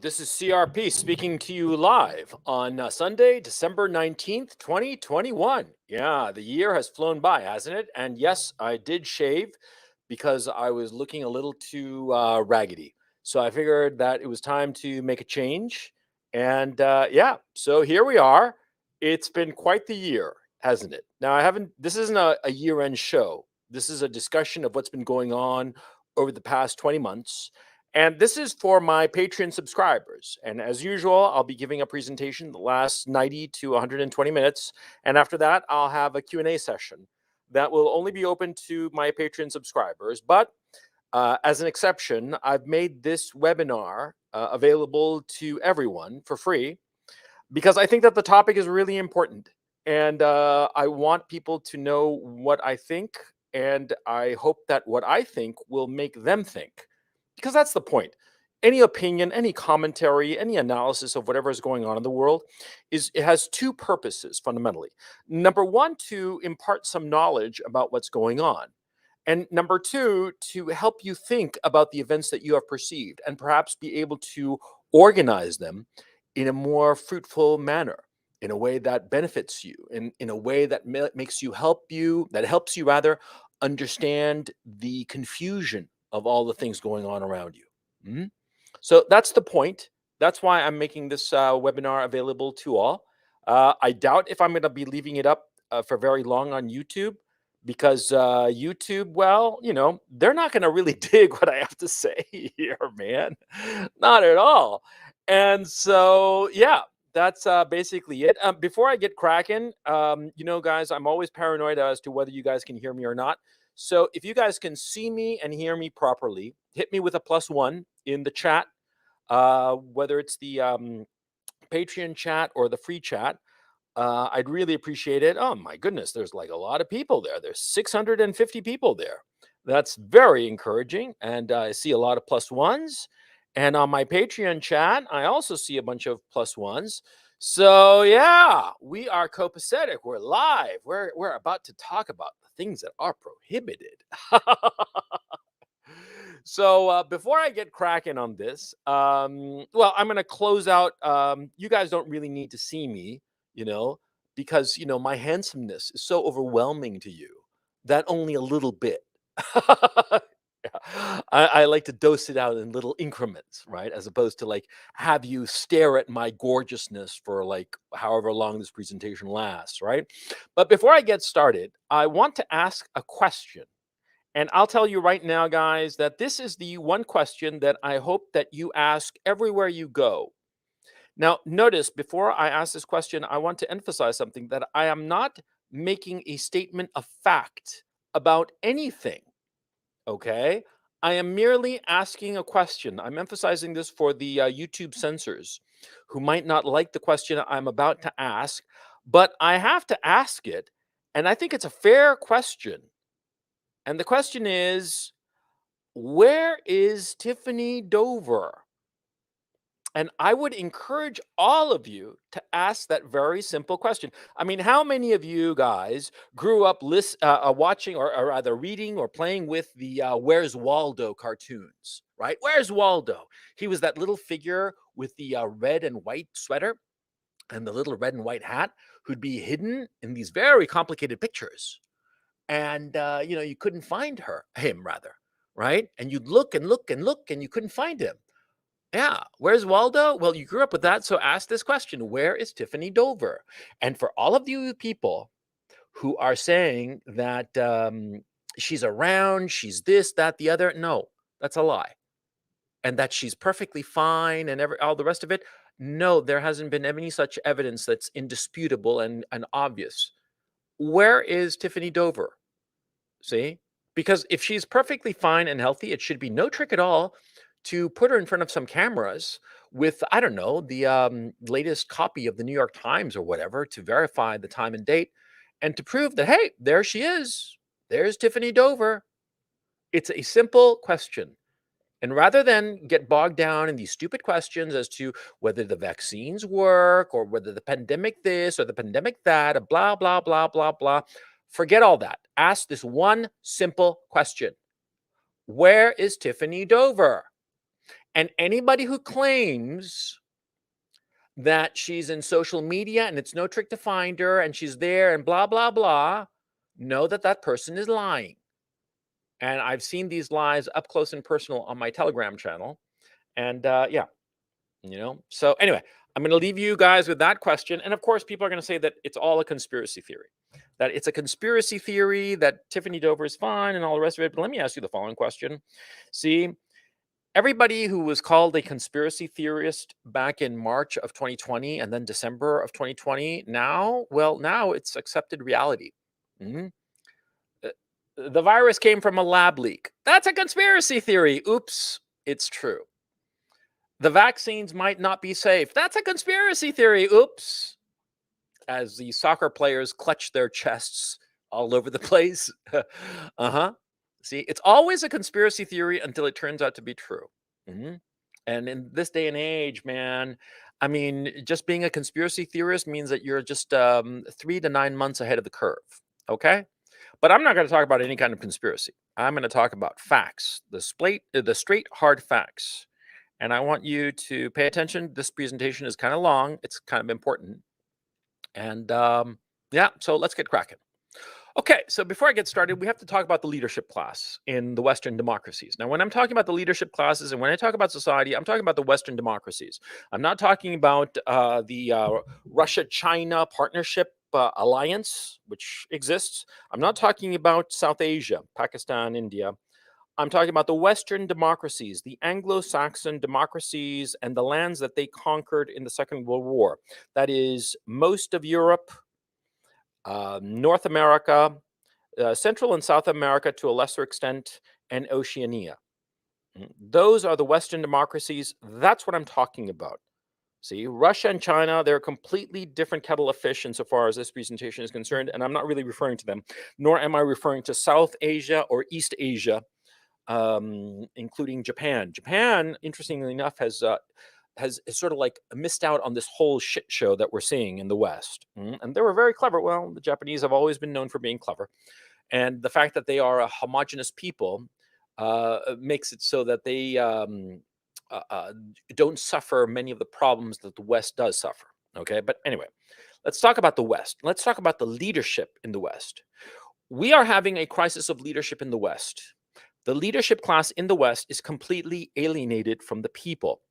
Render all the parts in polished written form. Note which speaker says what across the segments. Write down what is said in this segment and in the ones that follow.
Speaker 1: This is CRP speaking to you live on Sunday, December 19th, 2021. Yeah, the year has flown by, hasn't it? And yes, I did shave because I was looking a little too raggedy. So I figured that it was time to make a change. And yeah, so here we are. It's been quite the year, hasn't it? Now, this isn't a year end show. This is a discussion of what's been going on over the past 20 months. And this is for my Patreon subscribers. And as usual, I'll be giving a presentation the last 90 to 120 minutes. And after that, I'll have a Q&A session that will only be open to my Patreon subscribers. But as an exception, I've made this webinar available to everyone for free because I think that the topic is really important. And I want people to know what I think. And I hope that what I think will make them think, because that's the point. Any opinion, any commentary, any analysis of whatever is going on in the world it has two purposes fundamentally. Number one, to impart some knowledge about what's going on. And number two, to help you think about the events that you have perceived and perhaps be able to organize them in a more fruitful manner, in a way that benefits you, in a way that helps you rather understand the confusion of all the things going on around you. Mhm. So that's the point. That's why I'm making this webinar available to all. I doubt if I'm going to be leaving it up for very long on YouTube, because YouTube, well, they're not going to really dig what I have to say here, man. Not at all. And so, yeah, that's basically it. Before I get cracking, guys, I'm always paranoid as to whether you guys can hear me or not. So if you guys can see me and hear me properly, hit me with a +1 in the chat, whether it's the Patreon chat or the free chat. I'd really appreciate it. Oh my goodness, there's like a lot of people there. There's 650 people there. That's very encouraging. And I see a lot of +1s. And on my Patreon chat, I also see a bunch of +1s. So yeah, we are copacetic. We're live. We're about to talk about the things that are prohibited. So before I get cracking on this, well, I'm going to close out. You guys don't really need to see me, you know, because, my handsomeness is so overwhelming to you that only a little bit. Yeah. I like to dose it out in little increments, right? As opposed to like have you stare at my gorgeousness for like however long this presentation lasts, right? But before I get started, I want to ask a question. And I'll tell you right now, guys, that this is the one question that I hope that you ask everywhere you go. Now, notice before I ask this question, I want to emphasize something, that I am not making a statement of fact about anything, okay? I am merely asking a question. I'm emphasizing this for the YouTube censors who might not like the question I'm about to ask, but I have to ask it, and I think it's a fair question. And the question is, where is Tiffany Dover? And I would encourage all of you to ask that very simple question. I mean, how many of you guys grew up watching, or rather reading or playing with the Where's Waldo cartoons, right? Where's Waldo? He was that little figure with the red and white sweater and the little red and white hat, who'd be hidden in these very complicated pictures. And, you couldn't find him rather, right? And you'd look and look and look and you couldn't find him. Yeah. Where's Waldo? Well, you grew up with that. So ask this question: where is Tiffany Dover? And for all of you people who are saying that she's around, she's this, that, the other, no, that's a lie. And that she's perfectly fine and all the rest of it. No, there hasn't been any such evidence that's indisputable and obvious. Where is Tiffany Dover? See? Because if she's perfectly fine and healthy, it should be no trick at all to put her in front of some cameras with, I don't know, the latest copy of the New York Times or whatever, to verify the time and date and to prove that, hey, there she is. There's Tiffany Dover. It's a simple question. And rather than get bogged down in these stupid questions as to whether the vaccines work or whether the pandemic this or the pandemic that, blah, blah, blah, blah, blah, forget all that. Ask this one simple question: where is Tiffany Dover? And anybody who claims that she's in social media and it's no trick to find her and she's there and blah, blah, blah, know that that person is lying. And I've seen these lies up close and personal on my Telegram channel. And yeah, So anyway, I'm going to leave you guys with that question. And of course, people are going to say that it's all a conspiracy theory, that it's a conspiracy theory, that Tiffany Dover is fine and all the rest of it. But let me ask you the following question. See, everybody who was called a conspiracy theorist back in March of 2020 and then December of 2020, now it's accepted reality. Mhm. Uh, The virus came from a lab leak. That's a conspiracy theory. Oops, it's true. The vaccines might not be safe. That's a conspiracy theory. Oops. As the soccer players clutch their chests all over the place. Uh-huh. See, it's always a conspiracy theory until it turns out to be true. Mhm. And in this day and age, man, I mean, just being a conspiracy theorist means that you're just 3 to 9 months ahead of the curve. Okay. But I'm not going to talk about any kind of conspiracy. I'm going to talk about facts, the straight, hard facts. And I want you to pay attention. This presentation is kind of long. It's kind of important. And yeah, so let's get cracking. Okay, so before I get started, we have to talk about the leadership class in the Western democracies. Now, when I'm talking about the leadership classes and when I talk about society, I'm talking about the Western democracies. I'm not talking about the Russia-China partnership alliance, which exists. I'm not talking about South Asia, Pakistan, India. I'm talking about the Western democracies, the Anglo-Saxon democracies, and the lands that they conquered in the Second World War. That is most of Europe, North America, Central and South America to a lesser extent, and Oceania. Those are the Western democracies. That's what I'm talking about. See, Russia and China, they're a completely different kettle of fish insofar as this presentation is concerned, and I'm not really referring to them, nor am I referring to South Asia or East Asia, including Japan. Japan, interestingly enough, has sort of like missed out on this whole shit show that we're seeing in the West. And they were very clever. Well, the Japanese have always been known for being clever. And the fact that they are a homogenous people makes it so that they uh, uh, don't suffer many of the problems that the West does suffer. Okay. But anyway, let's talk about the West. Let's talk about the leadership in the West. We are having a crisis of leadership in the West. The leadership class in the West is completely alienated from the people.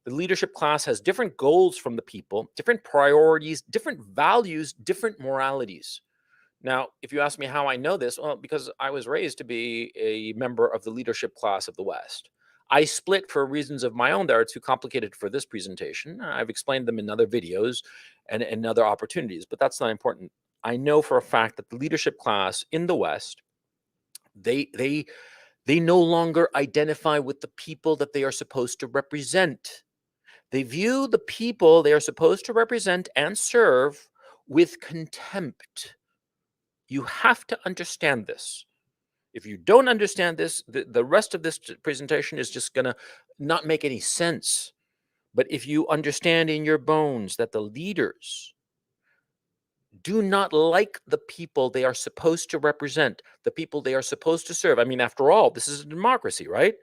Speaker 1: The leadership class has different goals from the people, different priorities, different values, different moralities. Now, if you ask me how I know this, well, because I was raised to be a member of the leadership class of the West. I split for reasons of my own that are too complicated for this presentation. I've explained them in other videos and other opportunities, but that's not important. I know for a fact that the leadership class in the West, they no longer identify with the people that they are supposed to represent. They view the people they are supposed to represent and serve with contempt. You have to understand this. If you don't understand this, the rest of this presentation is just going to not make any sense. But if you understand in your bones that the leaders do not like the people they are supposed to represent, the people they are supposed to serve. I mean, after all, this is a democracy, right?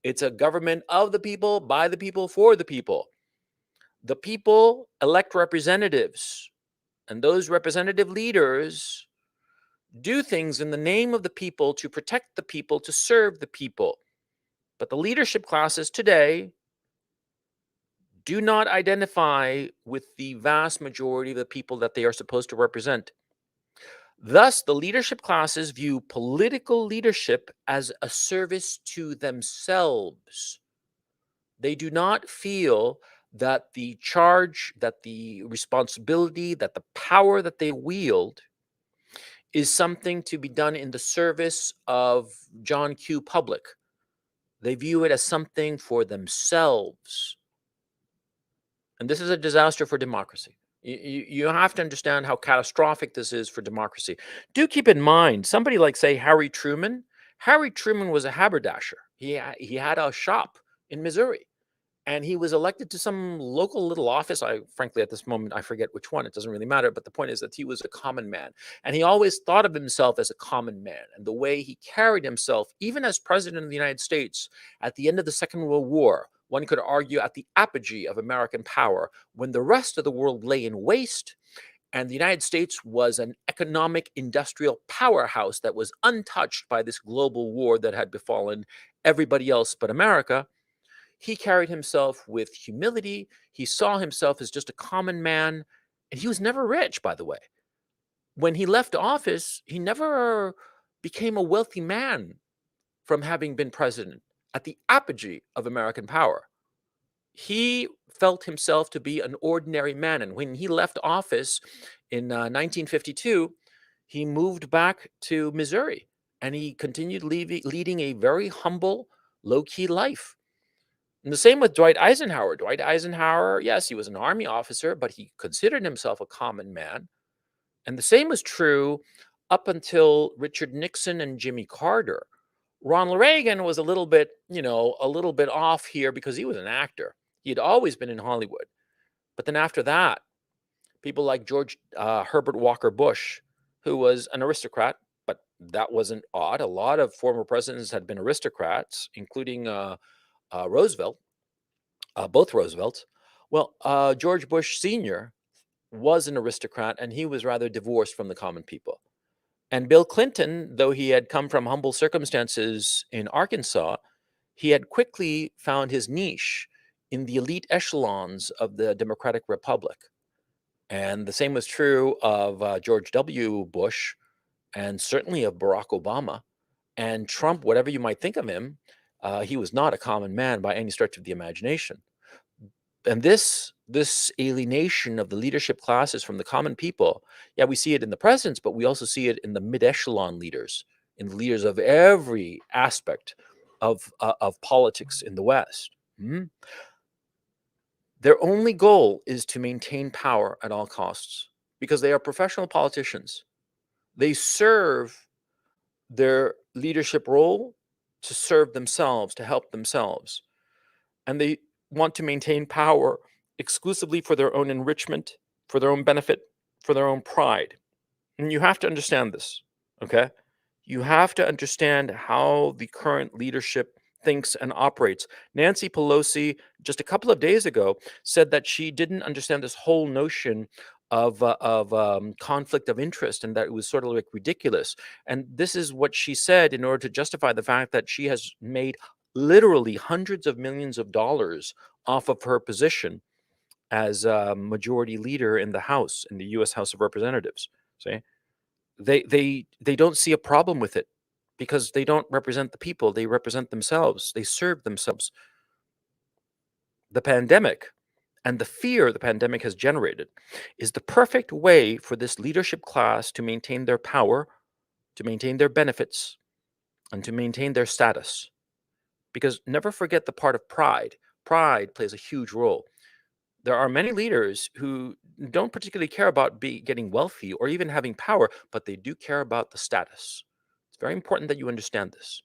Speaker 1: It's a government of the people, by the people, for the people. The people elect representatives, and those representative leaders do things in the name of the people to protect the people, to serve the people. But the leadership classes today do not identify with the vast majority of the people that they are supposed to represent. Thus, the leadership classes view political leadership as a service to themselves. They do not feel that the charge, that the responsibility, that the power that they wield is something to be done in the service of John Q. Public. They view it as something for themselves. And this is a disaster for democracy. You have to understand how catastrophic this is for democracy. Do keep in mind, somebody like, say, Harry Truman. Harry Truman was a haberdasher. He had a shop in Missouri. and he was elected to some local little office. I frankly, at this moment, I forget which one. It doesn't really matter. But the point is that he was a common man, and he always thought of himself as a common man. And the way he carried himself, even as president of the United States at the end of the Second World War, one could argue at the apogee of American power, when the rest of the world lay in waste, and the United States was an economic industrial powerhouse that was untouched by this global war that had befallen everybody else but America. He carried himself with humility. He saw himself as just a common man. And he was never rich, by the way. When he left office, he never became a wealthy man from having been president at the apogee of American power. He felt himself to be an ordinary man. And when he left office in 1952, he moved back to Missouri and he continued leading a very humble, low key life. And the same with Dwight Eisenhower. Dwight Eisenhower, yes, he was an army officer, but he considered himself a common man. And the same was true up until Richard Nixon and Jimmy Carter. Ronald Reagan was a little bit, a little bit off here because he was an actor. He had always been in Hollywood. But then after that, people like George Herbert Walker Bush, who was an aristocrat, but that wasn't odd. A lot of former presidents had been aristocrats, including Roosevelt, both Roosevelts. Well, George Bush Sr. was an aristocrat, and he was rather divorced from the common people. And Bill Clinton, though he had come from humble circumstances in Arkansas, he had quickly found his niche in the elite echelons of the Democratic Republic. And the same was true of George W. Bush, and certainly of Barack Obama. And Trump, whatever you might think of him, he was not a common man by any stretch of the imagination. And this alienation of the leadership classes from the common people, yeah, we see it in the presidents, but we also see it in the mid-echelon leaders, in the leaders of every aspect of politics in the West. Their only goal is to maintain power at all costs because they are professional politicians. They serve their leadership role to serve themselves, to help themselves. And they want to maintain power exclusively for their own enrichment, for their own benefit, for their own pride. And you have to understand this, okay? You have to understand how the current leadership thinks and operates. Nancy Pelosi, just a couple of days ago, said that she didn't understand this whole notion of conflict of interest and that it was sort of like ridiculous. And this is what she said in order to justify the fact that she has made literally hundreds of millions of dollars off of her position as a majority leader in the House, in the U.S. House of Representatives. See, they don't see a problem with it because they don't represent the people; they represent themselves. They serve themselves. The pandemic and the fear the pandemic has generated is the perfect way for this leadership class to maintain their power, to maintain their benefits, and to maintain their status. Because never forget the part of pride. Pride plays a huge role. There are many leaders who don't particularly care about getting wealthy or even having power, but they do care about the status. It's very important that you understand this.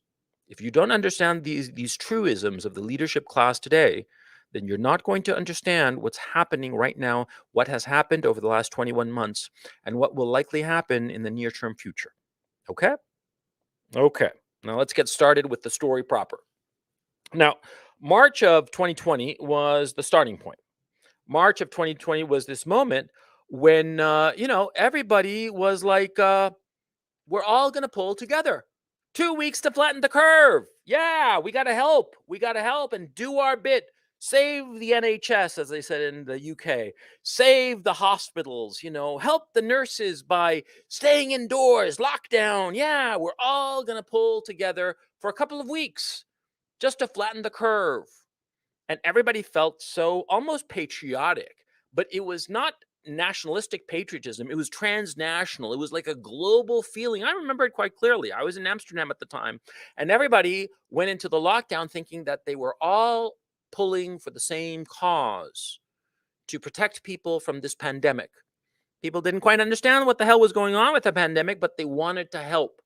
Speaker 1: If you don't understand these truisms of the leadership class today, then you're not going to understand what's happening right now, what has happened over the last 21 months, and what will likely happen in the near-term future. Okay? Okay. Now let's get started with the story proper. Now, March of 2020 was the starting point. March of 2020 was this moment when, everybody was like, we're all going to pull together. 2 weeks to flatten the curve. Yeah, we got to help. We got to help and do our bit. Save the NHS, as they said in the UK. Save the hospitals, help the nurses by staying indoors, lockdown. Yeah, we're all going to pull together for a couple of weeks just to flatten the curve. And everybody felt so almost patriotic, but it was not nationalistic patriotism. It was transnational. It was like a global feeling. I remember it quite clearly. I was in Amsterdam at the time, and everybody went into the lockdown thinking that they were all pulling for the same cause to protect people from this pandemic. People didn't quite understand what the hell was going on with the pandemic, but they wanted to help.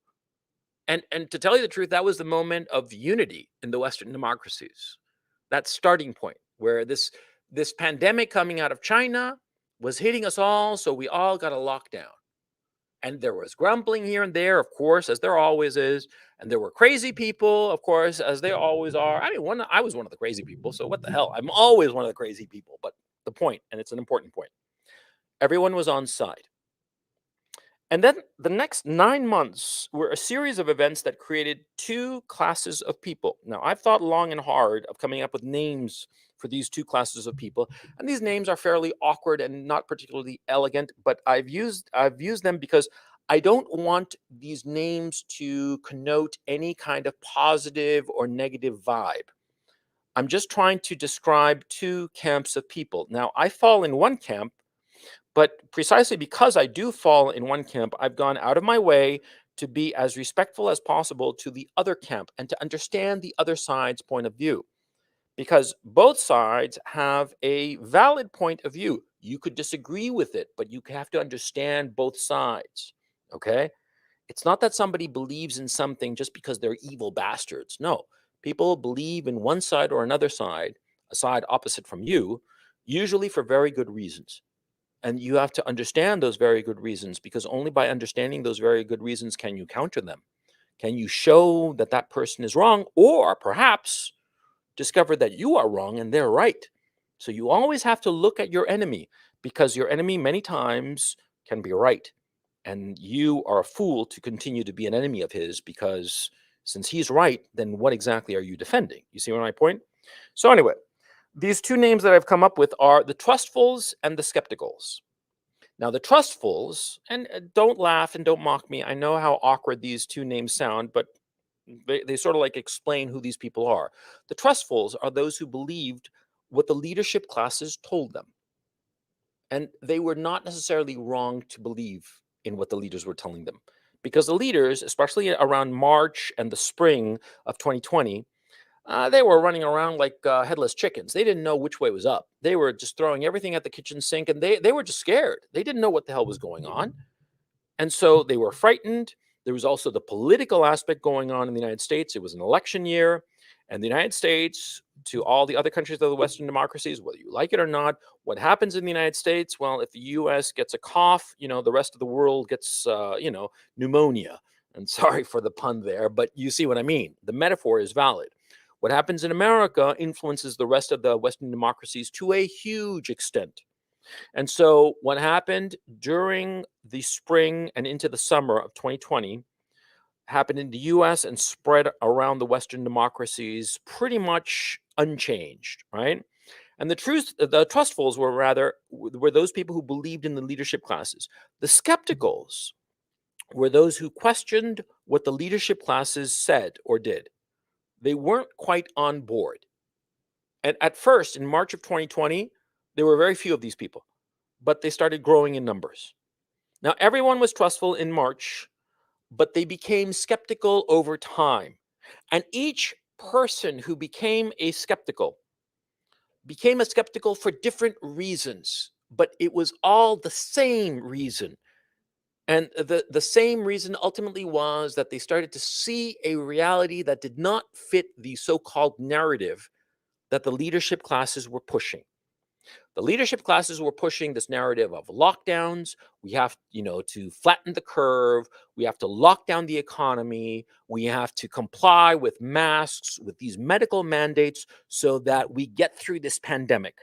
Speaker 1: And to tell you the truth, that was the moment of unity in the Western democracies. That starting point. where this pandemic coming out of China was hitting us all, so we all got a lockdown. And there was grumbling here and there, of course, as there always is. And there were crazy people, of course, as they always are. I mean, I was one of the crazy people. So what the hell? I'm always one of the crazy people. But the point, and it's an important point, everyone was on side. And then the next 9 months were a series of events that created two classes of people. Now, I've thought long and hard of coming up with names for these two classes of people, and these names are fairly awkward and not particularly elegant. But I've used them because I don't want these names to connote any kind of positive or negative vibe. I'm just trying to describe two camps of people. Now, I fall in one camp, but precisely because I do fall in one camp, I've gone out of my way to be as respectful as possible to the other camp and to understand the other side's point of view. Because both sides have a valid point of view. You could disagree with it, but you have to understand both sides. Okay? It's not that somebody believes in something just because they're evil bastards. No, people believe in one side or another side, a side opposite from you, usually for very good reasons. And you have to understand those very good reasons, because only by understanding those very good reasons can you counter them. Can you show that that person is wrong, or perhaps discover that you are wrong and they're right? So you always have to look at your enemy, because your enemy many times can be right. And you are a fool to continue to be an enemy of his, because since he's right, then what exactly are you defending? You see my point? So, anyway, these two names that I've come up with are the trustfuls and the skepticals. Now, the trustfuls, and don't laugh and don't mock me. I know how awkward these two names sound, but they sort of like explain who these people are. The trustfuls are those who believed what the leadership classes told them. And they were not necessarily wrong to believe in what the leaders were telling them. Because the leaders, especially around March and the spring of 2020, they were running around like headless chickens. They didn't know which way was up. They were just throwing everything at the kitchen sink, and they were just scared. They didn't know what the hell was going on. And so they were frightened. There was also the political aspect going on in the United States. It was an election year, and the United States, to all the other countries of the Western democracies, whether you like it or not, what happens in the United States? Well, if the US gets a cough, the rest of the world gets, pneumonia. And sorry for the pun there, but you see what I mean. The metaphor is valid. What happens in America influences the rest of the Western democracies to a huge extent. And so, what happened during the spring and into the summer of 2020 happened in the US and spread around the Western democracies pretty much unchanged, right? And the trustfuls were those people who believed in the leadership classes. The skepticals were those who questioned what the leadership classes said or did. They weren't quite on board. And at first, in March of 2020, there were very few of these people, but they started growing in numbers. Now, everyone was trustful in March, but they became skeptical over time. And each person who became a skeptical for different reasons, but it was all the same reason. And the same reason ultimately was that they started to see a reality that did not fit the so-called narrative that the leadership classes were pushing. The leadership classes were pushing this narrative of lockdowns. We have, to flatten the curve. We have to lock down the economy. We have to comply with masks, with these medical mandates, so that we get through this pandemic.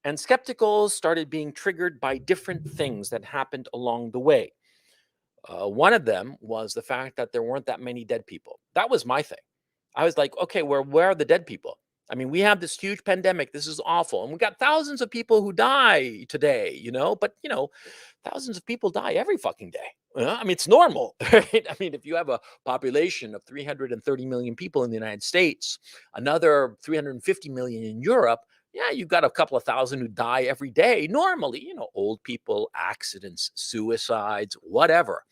Speaker 1: And skepticals started being triggered by different things that happened along the way. One of them was the fact that there weren't that many dead people. That was my thing. I was like, okay, where are the dead people? I mean, we have this huge pandemic. This is awful. And we got thousands of people who die today, but, thousands of people die every fucking day. I mean, it's normal, right? I mean, if you have a population of 330 million people in the United States, another 350 million in Europe, yeah, you've got a couple of thousand who die every day normally, old people, accidents, suicides, whatever.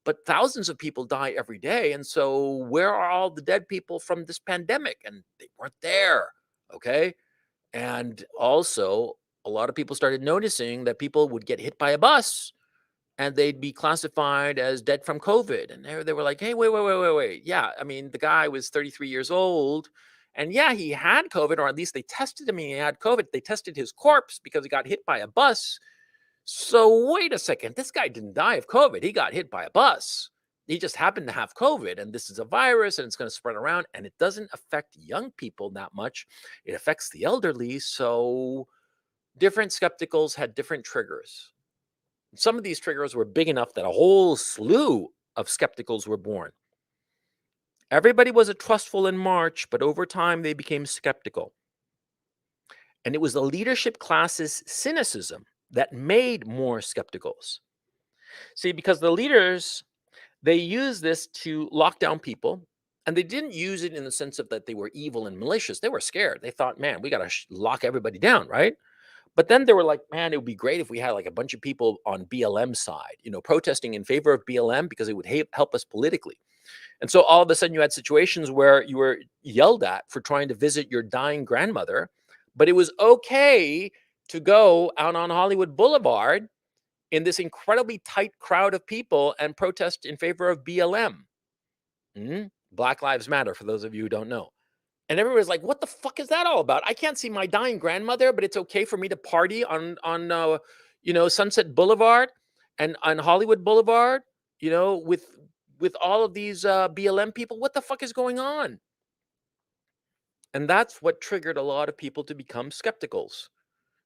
Speaker 1: But thousands of people die every day. And so, where are all the dead people from this pandemic? And they weren't there. Okay. And also, a lot of people started noticing that people would get hit by a bus and they'd be classified as dead from COVID. And they were like, hey, wait. Yeah. I mean, the guy was 33 years old And yeah, he had COVID, or at least they tested him and he had COVID. They tested his corpse because he got hit by a bus. So wait a second, this guy didn't die of COVID. He got hit by a bus. He just happened to have COVID, and this is a virus and it's going to spread around, and it doesn't affect young people that much. It affects the elderly. So different skepticals had different triggers. Some of these triggers were big enough that a whole slew of skepticals were born. Everybody was a trustful in March, but over time they became skeptical. And it was the leadership class's cynicism that made more skepticals. See, because the leaders, they used this to lock down people, and they didn't use it in the sense of that they were evil and malicious. They were scared. They thought, man, we got to lock everybody down, right? But then they were like, man, it would be great if we had like a bunch of people on BLM side, protesting in favor of BLM because it would help us politically. And so all of a sudden you had situations where you were yelled at for trying to visit your dying grandmother, but it was okay to go out on Hollywood Boulevard in this incredibly tight crowd of people and protest in favor of BLM. Black Lives Matter, for those of you who don't know. And everybody's like, what the fuck is that all about? I can't see my dying grandmother, but it's okay for me to party on Sunset Boulevard and on Hollywood Boulevard, with all of these BLM people. What the fuck is going on? And that's what triggered a lot of people to become skepticals.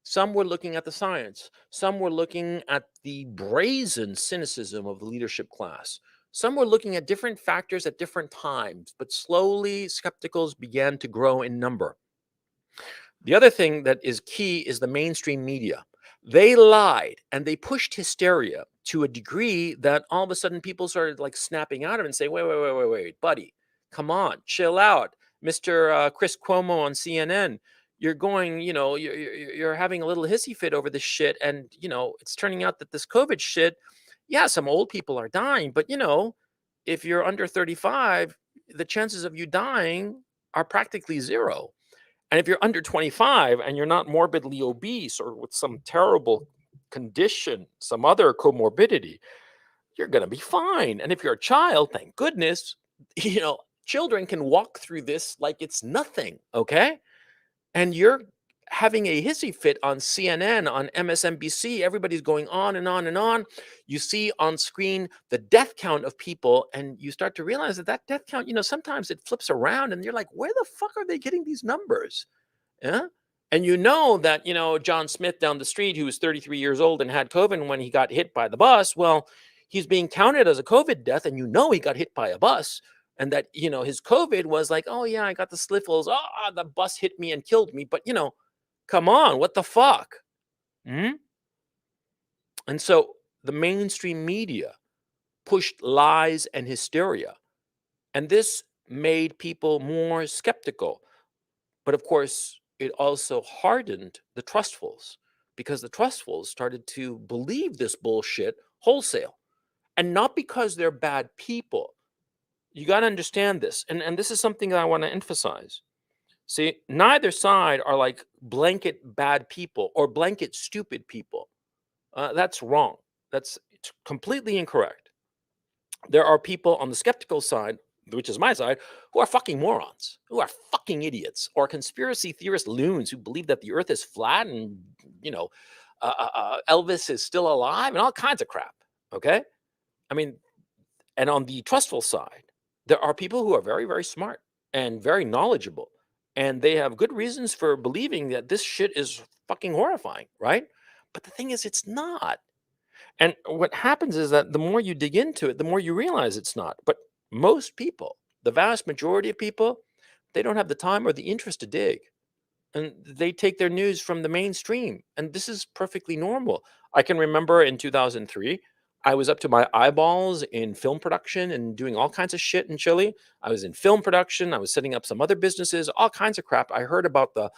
Speaker 1: Some were looking at the science. Some were looking at the brazen cynicism of the leadership class. Some were looking at different factors at different times, but slowly skepticals began to grow in number. The other thing that is key is the mainstream media. They lied and they pushed hysteria to a degree that all of a sudden people started like snapping out of it and say, wait, buddy, come on, chill out. Mr. Chris Cuomo on CNN, you're going, you're having a little hissy fit over this shit. And, it's turning out that this COVID shit, yeah, some old people are dying, but, if you're under 35, the chances of you dying are practically zero. And if you're under 25 and you're not morbidly obese or with some terrible condition, some other comorbidity, you're going to be fine. And if you're a child, thank goodness, children can walk through this like it's nothing, okay? And you're having a hissy fit on CNN, on MSNBC. Everybody's going on and on and on. You see on screen the death count of people, and you start to realize that death count, sometimes it flips around and you're like, where the fuck are they getting these numbers? Yeah. And that, John Smith down the street, who was 33 years old and had COVID when he got hit by the bus, well, he's being counted as a COVID death, and he got hit by a bus. And that, his COVID was like, oh, yeah, I got the sniffles. Oh, the bus hit me and killed me. But, come on, what the fuck? And so the mainstream media pushed lies and hysteria. And this made people more skeptical. But of course, it also hardened the trustfuls, because the trustfuls started to believe this bullshit wholesale. And not because they're bad people. You got to understand this. And this is something that I want to emphasize. See, neither side are like blanket bad people or blanket stupid people. That's wrong. That's completely incorrect. There are people on the skeptical side, which is my side, who are fucking morons, who are fucking idiots, or conspiracy theorist loons who believe that the earth is flat and, Elvis is still alive and all kinds of crap. Okay. I mean, and on the trustful side, there are people who are very, very smart and very knowledgeable. And they have good reasons for believing that this shit is fucking horrifying, right? But the thing is, it's not. And what happens is that the more you dig into it, the more you realize it's not. But most people, the vast majority of people, they don't have the time or the interest to dig. And they take their news from the mainstream. And this is perfectly normal. I can remember in 2003, I was up to my eyeballs in film production and doing all kinds of shit in Chile. I was in film production. I was setting up some other businesses, all kinds of crap. I heard about the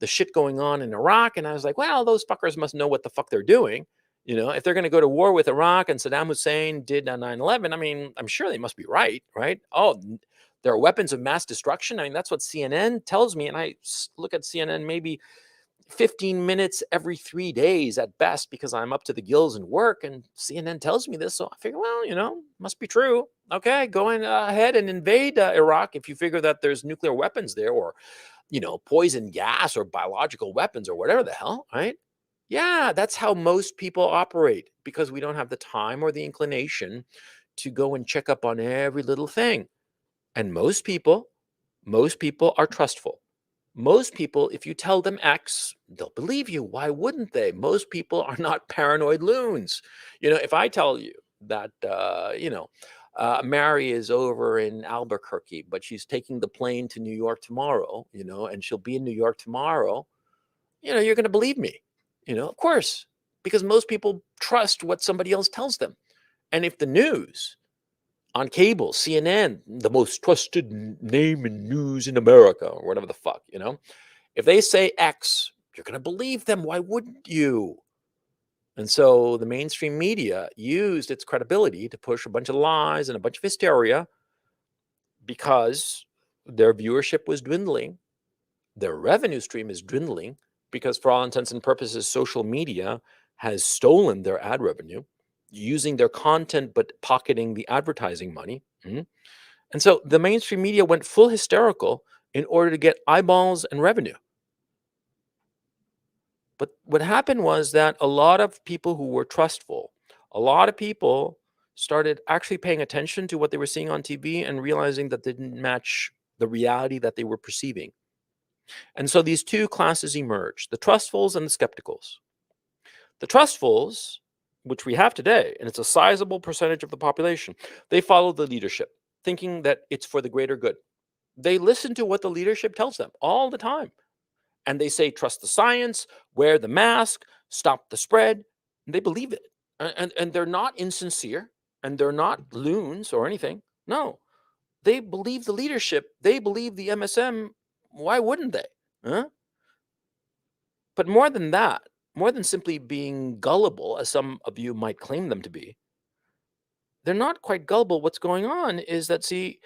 Speaker 1: shit going on in Iraq. And I was like, well, those fuckers must know what the fuck they're doing. If they're going to go to war with Iraq and Saddam Hussein did on 9/11, I mean, I'm sure they must be right? Oh, there are weapons of mass destruction. I mean, that's what CNN tells me. And I look at CNN maybe 15 minutes every 3 days at best because I'm up to the gills in work, and CNN tells me this. So I figure, well, must be true. Okay, go ahead and invade Iraq if you figure that there's nuclear weapons there, or, poison gas or biological weapons or whatever the hell, right? Yeah, that's how most people operate because we don't have the time or the inclination to go and check up on every little thing. And most people are trustful. Most people, if you tell them X, they'll believe you. Why wouldn't they? Most people are not paranoid loons. If I tell you that, Mary is over in Albuquerque, but she's taking the plane to New York tomorrow, and she'll be in New York tomorrow, you're going to believe me, of course, because most people trust what somebody else tells them. And if the news on cable, CNN, the most trusted name in news in America, or whatever the fuck, if they say X, you're going to believe them. Why wouldn't you? And so the mainstream media used its credibility to push a bunch of lies and a bunch of hysteria because their viewership was dwindling. Their revenue stream is dwindling because, for all intents and purposes, social media has stolen their ad revenue, using their content but pocketing the advertising money. And so the mainstream media went full hysterical in order to get eyeballs and revenue. But what happened was that a lot of people who were trustful, a lot of people started actually paying attention to what they were seeing on TV and realizing that they didn't match the reality that they were perceiving. And so these two classes emerged, the trustfuls and the skepticals. The trustfuls, which we have today, and it's a sizable percentage of the population, they follow the leadership, thinking that it's for the greater good. They listen to what the leadership tells them all the time. And they say, trust the science, wear the mask, stop the spread. And they believe it. And they're not insincere, and they're not loons or anything. No, they believe the leadership. They believe the MSM. Why wouldn't they? Huh? But more than that, more than simply being gullible, as some of you might claim them to be, they're not quite gullible. What's going on is that, see,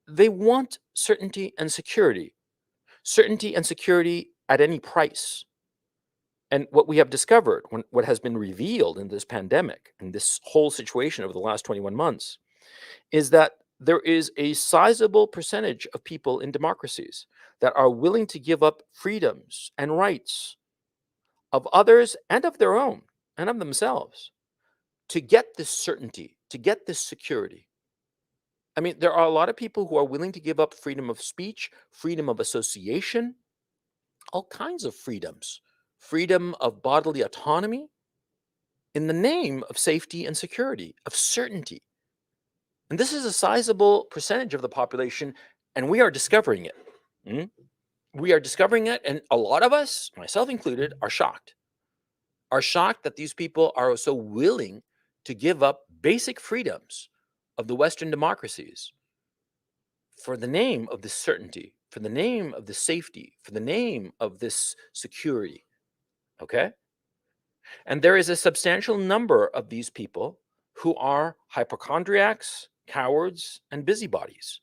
Speaker 1: they want certainty and security at any price. And what we have discovered, what has been revealed in this pandemic and this whole situation over the last 21 months, is that there is a sizable percentage of people in democracies that are willing to give up freedoms and rights of others and of their own and of themselves to get this certainty, to get this security. I mean, there are a lot of people who are willing to give up freedom of speech, freedom of association, all kinds of freedoms, freedom of bodily autonomy in the name of safety and security, of certainty. And this is a sizable percentage of the population, and we are discovering it. We are discovering it, and a lot of us, myself included, are shocked that these people are so willing to give up basic freedoms of the Western democracies for the name of this certainty, for the name of this safety, for the name of this security. Okay? And there is a substantial number of these people who are hypochondriacs, cowards, and busybodies.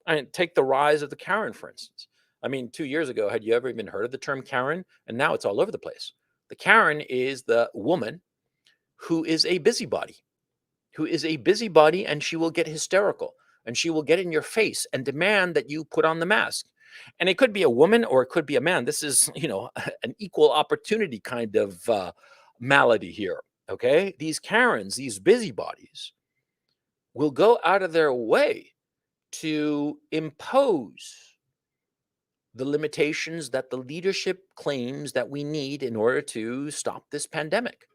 Speaker 1: I mean, take the rise of the Karen, for instance. I mean, 2 years ago, had you ever even heard of the term Karen? And now it's all over the place. The Karen is the woman who is a busybody, and she will get hysterical, and she will get in your face and demand that you put on the mask. And it could be a woman or it could be a man. This is, an equal opportunity kind of malady here. Okay. These Karens, these busybodies will go out of their way to impose the limitations that the leadership claims that we need in order to stop this pandemic.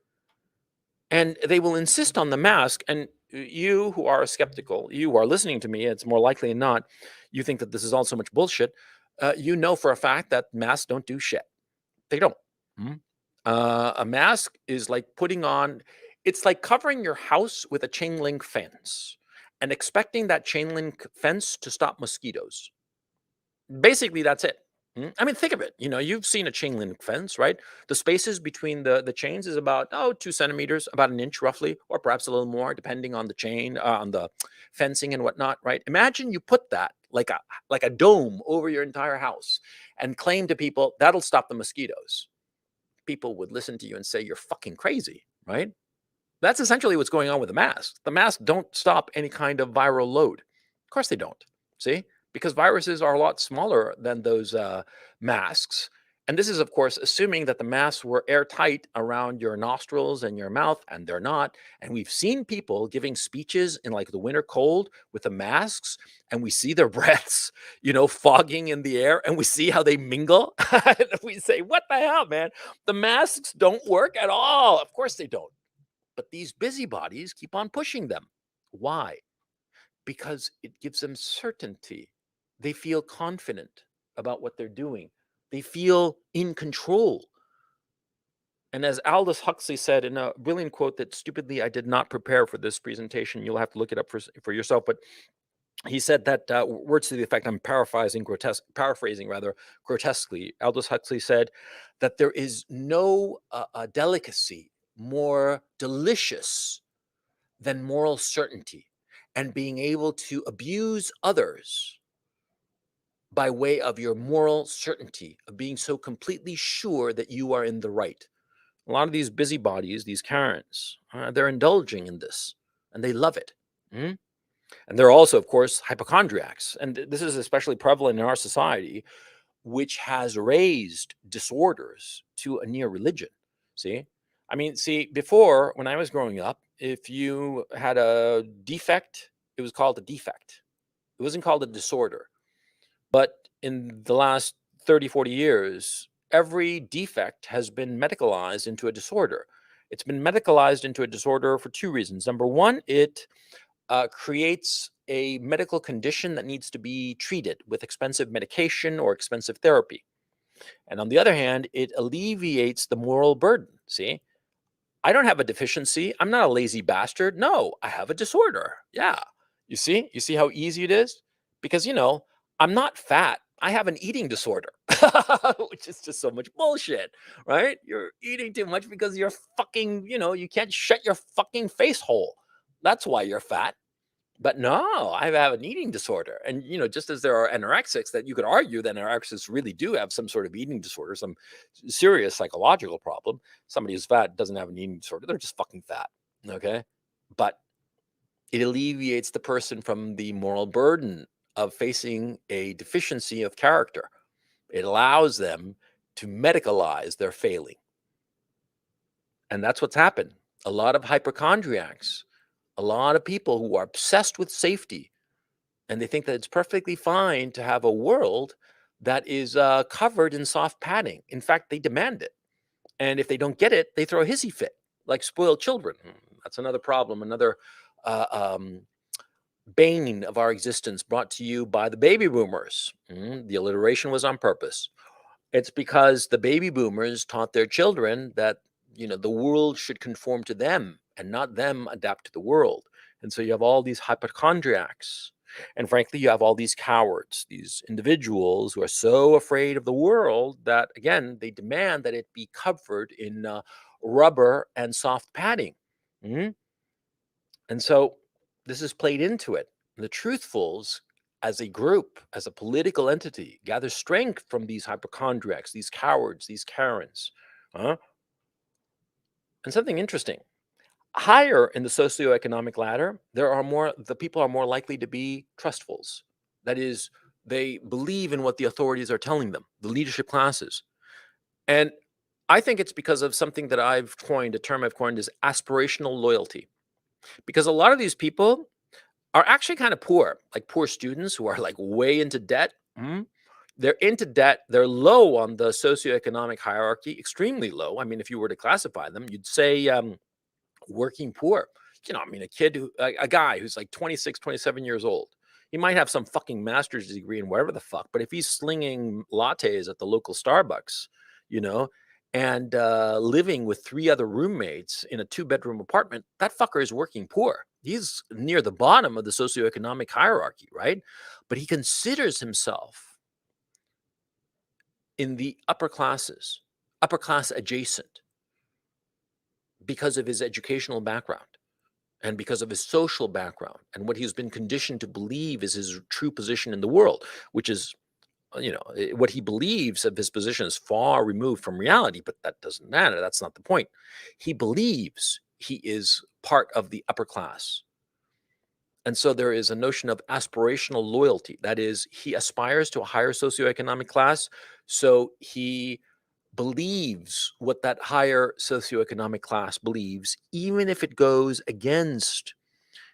Speaker 1: And they will insist on the mask. And you who are skeptical, you who are listening to me, it's more likely than not, you think that this is all so much bullshit. You know for a fact that masks don't do shit. They don't. A mask is like it's like covering your house with a chain link fence and expecting that chain link fence to stop mosquitoes. Basically, that's it. I mean, think of it. You've seen a chain link fence, right? The spaces between the chains is about 2 centimeters, about an inch roughly, or perhaps a little more, depending on the chain, on the fencing and whatnot, right? Imagine you put that like a dome over your entire house and claim to people that'll stop the mosquitoes. people would listen to you and say you're fucking crazy, right? That's essentially what's going on with the masks. The masks don't stop any kind of viral load. Of course they don't. See? Because viruses are a lot smaller than those masks. And this is, of course, assuming that the masks were airtight around your nostrils and your mouth, and they're not. And we've seen people giving speeches in like the winter cold with the masks, and we see their breaths, fogging in the air, and we see how they mingle. And we say, what the hell, man? The masks don't work at all. Of course they don't. But these busybodies keep on pushing them. Why? Because it gives them certainty. They feel confident about what they're doing. They feel in control. And as Aldous Huxley said in a brilliant quote that stupidly I did not prepare for this presentation, you'll have to look it up for yourself, but he said that words to the effect, I'm paraphrasing grotesquely. Aldous Huxley said that there is no delicacy more delicious than moral certainty and being able to abuse others by way of your moral certainty of being so completely sure that you are in the right. A lot of these busybodies, these Karens, they're indulging in this and they love it. Mm? And they're also, of course, hypochondriacs. And this is especially prevalent in our society, which has raised disorders to a near religion. See? I mean, before, when I was growing up, if you had a defect, it was called a defect. It wasn't called a disorder. But in the last 30, 40 years, every defect has been medicalized into a disorder. It's been medicalized into a disorder for two reasons. Number one, it creates a medical condition that needs to be treated with expensive medication or expensive therapy. And on the other hand, it alleviates the moral burden. See, I don't have a deficiency. I'm not a lazy bastard. No, I have a disorder. Yeah. You see how easy it is? Because, I'm not fat. I have an eating disorder, which is just so much bullshit, right? You're eating too much because you're fucking, you can't shut your fucking face hole. That's why you're fat. But no, I have an eating disorder. And, just as there are anorexics that you could argue that anorexics really do have some sort of eating disorder, some serious psychological problem. Somebody who's fat doesn't have an eating disorder. They're just fucking fat. Okay. But it alleviates the person from the moral burden of facing a deficiency of character. It allows them to medicalize their failing. And that's what's happened. A lot of hypochondriacs, a lot of people who are obsessed with safety, and they think that it's perfectly fine to have a world that is covered in soft padding. In fact, they demand it. And if they don't get it, they throw a hissy fit, like spoiled children. That's another problem, another bane of our existence brought to you by the baby boomers. The alliteration was on purpose. It's because the baby boomers taught their children that, the world should conform to them and not them adapt to the world. And so you have all these hypochondriacs. And frankly, you have all these cowards, these individuals who are so afraid of the world that, again, they demand that it be covered in rubber and soft padding. And so this is played into it. The truthfuls, as a group, as a political entity, gather strength from these hypochondriacs, these cowards, these Karens. And something interesting. Higher in the socioeconomic ladder, the people are more likely to be trustfuls. That is, they believe in what the authorities are telling them, the leadership classes. And I think it's because of something that a term I've coined is aspirational loyalty. Because a lot of these people are actually kind of poor, like poor students who are like way into debt. They're into debt. They're low on the socioeconomic hierarchy, extremely low. I mean, if you were to classify them, you'd say working poor. A guy who's like 26, 27 years old. He might have some fucking master's degree in whatever the fuck, but if he's slinging lattes at the local Starbucks, and living with 3 other roommates in a 2-bedroom apartment, that fucker is working poor. He's near the bottom of the socioeconomic hierarchy, right? But he considers himself in the upper classes, upper class adjacent, because of his educational background and because of his social background and what he's been conditioned to believe is his true position in the world, which is what he believes of his position is far removed from reality, but that doesn't matter. That's not the point. He believes he is part of the upper class. And so there is a notion of aspirational loyalty. That is, he aspires to a higher socioeconomic class. So he believes what that higher socioeconomic class believes, even if it goes against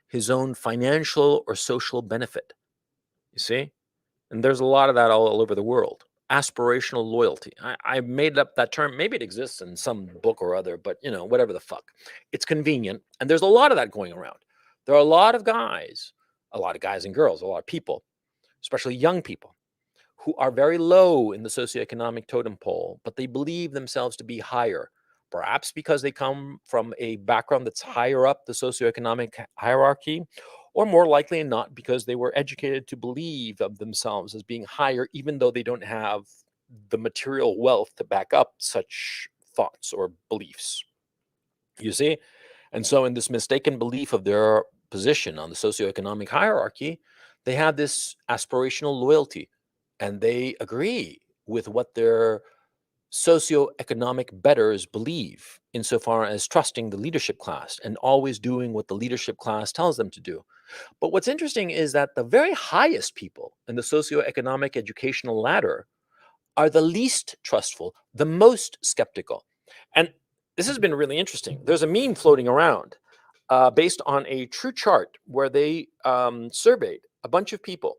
Speaker 1: his own financial or social benefit. You see? And there's a lot of that all over the world. Aspirational loyalty. I made up that term. Maybe it exists in some book or other, but whatever the fuck. It's convenient. And there's a lot of that going around. There are a lot of guys and girls, a lot of people, especially young people, who are very low in the socioeconomic totem pole, but they believe themselves to be higher, perhaps because they come from a background that's higher up the socioeconomic hierarchy, or more likely than not, because they were educated to believe of themselves as being higher, even though they don't have the material wealth to back up such thoughts or beliefs. You see? And so, in this mistaken belief of their position on the socioeconomic hierarchy, they have this aspirational loyalty and they agree with what their socioeconomic betters believe, insofar as trusting the leadership class and always doing what the leadership class tells them to do. But what's interesting is that the very highest people in the socioeconomic educational ladder are the least trustful, the most skeptical. And this has been really interesting. There's a meme floating around based on a true chart where they surveyed a bunch of people,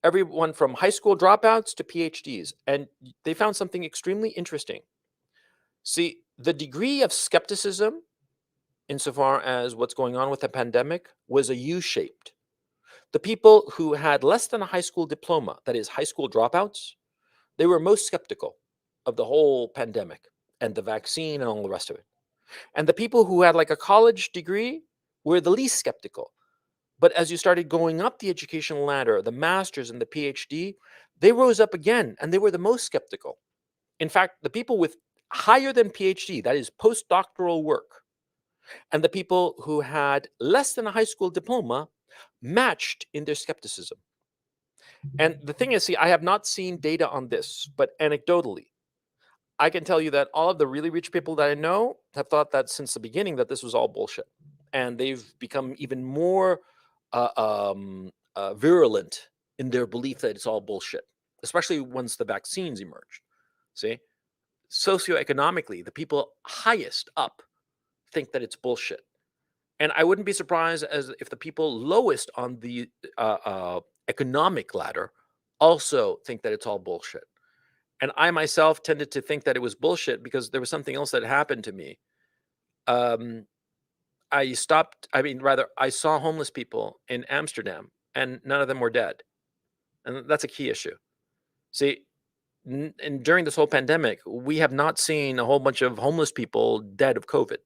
Speaker 1: everyone from high school dropouts to PhDs, and they found something extremely interesting. See, the degree of skepticism, insofar as what's going on with the pandemic, was a U shaped. The people who had less than a high school diploma, that is, high school dropouts, they were most skeptical of the whole pandemic and the vaccine and all the rest of it. And the people who had like a college degree were the least skeptical. But as you started going up the educational ladder, the master's and the PhD, they rose up again and they were the most skeptical. In fact, the people with higher than PhD, that is postdoctoral work, and the people who had less than a high school diploma matched in their skepticism. And the thing is, see, I have not seen data on this, but anecdotally, I can tell you that all of the really rich people that I know have thought that since the beginning that this was all bullshit. And they've become even more virulent in their belief that it's all bullshit, especially once the vaccines emerged. See, socioeconomically, the people highest up think that it's bullshit. And I wouldn't be surprised as if the people lowest on the economic ladder also think that it's all bullshit. And I myself tended to think that it was bullshit because there was something else that happened to me. I saw homeless people in Amsterdam and none of them were dead. And that's a key issue. See, and during this whole pandemic, we have not seen a whole bunch of homeless people dead of COVID.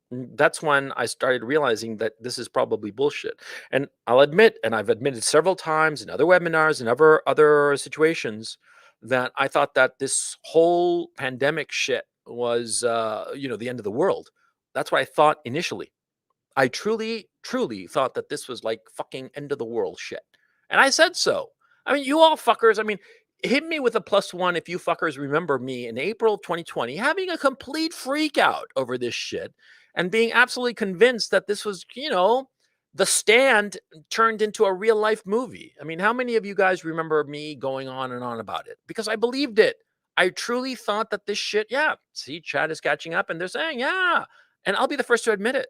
Speaker 1: That's when I started realizing that this is probably bullshit. And I'll admit, and I've admitted several times in other webinars and other situations, that I thought that this whole pandemic shit was, the end of the world. That's what I thought initially. I truly, truly thought that this was like fucking end of the world shit. And I said so. I mean, you all fuckers, hit me with a +1 if you fuckers remember me in April 2020 having a complete freak out over this shit and being absolutely convinced that this was, The Stand turned into a real life movie. I mean, how many of you guys remember me going on and on about it? Because I believed it. I truly thought that this shit, yeah, see, Chad is catching up and they're saying, yeah. And I'll be the first to admit it.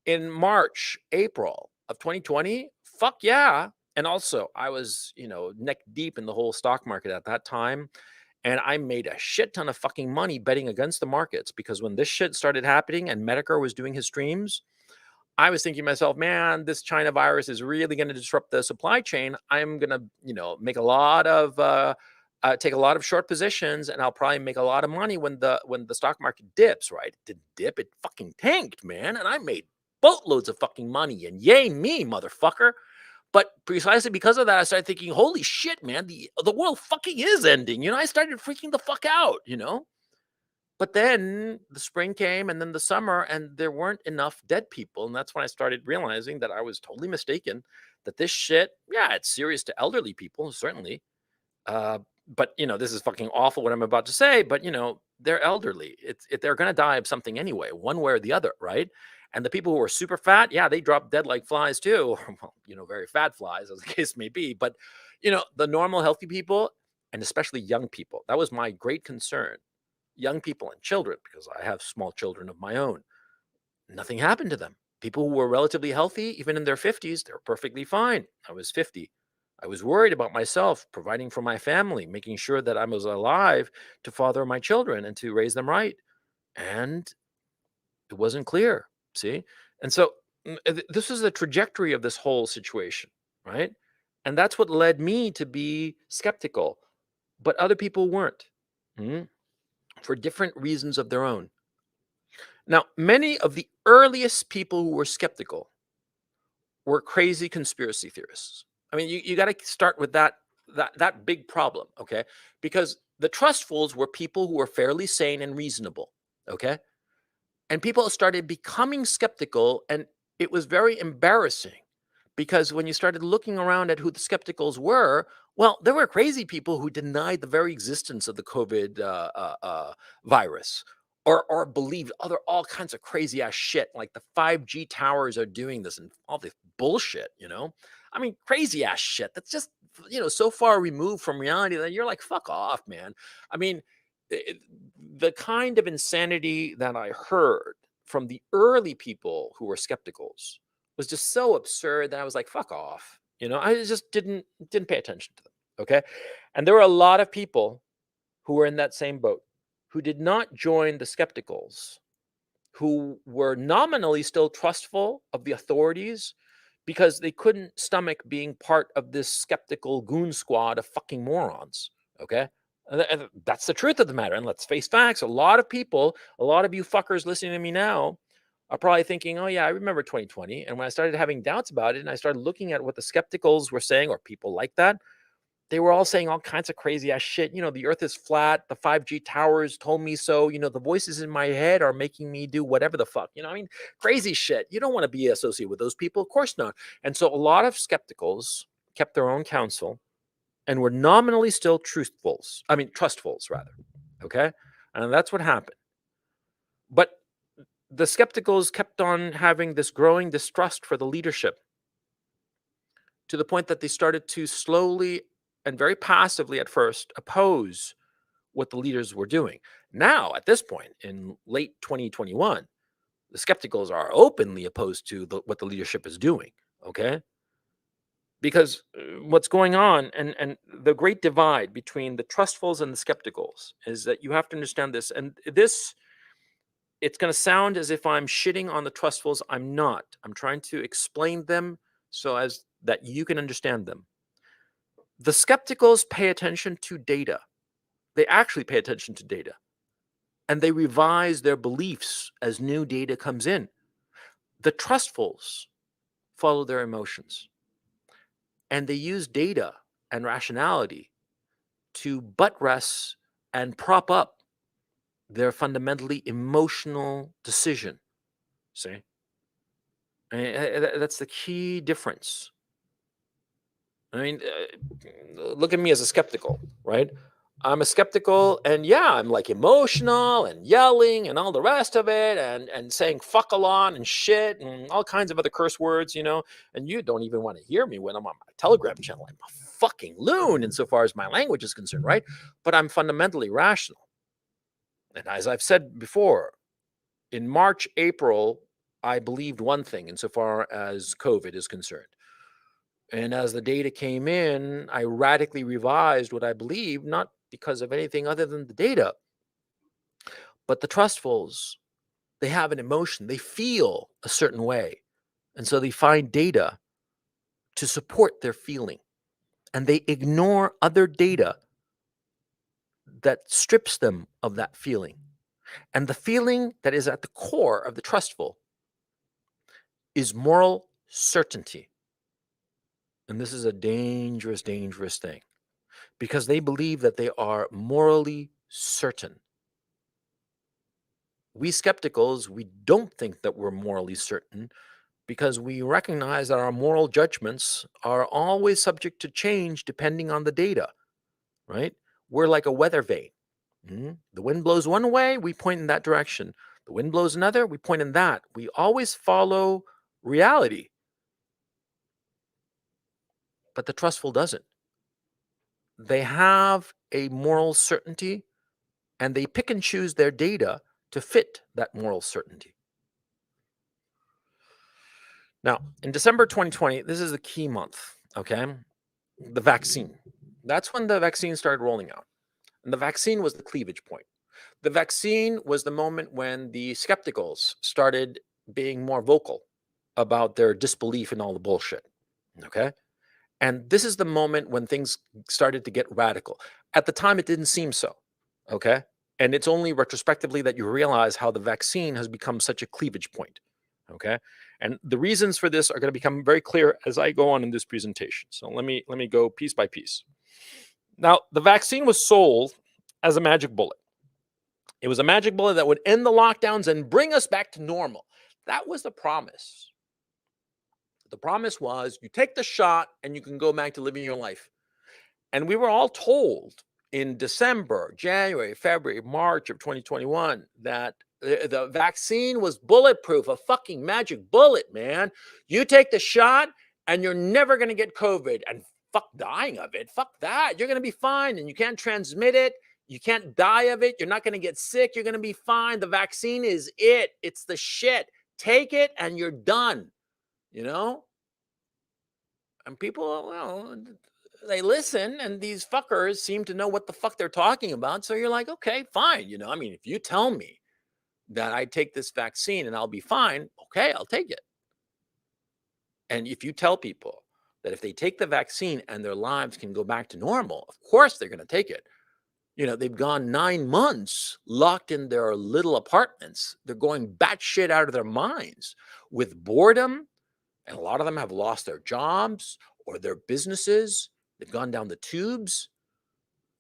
Speaker 1: In March, April of 2020, fuck yeah. And also, I was, neck deep in the whole stock market at that time. And I made a shit ton of fucking money betting against the markets because when this shit started happening and Medicare was doing his streams, I was thinking to myself, man, this China virus is really going to disrupt the supply chain. I'm going to, make a lot of, take a lot of short positions, and I'll probably make a lot of money when the stock market dips. Right? It didn't dip; it fucking tanked, man, and I made boatloads of fucking money. And yay me, motherfucker! But precisely because of that, I started thinking, holy shit, man, the world fucking is ending. I started freaking the fuck out. But then the spring came and then the summer, and there weren't enough dead people. And that's when I started realizing that I was totally mistaken, that this shit, yeah, it's serious to elderly people, certainly. Uh, but this is fucking awful what I'm about to say, but they're elderly. They're gonna die of something anyway, one way or the other, right? And the people who are super fat, yeah, they drop dead like flies too. Well, very fat flies, as the case may be. But the normal healthy people, and especially young people, that was my great concern. Young people and children, because I have small children of my own. Nothing happened to them. People who were relatively healthy, even in their 50s, they're perfectly fine. I was 50. I was worried about myself, providing for my family, making sure that I was alive to father my children and to raise them right. And it wasn't clear. See? And so this is the trajectory of this whole situation, right? And that's what led me to be skeptical, but other people weren't, for different reasons of their own. Now, many of the earliest people who were skeptical were crazy conspiracy theorists. I mean, you got to start with that big problem, okay? Because the trustfuls were people who were fairly sane and reasonable, okay? And people started becoming skeptical, and it was very embarrassing because when you started looking around at who the skepticals were, well, there were crazy people who denied the very existence of the COVID virus, or believed all kinds of crazy ass shit, like the 5G towers are doing this and all this bullshit. I mean, crazy ass shit. That's just so far removed from reality that you're like, fuck off, man. I mean, it, the kind of insanity that I heard from the early people who were skepticals was just so absurd that I was like, fuck off. I just didn't pay attention to them. Okay. And there were a lot of people who were in that same boat who did not join the skepticals, who were nominally still trustful of the authorities because they couldn't stomach being part of this skeptical goon squad of fucking morons. Okay. And that's the truth of the matter. And let's face facts. A lot of people, a lot of you fuckers listening to me now are probably thinking, oh, yeah, I remember 2020. And when I started having doubts about it and I started looking at what the skepticals were saying, or people like that, they were all saying all kinds of crazy ass shit. The earth is flat. The 5G towers told me so. The voices in my head are making me do whatever the fuck. I mean, crazy shit. You don't want to be associated with those people. Of course not. And so a lot of skepticals kept their own counsel and were nominally still trustfuls rather. Okay. And that's what happened. But the skepticals kept on having this growing distrust for the leadership, to the point that they started to slowly and very passively at first oppose what the leaders were doing. Now, at this point in late 2021, the skepticals are openly opposed to what the leadership is doing. Okay. Because what's going on, and the great divide between the trustfuls and the skepticals, is that you have to understand this. And this, it's going to sound as if I'm shitting on the trustfuls. I'm not. I'm trying to explain them so as that you can understand them. The skepticals pay attention to data. They actually pay attention to data, and they revise their beliefs as new data comes in. The trustfuls follow their emotions, and they use data and rationality to buttress and prop up their fundamentally emotional decision. See? That's the key difference. I mean, look at me as a skeptical, right? I'm a skeptical, and yeah, I'm like emotional and yelling and all the rest of it, and saying fuck a lot and shit and all kinds of other curse words, and you don't even want to hear me when I'm on my Telegram channel. I'm a fucking loon insofar as my language is concerned, right? But I'm fundamentally rational. And as I've said before, in March, April, I believed one thing insofar as COVID is concerned. And as the data came in, I radically revised what I believed, not because of anything other than the data. But the trustfuls, they have an emotion, they feel a certain way. And so they find data to support their feeling. And they ignore other data that strips them of that feeling. And the feeling that is at the core of the trustful is moral certainty. And this is a dangerous, dangerous thing, because they believe that they are morally certain. We skepticals, we don't think that we're morally certain, because we recognize that our moral judgments are always subject to change depending on the data. right? We're like a weather vane. The wind blows one way, we point in that direction. The wind blows another, we point in that. We always follow reality, but the trustful doesn't. They have a moral certainty and they pick and choose their data to fit that moral certainty. Now, in December 2020, this is the key month, okay? The vaccine. That's when the vaccine started rolling out. And the vaccine was the cleavage point. The vaccine was the moment when the skepticals started being more vocal about their disbelief in all the bullshit, okay? And this is the moment when things started to get radical. At the time, it didn't seem so, okay? And it's only retrospectively that you realize how the vaccine has become such a cleavage point, okay? And the reasons for this are going to become very clear as I go on in this presentation. So let me go piece by piece. Now, the vaccine was sold as a magic bullet. It was a magic bullet that would end the lockdowns and bring us back to normal. That was the promise. The promise was you take the shot and you can go back to living your life. And we were all told in December, January, February, March of 2021 that the vaccine was bulletproof, a fucking magic bullet, man. You take the shot and you're never going to get COVID and fuck dying of it. Fuck that. You're going to be fine and you can't transmit it. You can't die of it. You're not going to get sick. You're going to be fine. The vaccine is it. It's the shit. Take it and you're done, you know? And people, well, they listen and these fuckers seem to know what the fuck they're talking about. So you're like, okay, fine. I mean, if you tell me that I take this vaccine and I'll be fine, okay, I'll take it. And if you tell people that if they take the vaccine and their lives can go back to normal, of course they're going to take it. They've gone 9 months locked in their little apartments. They're going batshit out of their minds with boredom. And a lot of them have lost their jobs or their businesses. They've gone down the tubes.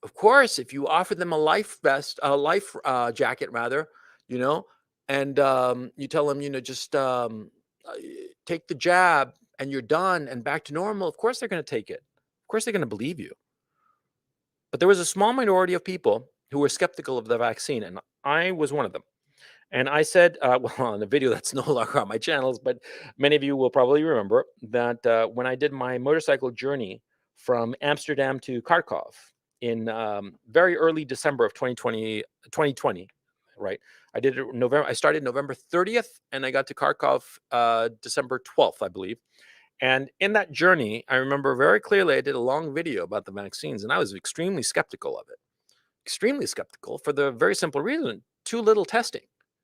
Speaker 1: Of course, if you offer them a life vest, a life jacket rather, and you tell them, just take the jab and you're done and back to normal, of course they're going to take it. Of course they're going to believe you. But there was a small minority of people who were skeptical of the vaccine, and I was one of them. And I said, well, on a video that's no longer on my channels, but many of you will probably remember that when I did my motorcycle journey from Amsterdam to Kharkov in very early December of 2020, right? I did it November. I started November 30th, and I got to Kharkov December 12th, I believe. And in that journey, I remember very clearly I did a long video about the vaccines, and I was extremely skeptical of it. Extremely skeptical for the very simple reason: too little testing.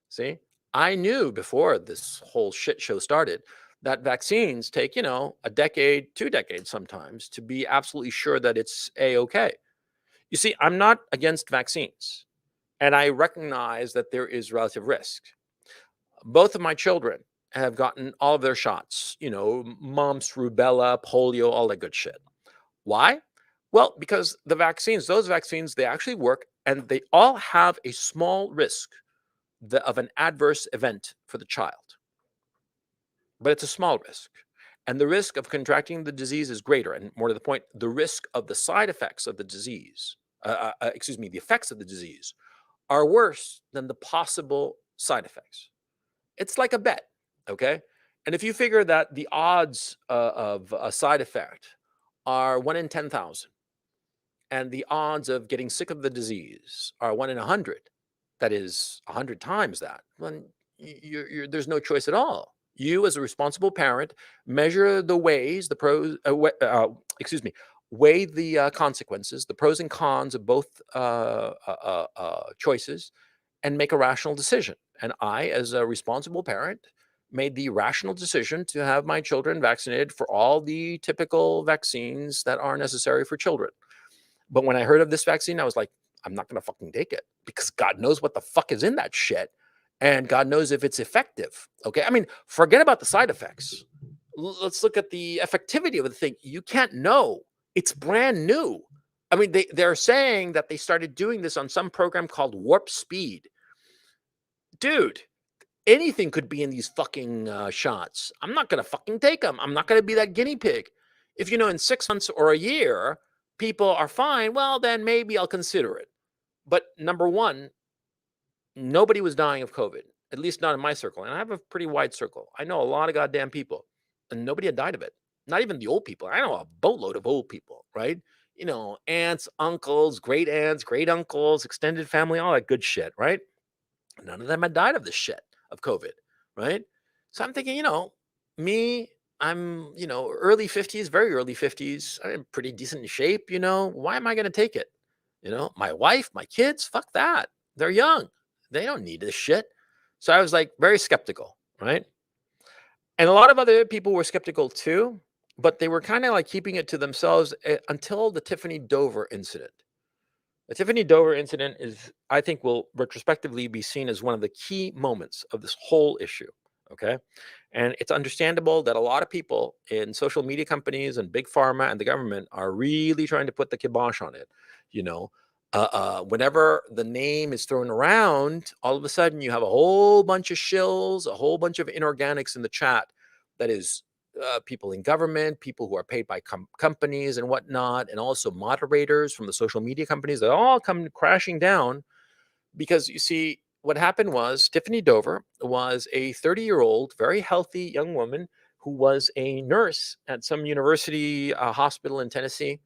Speaker 1: See, I knew before this whole shit show started that vaccines take, a decade, 2 decades sometimes to be absolutely sure that it's A-okay. You see, I'm not against vaccines, and I recognize that there is relative risk. Both of my children have gotten all of their shots, mumps, rubella, polio, all that good shit. Why? Well, because those vaccines, they actually work and they all have a small risk of an adverse event for the child. But it's a small risk. And the risk of contracting the disease is greater. And more to the point, the risk of the side effects of the disease, the effects of the disease are worse than the possible side effects. It's like a bet, okay? And if you figure that the odds of a side effect are 1 in 10,000, and the odds of getting sick of the disease are 1 in 100, that is 100 times that, then there's no choice at all. You, as a responsible parent, measure the ways, the pros, weigh the consequences, the pros and cons of both choices, and make a rational decision. And I, as a responsible parent, made the rational decision to have my children vaccinated for all the typical vaccines that are necessary for children. But when I heard of this vaccine, I was like, I'm not going to fucking take it because God knows what the fuck is in that shit. And God knows if it's effective. Okay. I mean, forget about the side effects. Let's look at the effectivity of the thing. You can't know. It's brand new. I mean, they're saying that they started doing this on some program called Warp Speed. Dude, anything could be in these fucking shots. I'm not going to fucking take them. I'm not going to be that guinea pig. If in 6 months or a year, people are fine, well, then maybe I'll consider it. But number one, nobody was dying of COVID, at least not in my circle. And I have a pretty wide circle. I know a lot of goddamn people, and nobody had died of it. Not even the old people. I know a boatload of old people, right? Aunts, uncles, great uncles, extended family, all that good shit, right? None of them had died of this shit, of COVID, right? So I'm thinking, me, I'm, early 50s, very early 50s. I'm pretty decent shape, Why am I going to take it? My wife, my kids, fuck that. They're young. They don't need this shit. So I was like very skeptical, right? And a lot of other people were skeptical too, but they were kind of like keeping it to themselves until the Tiffany Dover incident. The Tiffany Dover incident I think, will retrospectively be seen as one of the key moments of this whole issue. Okay. And it's understandable that a lot of people in social media companies and big pharma and the government are really trying to put the kibosh on it. You know, Whenever the name is thrown around, all of a sudden you have a whole bunch of shills, a whole bunch of inorganics in the chat. That is people in government, people who are paid by companies and whatnot, and also moderators from the social media companies. They all come crashing down because you see, what happened was Tiffany Dover was a 30-year-old, very healthy young woman who was a nurse at some university hospital in Tennessee.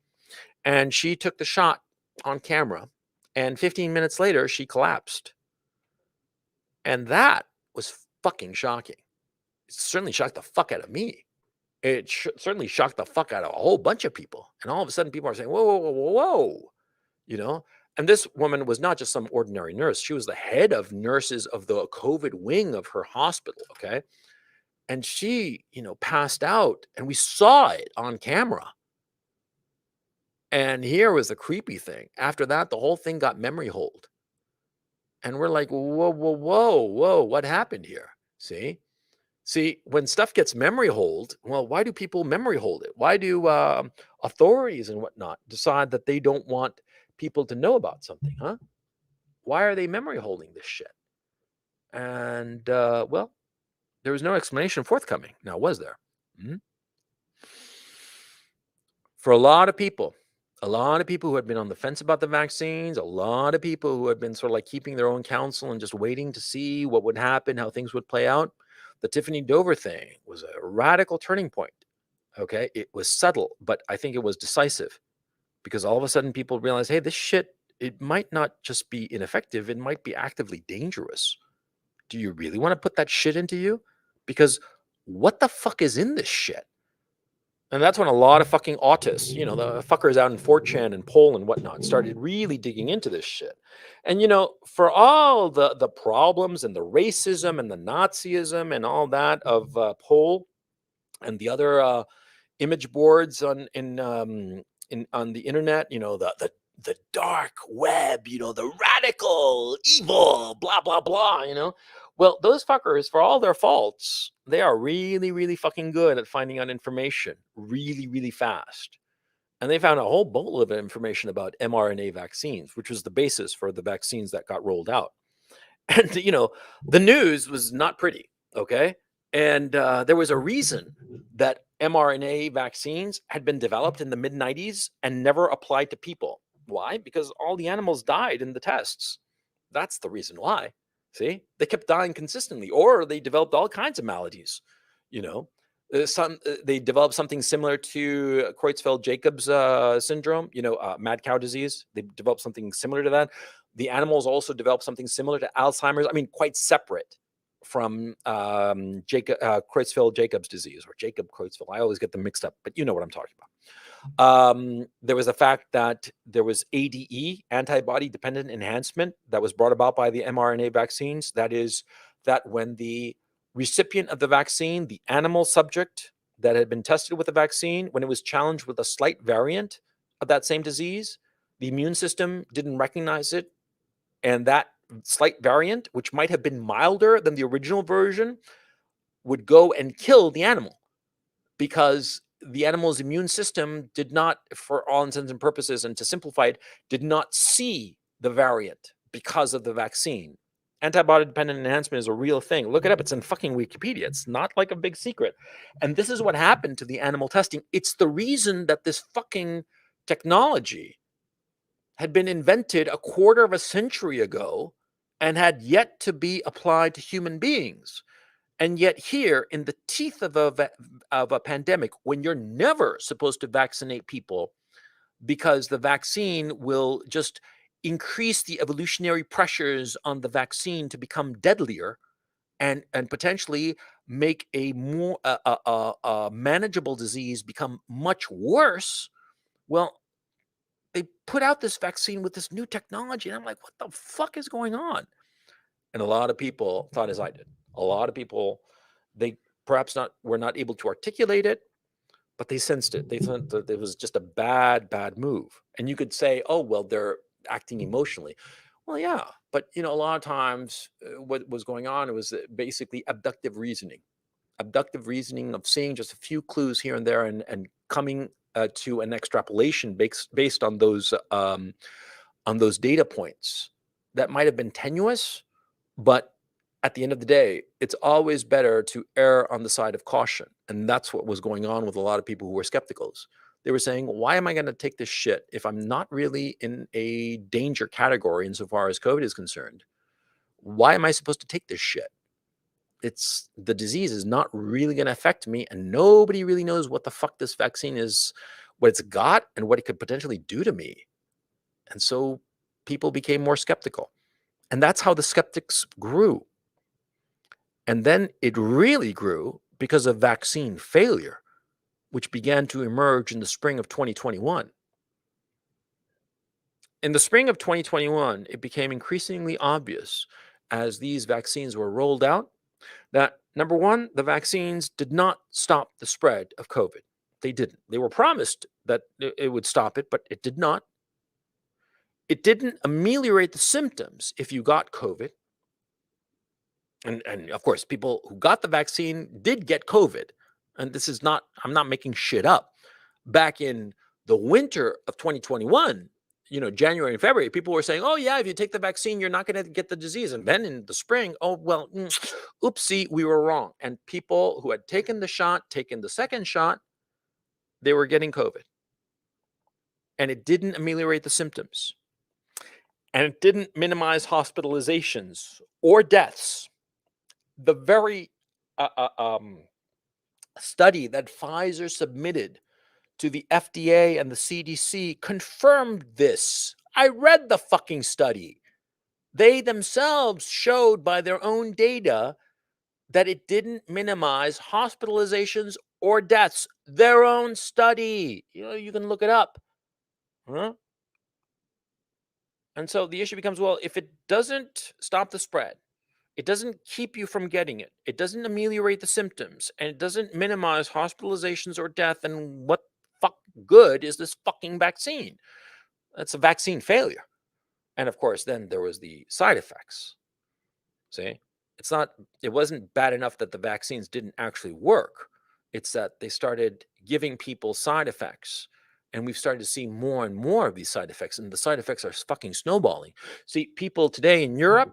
Speaker 1: And she took the shot on camera. And 15 minutes later, she collapsed. And that was fucking shocking. It certainly shocked the fuck out of me. It certainly shocked the fuck out of a whole bunch of people. And all of a sudden, people are saying, whoa, whoa, whoa, whoa, whoa. You know? And this woman was not just some ordinary nurse. She was the head of nurses of the COVID wing of her hospital. Okay. And she, passed out, and we saw it on camera. And here was the creepy thing. After that, the whole thing got memory hold. And we're like, whoa, whoa, whoa, whoa, what happened here? See, when stuff gets memory hold, well, why do people memory hold it? Why do authorities and whatnot decide that they don't want people to know about something, huh? Why are they memory holding this shit? And, well, there was no explanation forthcoming. Now, was there? Mhm. For a lot of people who had been on the fence about the vaccines, a lot of people who had been sort of like keeping their own counsel and just waiting to see what would happen, how things would play out, the Tiffany Dover thing was a radical turning point. Okay. It was subtle, but I think it was decisive, because all of a sudden people realized, hey, this shit, it might not just be ineffective, it might be actively dangerous. Do you really want to put that shit into you? Because what the fuck is in this shit? And that's when a lot of fucking autists, the fuckers out in 4chan and Poll and whatnot, started really digging into this shit. And, for all the problems and the racism and the Nazism and all that of Poll and the other image boards on the internet, the dark web, the radical evil, blah blah blah, Well, those fuckers, for all their faults, they are really, really fucking good at finding out information really, really fast. And they found a whole boatload of information about mRNA vaccines, which was the basis for the vaccines that got rolled out. And, the news was not pretty. Okay. And there was a reason that mRNA vaccines had been developed in the mid 90s and never applied to people. Why? Because all the animals died in the tests. That's the reason why. See, they kept dying consistently, or they developed all kinds of maladies. You know, they developed something similar to Creutzfeldt-Jacobs syndrome. Mad cow disease. They developed something similar to that. The animals also developed something similar to Alzheimer's. I mean, quite separate from Creutzfeldt-Jacobs disease, or Jacob Creutzfeldt. I always get them mixed up, but you know what I'm talking about. There was the fact that there was ADE, antibody dependent enhancement, that was brought about by the mRNA vaccines. That is, that when the recipient of the vaccine, the animal subject that had been tested with the vaccine, when it was challenged with a slight variant of that same disease, the immune system didn't recognize it. And that slight variant, which might have been milder than the original version, would go and kill the animal, because the animal's immune system did not, for all intents and purposes, and to simplify it, did not see the variant because of the vaccine. Antibody dependent enhancement is a real thing. Look it up. It's in fucking Wikipedia. It's not like a big secret. And this is what happened to the animal testing. It's the reason that this fucking technology had been invented a quarter of a century ago and had yet to be applied to human beings. And yet, here in the teeth of a pandemic, when you're never supposed to vaccinate people because the vaccine will just increase the evolutionary pressures on the vaccine to become deadlier and potentially make a more a manageable disease become much worse. Well, they put out this vaccine with this new technology, and I'm like, what the fuck is going on? And a lot of people thought as I did. A lot of people, they perhaps not were not able to articulate it, but they sensed it. They thought that it was just a bad move. And you could say, oh, well, they're acting emotionally. Well, yeah, but a lot of times what was going on, it was basically abductive reasoning of seeing just a few clues here and there and coming to an extrapolation based on those data points that might have been tenuous, but at the end of the day, it's always better to err on the side of caution. And that's what was going on with a lot of people who were skepticals. They were saying, why am I going to take this shit if I'm not really in a danger category insofar as COVID is concerned? Why am I supposed to take this shit? It's the disease is not really going to affect me, and nobody really knows what the fuck this vaccine is, what it's got, and what it could potentially do to me. And so people became more skeptical. And that's how the skeptics grew. And then it really grew because of vaccine failure, which began to emerge in the spring of 2021. In the spring of 2021, it became increasingly obvious as these vaccines were rolled out that, number one, the vaccines did not stop the spread of COVID. They didn't. They were promised that it would stop it, but it did not. It didn't ameliorate the symptoms if you got COVID. And of course, people who got the vaccine did get COVID. And this is not, I'm not making shit up. Back in the winter of 2021, January and February, people were saying, oh, yeah, if you take the vaccine, you're not going to get the disease. And then in the spring, oh, well, oopsie, we were wrong. And people who had taken the shot, taken the second shot, they were getting COVID. And it didn't ameliorate the symptoms. And it didn't minimize hospitalizations or deaths. The very study that Pfizer submitted to the FDA and the CDC confirmed this. I read the fucking study. They themselves showed by their own data that it didn't minimize hospitalizations or deaths. Their own study. You can look it up. Huh? And so the issue becomes, well, if it doesn't stop the spread, it doesn't keep you from getting it, it doesn't ameliorate the symptoms, and it doesn't minimize hospitalizations or death, and what fuck good is this fucking vaccine? That's a vaccine failure. And of course, then there was the side effects. See, it wasn't bad enough that the vaccines didn't actually work. It's that they started giving people side effects. And we've started to see more and more of these side effects. And the side effects are fucking snowballing. See, people today in Europe,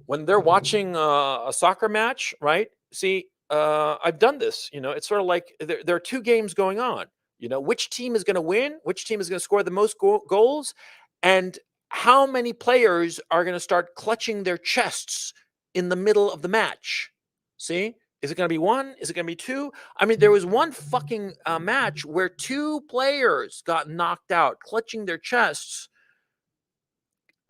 Speaker 1: when they're watching a soccer match, right? See, I've done this. It's sort of like there are two games going on. Which team is going to win? Which team is going to score the most goals? And how many players are going to start clutching their chests in the middle of the match? See? Is it going to be one? Is it going to be two? I mean, there was one fucking match where two players got knocked out, clutching their chests.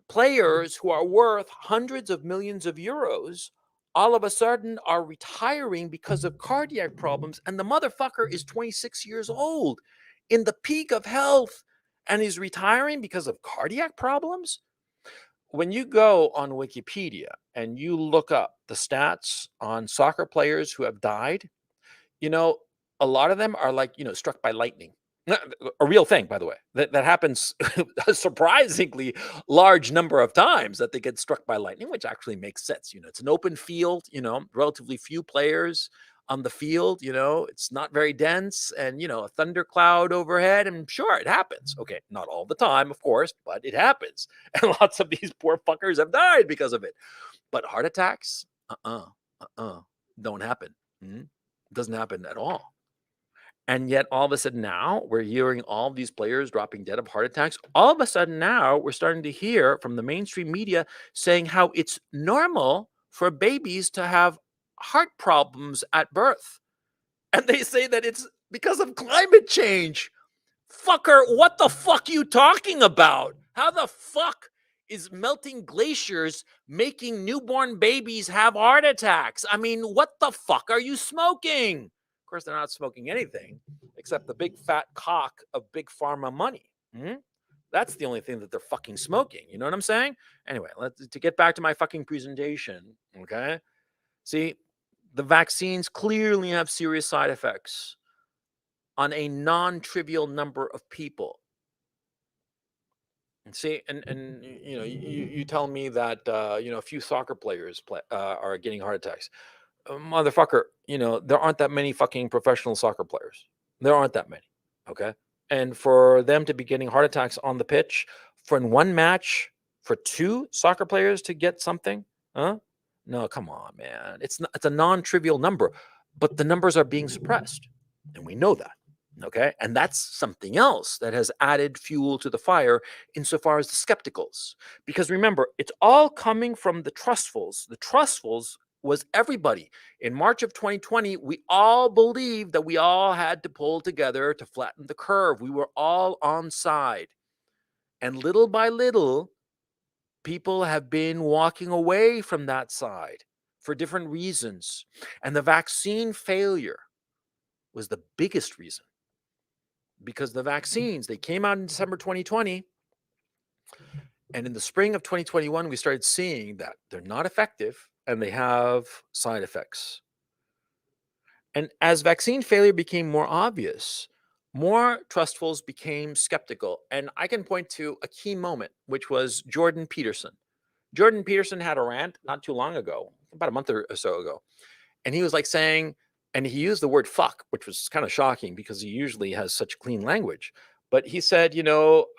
Speaker 1: Players who are worth hundreds of millions of euros all of a sudden are retiring because of cardiac problems. And the motherfucker is 26 years old in the peak of health and he's retiring because of cardiac problems. When you go on Wikipedia and you look up the stats on soccer players who have died, a lot of them are like, struck by lightning. A real thing, by the way, that happens a surprisingly large number of times that they get struck by lightning, which actually makes sense. It's an open field, relatively few players on the field, it's not very dense and, a thundercloud overhead. And sure, it happens. Okay, not all the time, of course, but it happens. And lots of these poor fuckers have died because of it. But heart attacks, don't happen. Doesn't happen at all. And yet, all of a sudden now, we're hearing all these players dropping dead of heart attacks. All of a sudden now, we're starting to hear from the mainstream media saying how it's normal for babies to have heart problems at birth. And they say that it's because of climate change. Fucker, what the fuck you talking about? How the fuck is melting glaciers making newborn babies have heart attacks? I mean, what the fuck are you smoking? Of course, they're not smoking anything except the big fat cock of big pharma money. Hmm? That's the only thing that they're fucking smoking. You know what I'm saying? Anyway, to get back to my fucking presentation. Okay. See, the vaccines clearly have serious side effects on a non-trivial number of people. And see, and you know, you tell me that a few soccer players are getting heart attacks. Motherfucker, there aren't that many fucking professional soccer players. There aren't that many. Okay, and for them to be getting heart attacks on the pitch for in one match for two soccer players to get something, huh? No, come on, man. It's a non-trivial number, but the numbers are being suppressed, and we know that. Okay. And that's something else that has added fuel to the fire insofar as the skepticals. Because remember, it's all coming from the trustfuls. The trustfuls was everybody. In March of 2020, we all believed that we all had to pull together to flatten the curve. We were all on side. And little by little, people have been walking away from that side for different reasons. And the vaccine failure was the biggest reason. Because the vaccines, they came out in December 2020. And in the spring of 2021, we started seeing that they're not effective and they have side effects. And as vaccine failure became more obvious, more trustfuls became skeptical. And I can point to a key moment, which was Jordan Peterson. Jordan Peterson had a rant not too long ago, about a month or so ago. And he was like saying, and he used the word fuck, which was kind of shocking because he usually has such clean language. But he said,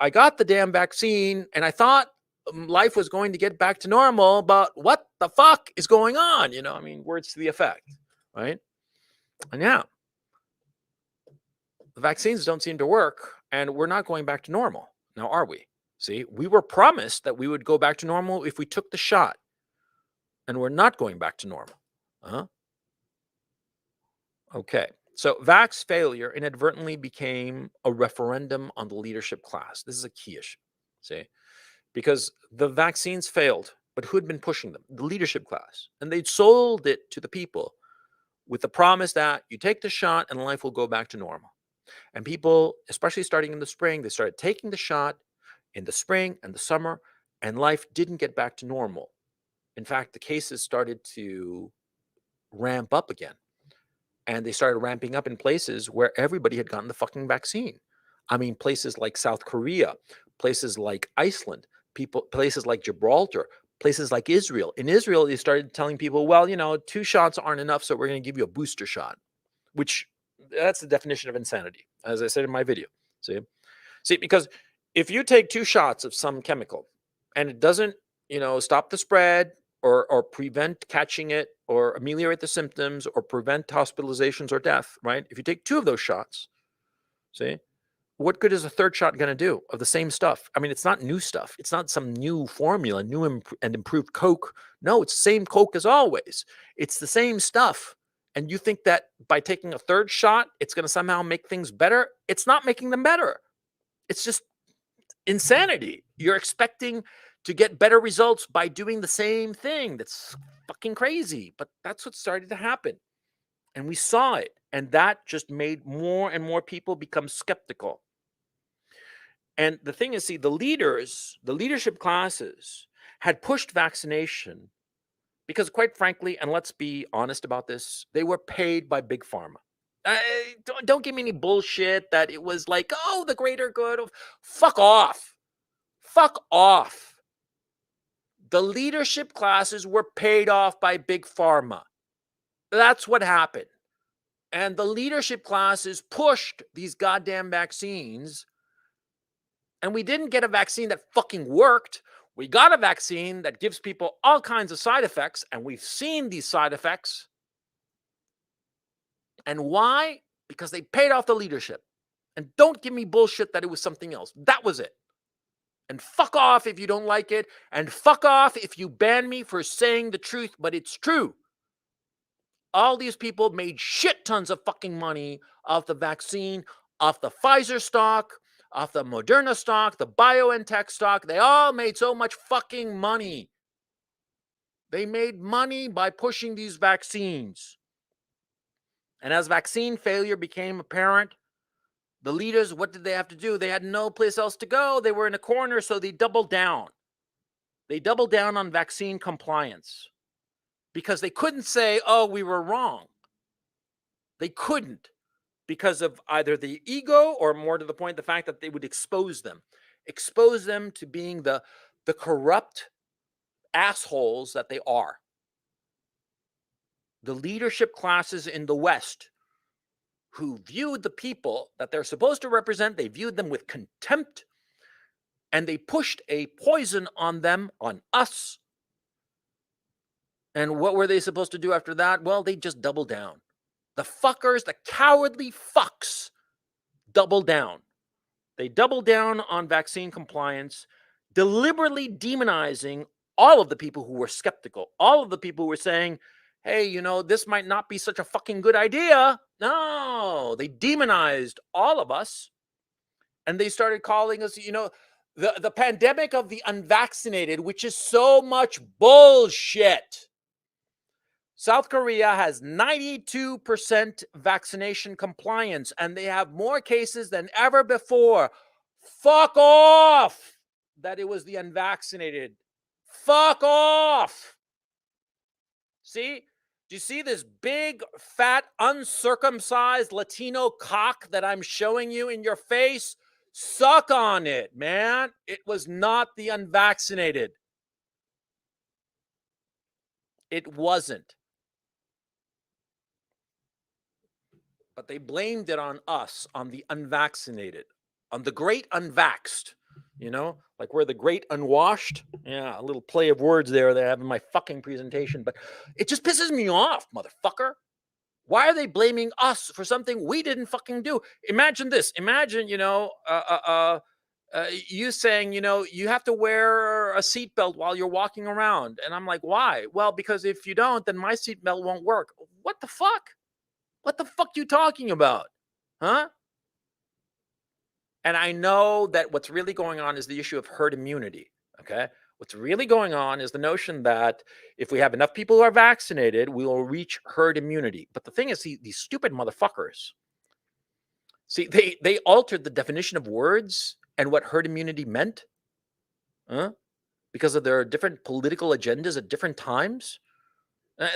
Speaker 1: I got the damn vaccine and I thought life was going to get back to normal, but what the fuck is going on? Words to the effect, right? And yeah, the vaccines don't seem to work and we're not going back to normal. Now, are we? See, we were promised that we would go back to normal if we took the shot, and we're not going back to normal. Huh? Okay. So vax failure inadvertently became a referendum on the leadership class. This is a key issue. See, because the vaccines failed, but who had been pushing them? The leadership class. And they'd sold it to the people with the promise that you take the shot and life will go back to normal. And people, especially starting in the spring, they started taking the shot in the spring and the summer, and life didn't get back to normal. In fact, the cases started to ramp up again. And they started ramping up in places where everybody had gotten the fucking vaccine. I mean, places like South Korea, places like Iceland, places like Gibraltar, places like Israel. In Israel, they started telling people, well, 2 shots aren't enough, so we're going to give you a booster shot, which that's the definition of insanity, as I said in my video. See, because if you take 2 shots of some chemical and it doesn't, stop the spread or prevent catching it or ameliorate the symptoms or prevent hospitalizations or death, right? If you take 2 of those shots, see, what good is a 3rd shot going to do of the same stuff? I mean, it's not new stuff. It's not some new formula, new and improved Coke. No, it's the same Coke as always. It's the same stuff. And you think that by taking a 3rd shot, it's going to somehow make things better? It's not making them better. It's just insanity. You're expecting to get better results by doing the same thing. That's fucking crazy. But that's what started to happen. And we saw it. And that just made more and more people become skeptical. And the thing is, see, the leadership classes had pushed vaccination because, quite frankly, and let's be honest about this, they were paid by big pharma. Don't give me any bullshit that it was like, oh, the greater good of fuck off. Fuck off. The leadership classes were paid off by big pharma. That's what happened. And the leadership classes pushed these goddamn vaccines. And we didn't get a vaccine that fucking worked. We got a vaccine that gives people all kinds of side effects. And we've seen these side effects. And why? because they paid off the leadership. And don't give me bullshit that it was something else. That was it. And fuck off if you don't like it. And fuck off if you ban me for saying the truth, but it's true. All these people made shit tons of fucking money off the vaccine, off the Pfizer stock, off the Moderna stock, the BioNTech stock. They all made so much fucking money. They made money by pushing these vaccines. And as vaccine failure became apparent, the leaders, what did they have to do? They had no place else to go. They were in a corner, so they doubled down. They doubled down on vaccine compliance because they couldn't say, oh, we were wrong. They couldn't because of either the ego or, more to the point, the fact that they would expose them to being the corrupt assholes that they are. The leadership classes in the West who viewed the people that they're supposed to represent, they viewed them with contempt, and they pushed a poison on them, on us. And what were they supposed to do after that? Well, they just doubled down. The fuckers, the cowardly fucks, doubled down. They doubled down on vaccine compliance, deliberately demonizing all of the people who were skeptical, all of the people who were saying, hey, you know, this might not be such a fucking good idea. No, they demonized all of us. And they started calling us, you know, the pandemic of the unvaccinated, which is so much bullshit. South Korea has 92% vaccination compliance, and they have more cases than ever before. Fuck off that it was the unvaccinated. Fuck off. See? Do you see this big, fat, uncircumcised Latino cock that I'm showing you in your face? Suck on it, man. It was not the unvaccinated. It wasn't. But they blamed it on us, on the unvaccinated, on the great unvaxxed, you know, like we're the great unwashed. Yeah, a little play of words there that I have in my fucking presentation, but it just pisses me off, motherfucker. Why are they blaming us for something we didn't fucking do? Imagine this. Imagine, you know, you saying, you know, you have to wear a seatbelt while you're walking around. And I'm like, why? Well, because if you don't, then my seatbelt won't work. What the fuck? What the fuck you talking about? Huh? And I know that what's really going on is the issue of herd immunity. Okay. What's really going on is the notion that if we have enough people who are vaccinated, we will reach herd immunity. But the thing is, these stupid motherfuckers, see, they altered the definition of words and what herd immunity meant, because of their different political agendas at different times.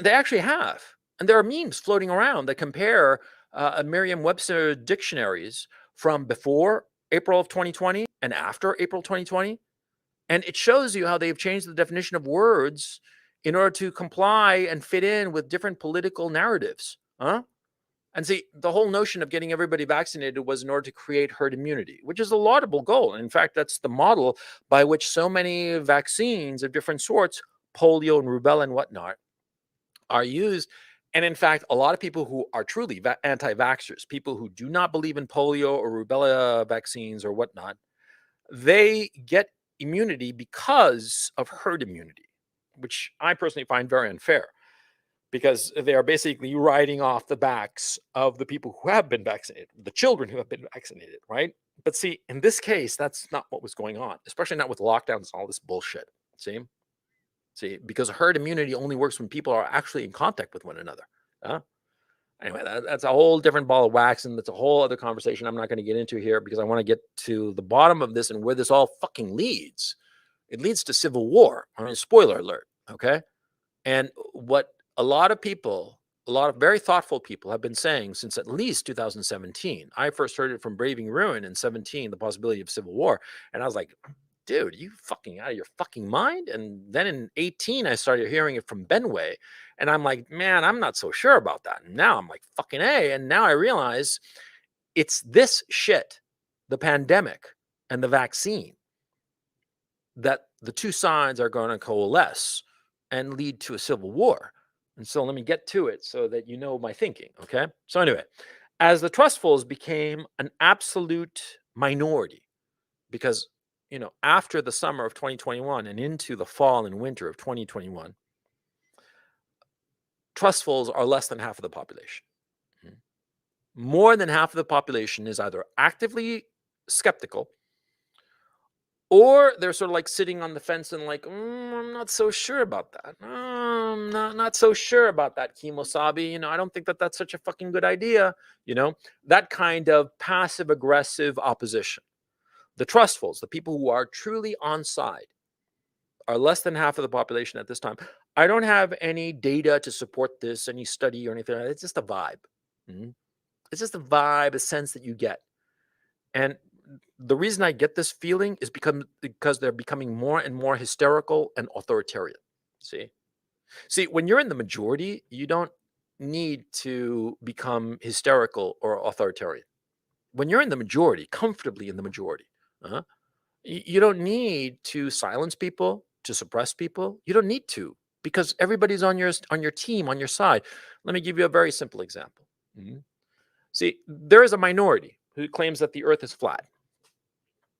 Speaker 1: They actually have. And there are memes floating around that compare Merriam-Webster dictionaries from before April of 2020 and after April 2020. And it shows you how they've changed the definition of words in order to comply and fit in with different political narratives. And see, the whole notion of getting everybody vaccinated was in order to create herd immunity, which is a laudable goal. And in fact, that's the model by which so many vaccines of different sorts, polio and rubella and whatnot, are used. And in fact, a lot of people who are truly anti-vaxxers, people who do not believe in polio or rubella vaccines or whatnot, they get immunity because of herd immunity, which I personally find very unfair, because they are basically riding off the backs of the people who have been vaccinated, the children who have been vaccinated, right? But see, in this case, that's not what was going on, especially not with lockdowns and all this bullshit. See, because herd immunity only works when people are actually in contact with one another. Anyway, that's a whole different ball of wax, and that's a whole other conversation I'm not going to get into here, because I want to get to the bottom of this and where this all fucking leads. It leads to civil war. I mean, spoiler alert, okay? And what a lot of people, a lot of very thoughtful people have been saying since at least 2017. I first heard it from Braving Ruin in 17, the possibility of civil war. And I was like, dude, you fucking out of your fucking mind? And then in 18, I started hearing it from Benway. And I'm like, man, I'm not so sure about that. And now I'm like, fucking A. And now I realize it's this shit, the pandemic and the vaccine, that the two sides are going to coalesce and lead to a civil war. And so let me get to it so that you know my thinking, okay? So anyway, As the trustfuls became an absolute minority, because after the summer of 2021 and into the fall and winter of 2021, trustfuls are less than half of the population. Mhm. More than half of the population is either actively skeptical, or they're sort of like sitting on the fence and like, I'm not so sure about that. I'm not so sure about that, Kimosabi. I don't think that that's such a fucking good idea. That kind of passive aggressive opposition. The trustfuls, the people who are truly on side, are less than half of the population at this time. I don't have any data to support this, any study or anything. It's just a vibe. Mhm. It's just a vibe, a sense that you get. And the reason I get this feeling is because they're becoming more and more hysterical and authoritarian. See? See, when you're in the majority, you don't need to become hysterical or authoritarian. When you're in the majority, comfortably in the majority, uh you don't need to silence people, to suppress people. You don't need to, because everybody's on your team, on your side. Let me give you a very simple example. Mhm. See, there is a minority who claims that the earth is flat.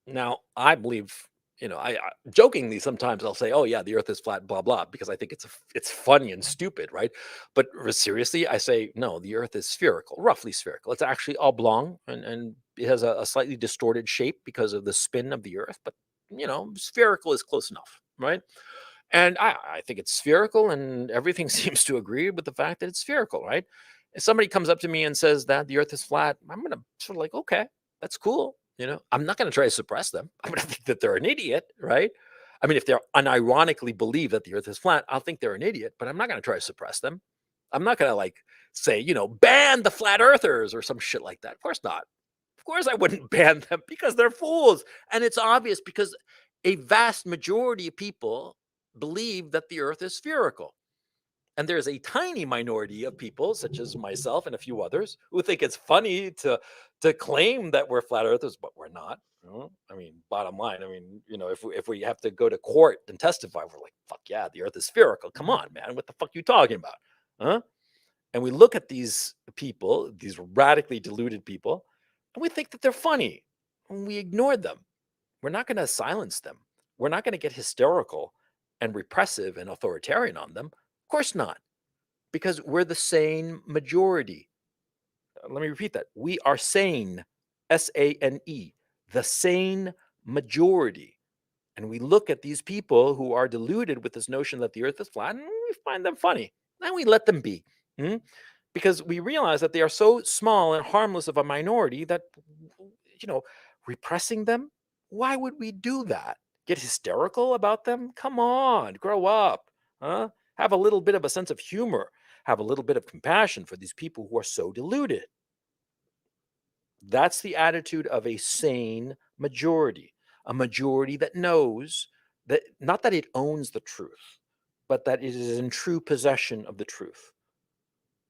Speaker 1: Now, I believe, I jokingly sometimes I'll say, "Oh yeah, the Earth is flat," blah blah, because I think it's funny and stupid, right? But seriously, I say no. The Earth is spherical, roughly spherical. It's actually oblong, and it has a slightly distorted shape because of the spin of the Earth. But spherical is close enough, right? And I think it's spherical, and everything seems to agree with the fact that it's spherical, right? If somebody comes up to me and says that the Earth is flat, I'm gonna sort of like, okay, that's cool. I'm not gonna try to suppress them. I'm gonna think that they're an idiot, right? I mean, if they're unironically believe that the Earth is flat, I'll think they're an idiot, but I'm not gonna try to suppress them. I'm not gonna like say, ban the flat earthers or some shit like that. Of course not. Of course I wouldn't ban them, because they're fools. And it's obvious, because a vast majority of people believe that the earth is spherical. And there's a tiny minority of people, such as myself and a few others, who think it's funny to claim that we're flat earthers, but we're not. I mean, bottom line, I mean, if we have to go to court and testify, we're like, fuck yeah, the earth is spherical. Come on, man. What the fuck you talking about? Huh? And we look at these people, these radically deluded people, and we think that they're funny. And we ignore them. We're not going to silence them. We're not going to get hysterical and repressive and authoritarian on them. Of course not, because we're the sane majority. Let me repeat that. We are sane, SANE, the sane majority. And we look at these people who are deluded with this notion that the earth is flat, and we find them funny. And we let them be. Hmm? Because we realize that they are so small and harmless of a minority that, you know, repressing them, why would we do that? Get hysterical about them? Come on, grow up. Huh? Have a little bit of a sense of humor. Have a little bit of compassion for these people who are so deluded. That's the attitude of a sane majority, a majority that knows that, not that it owns the truth, but that it is in true possession of the truth.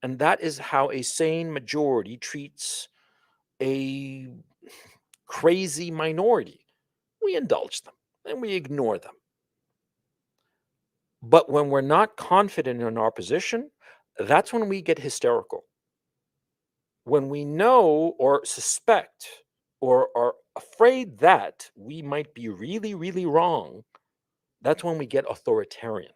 Speaker 1: And that is how a sane majority treats a crazy minority. We indulge them and we ignore them. But when we're not confident in our position, that's when we get hysterical. When we know or suspect or are afraid that we might be really, really wrong, that's when we get authoritarian.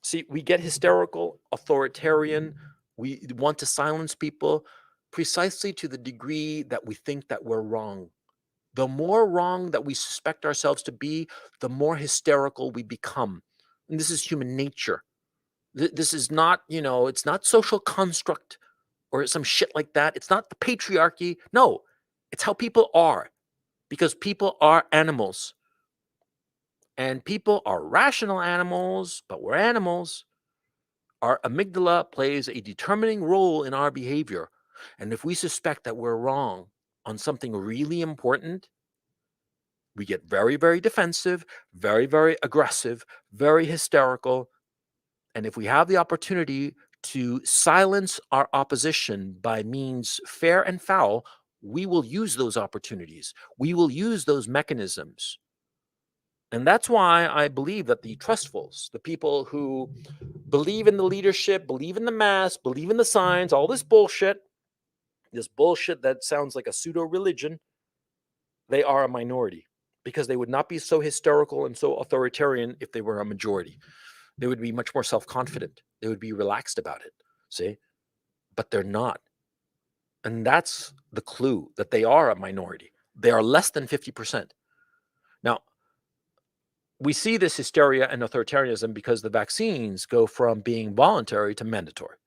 Speaker 1: See, we get hysterical, authoritarian. We want to silence people precisely to the degree that we think that we're wrong. The more wrong that we suspect ourselves to be, the more hysterical we become. And this is human nature. This is not, it's not social construct or some shit like that. It's not the patriarchy. No, it's how people are, because people are animals. And people are rational animals, but we're animals. Our amygdala plays a determining role in our behavior. And if we suspect that we're wrong on something really important, we get very, very defensive, very, very aggressive, very hysterical. And if we have the opportunity to silence our opposition by means fair and foul, we will use those opportunities. We will use those mechanisms. And that's why I believe that the trustfuls, the people who believe in the leadership, believe in the mass, believe in the signs, all this bullshit, this bullshit that sounds like a pseudo religion, they are a minority because they would not be so hysterical and so authoritarian if they were a majority. They would be much more self-confident. They would be relaxed about it. See? But they're not. And that's the clue that they are a minority. They are less than 50%. Now, we see this hysteria and authoritarianism because the vaccines go from being voluntary to mandatory.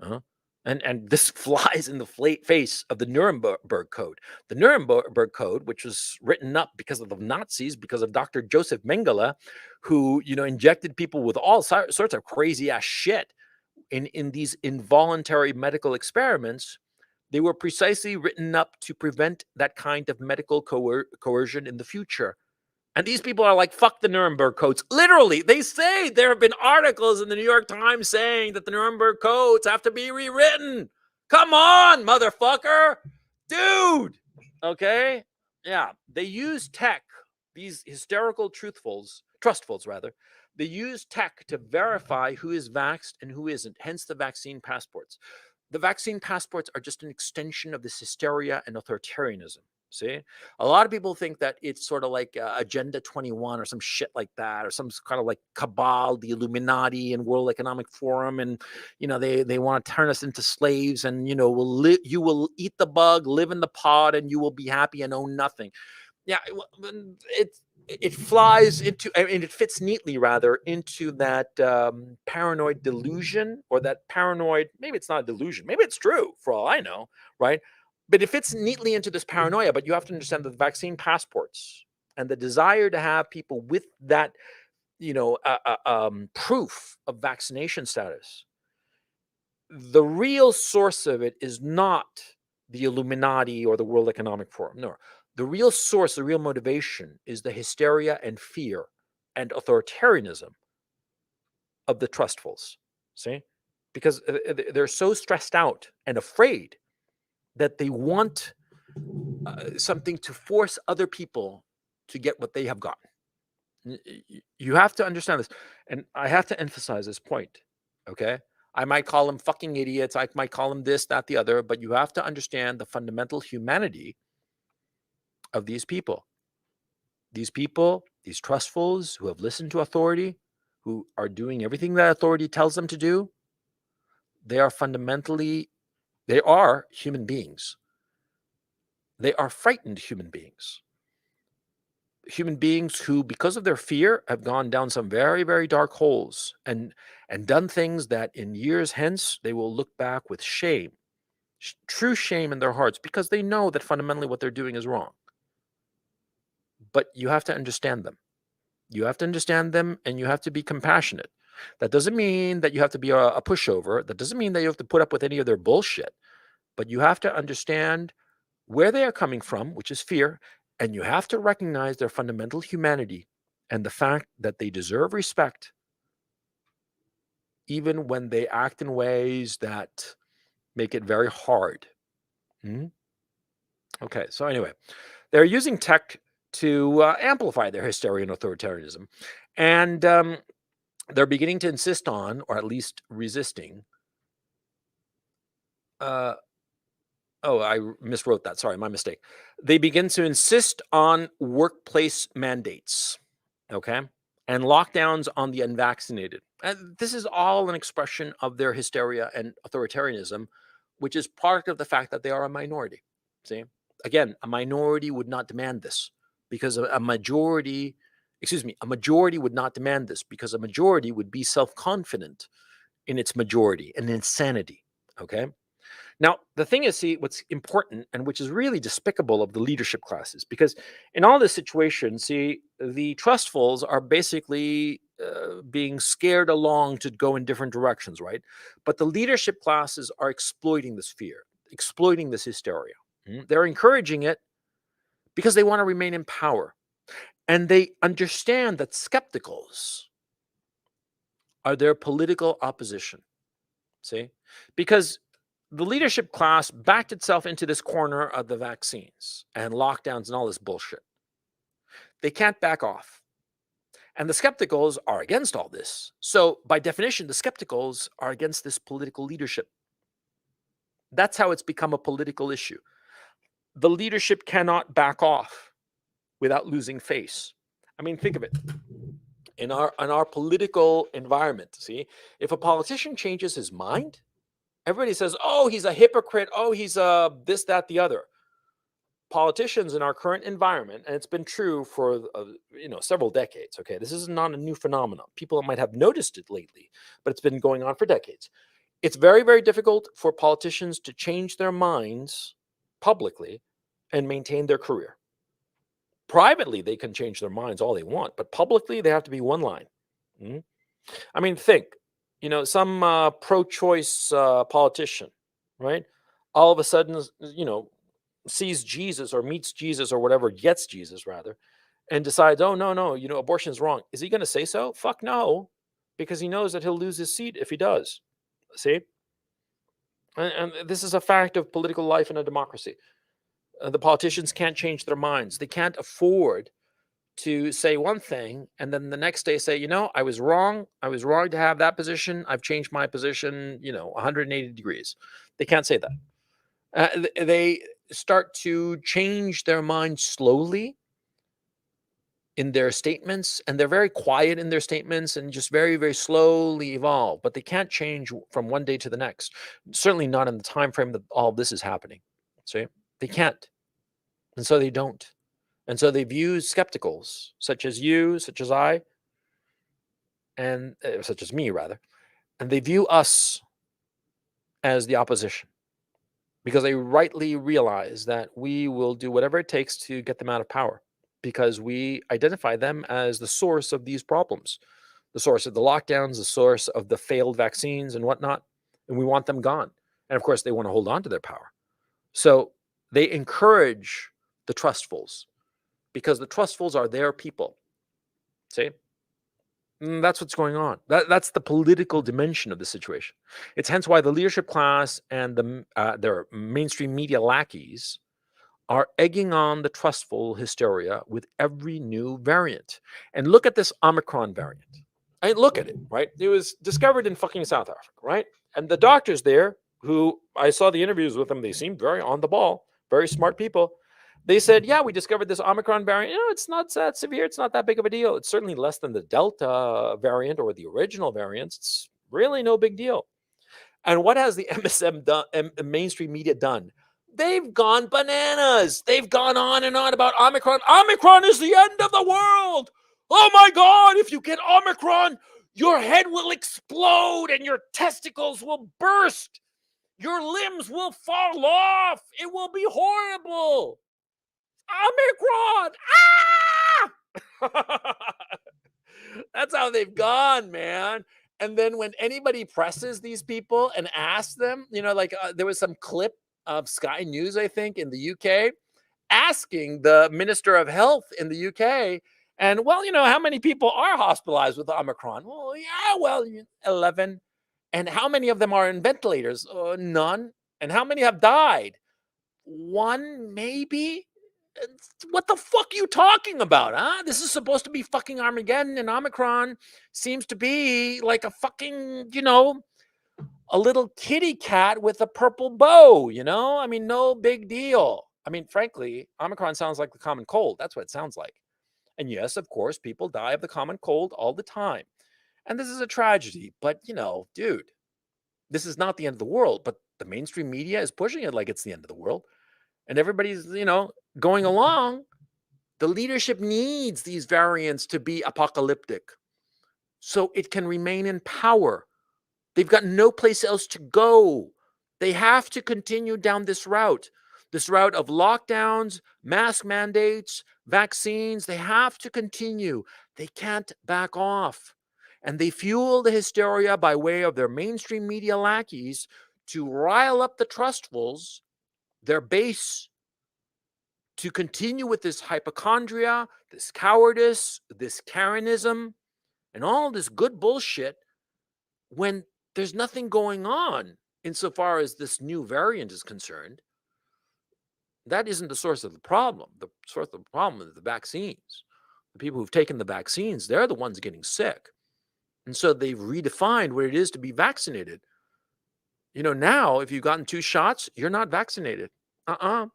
Speaker 1: Uh-huh. And this flies in the face of the Nuremberg Code. The Nuremberg Code, which was written up because of the Nazis, because of Dr. Joseph Mengele, who injected people with all sorts of crazy ass shit in these involuntary medical experiments. They were precisely written up to prevent that kind of medical coercion in the future. And these people are like, fuck the Nuremberg codes. Literally, they say there have been articles in the New York Times saying that the Nuremberg codes have to be rewritten. Come on, motherfucker. Dude. Okay? Yeah. They use tech, these hysterical trustfuls rather. They use tech to verify who is vaxxed and who isn't, hence the vaccine passports. The vaccine passports are just an extension of this hysteria and authoritarianism. See, a lot of people think that it's sort of like Agenda 21 or some shit like that, or some kind of like cabal, the Illuminati and World Economic Forum, and they want to turn us into slaves, and you will eat the bug, live in the pod, and you will be happy and own nothing. Yeah, it flies into, I mean, it fits neatly rather into that paranoid delusion, or that paranoid, maybe it's not a delusion, maybe it's true for all I know, right? But it fits neatly into this paranoia. But you have to understand that the vaccine passports and the desire to have people with that, proof of vaccination status, the real source of it is not the Illuminati or the World Economic Forum. No, the real source, the real motivation is the hysteria and fear and authoritarianism of the trustfuls. See? Because they're so stressed out and afraid that they want something to force other people to get what they have gotten. You have to understand this. And I have to emphasize this point. Okay? I might call them fucking idiots. I might call them this, that, the other. But you have to understand the fundamental humanity of these people. These people, these trustfuls who have listened to authority, who are doing everything that authority tells them to do, they are human beings. They are frightened human beings. Human beings who, because of their fear, have gone down some very, very dark holes and done things that in years hence they will look back with shame, true shame in their hearts, because they know that fundamentally what they're doing is wrong. But you have to understand them. You have to understand them, and you have to be compassionate. That doesn't mean that you have to be a pushover. That doesn't mean that you have to put up with any of their bullshit. But you have to understand where they are coming from, which is fear, and you have to recognize their fundamental humanity and the fact that they deserve respect, even when they act in ways that make it very hard. Okay, so anyway, they're using tech to amplify their hysteria and authoritarianism. And they're beginning to insist on, or at least resisting, I miswrote that. Sorry, my mistake. They begin to insist on workplace mandates, okay, and lockdowns on the unvaccinated. And this is all an expression of their hysteria and authoritarianism, which is part of the fact that they are a minority. See, again, a minority would not demand this because a majority would not demand this because a majority would be self-confident in its majority and insanity, okay? Now, the thing is, see, what's important and which is really despicable of the leadership classes, because in all this situation, see, the trustfuls are basically being scared along to go in different directions, right? But the leadership classes are exploiting this fear, exploiting this hysteria. They're encouraging it because they want to remain in power. And they understand that skepticals are their political opposition. See? Because the leadership class backed itself into this corner of the vaccines and lockdowns and all this bullshit. They can't back off. And the skepticals are against all this. So by definition, the skepticals are against this political leadership. That's how it's become a political issue. The leadership cannot back off without losing face. I mean, think of it. In our political environment, see, if a politician changes his mind, everybody says, "Oh, he's a hypocrite. Oh, he's a this, that, the other." Politicians in our current environment, and it's been true for several decades. Okay, this is not a new phenomenon. People might have noticed it lately, but it's been going on for decades. It's very, very difficult for politicians to change their minds publicly and maintain their career. Privately, they can change their minds all they want, but publicly, they have to be one line. Mhm. I mean, think, some pro-choice politician, right? All of a sudden, sees Jesus or meets Jesus or whatever, gets Jesus rather, and decides, oh, no, no, abortion is wrong. Is he going to say so? Fuck no, because he knows that he'll lose his seat if he does. See? And this is a fact of political life in a democracy. The politicians can't change their minds. They can't afford to say one thing and then the next day say, I was wrong. I was wrong to have that position. I've changed my position, 180 degrees. They can't say that. They start to change their mind slowly in their statements, and they're very quiet in their statements and just very, very slowly evolve, but they can't change from one day to the next. Certainly not in the time frame that all this is happening. See, they can't, and so they don't. And so they view skepticals such as you, such as I, and such as me, rather, and they view us as the opposition because they rightly realize that we will do whatever it takes to get them out of power because we identify them as the source of these problems, the source of the lockdowns, the source of the failed vaccines and whatnot, and we want them gone. And of course, they want to hold on to their power. So they encourage the trustfuls, because the trustfuls are their people. See? That's what's going on. That's the political dimension of the situation. It's hence why the leadership class and their mainstream media lackeys are egging on the trustful hysteria with every new variant. And look at this Omicron variant. I mean, look at it, right? It was discovered in fucking South Africa, right? And the doctors there, who I saw the interviews with them, they seemed very on the ball, very smart people. They said, yeah, we discovered this Omicron variant. It's not that severe. It's not that big of a deal. It's certainly less than the Delta variant or the original variants. It's really no big deal. And what has the MSM done, mainstream media done? They've gone bananas. They've gone on and on about Omicron. Omicron is the end of the world. Oh my God, if you get Omicron, your head will explode and your testicles will burst. Your limbs will fall off. It will be horrible. Omicron! Ah! That's how they've gone, man. And then when anybody presses these people and asks them, there was some clip of Sky News, I think, in the UK, asking the Minister of Health in the UK, and, well, how many people are hospitalized with Omicron? Well, yeah, well, 11. And how many of them are in ventilators? None. And how many have died? 1, maybe? What the fuck are you talking about, huh? This is supposed to be fucking Armageddon, and Omicron seems to be like a fucking, a little kitty cat with a purple bow, I mean, no big deal. I mean, frankly, Omicron sounds like the common cold. That's what it sounds like. And yes, of course, people die of the common cold all the time. And this is a tragedy. But, dude, this is not the end of the world. But the mainstream media is pushing it like it's the end of the world. And everybody's, going along. The leadership needs these variants to be apocalyptic so it can remain in power. They've got no place else to go. They have to continue down this route of lockdowns, mask mandates, vaccines. They have to continue. They can't back off. And they fuel the hysteria by way of their mainstream media lackeys to rile up the trustfuls, their base, to continue with this hypochondria, this cowardice, this Karenism, and all this good bullshit when there's nothing going on insofar as this new variant is concerned. That isn't the source of the problem. The source of the problem is the vaccines. The people who've taken the vaccines, they're the ones getting sick. And so they've redefined what it is to be vaccinated. Now if you've gotten 2 shots, you're not vaccinated. Uh-uh.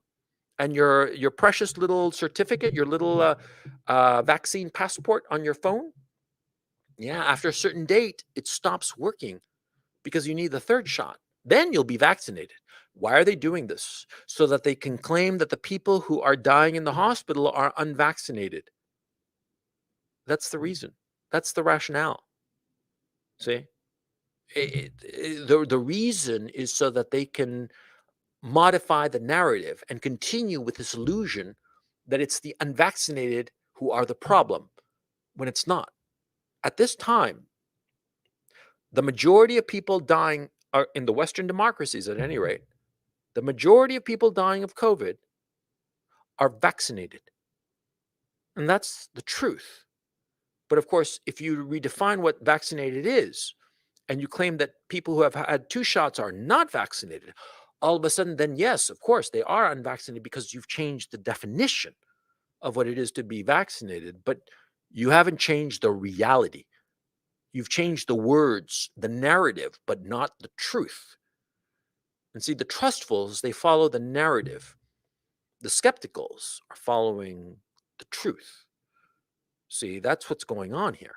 Speaker 1: And your precious little certificate, your little vaccine passport on your phone, yeah, after a certain date, it stops working because you need the 3rd shot. Then you'll be vaccinated. Why are they doing this? So that they can claim that the people who are dying in the hospital are unvaccinated. That's the reason. That's the rationale. See? The reason is so that they can modify the narrative and continue with this illusion that it's the unvaccinated who are the problem when it's not. At this time, the majority of people dying are in the Western democracies, at any rate, the majority of people dying of COVID are vaccinated. And that's the truth. But of course, if you redefine what vaccinated is, and you claim that people who have had 2 shots are not vaccinated, all of a sudden, then yes, of course, they are unvaccinated because you've changed the definition of what it is to be vaccinated, but you haven't changed the reality. You've changed the words, the narrative, but not the truth. And see, the trustfuls, they follow the narrative. The skepticals are following the truth. See, that's what's going on here.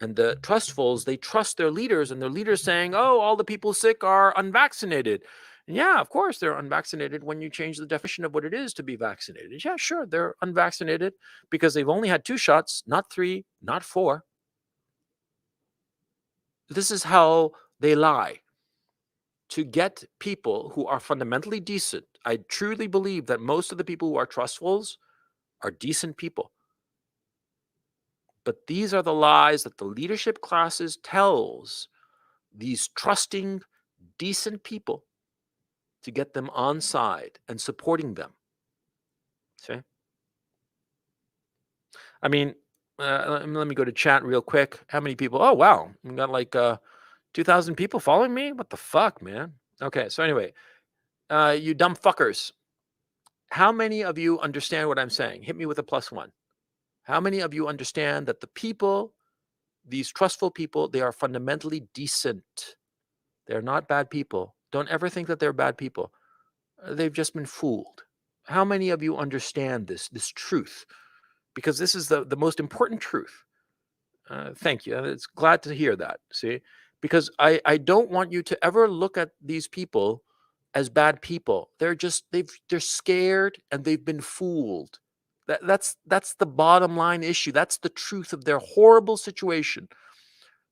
Speaker 1: And the trustfuls, they trust their leaders, and their leaders saying, oh, all the people sick are unvaccinated. And yeah, of course, they're unvaccinated when you change the definition of what it is to be vaccinated. Yeah, sure, they're unvaccinated because they've only had 2 shots, not 3, not 4. This is how they lie to get people who are fundamentally decent. I truly believe that most of the people who are trustfuls are decent people. But these are the lies that the leadership classes tells these trusting, decent people to get them on side and supporting them. See? I mean, let me go to chat real quick. How many people? Oh, wow. We got like 2,000 people following me? What the fuck, man? Okay, so anyway, you dumb fuckers. How many of you understand what I'm saying? Hit me with a +1. How many of you understand that the people, these trustful people, they are fundamentally decent? They're not bad people. Don't ever think that they're bad people. They've just been fooled. How many of you understand this truth? Because this is the most important truth. Thank you. It's glad to hear that. See, because I don't want you to ever look at these people as bad people. They're scared and they've been fooled. That's the bottom line issue. That's the truth of their horrible situation.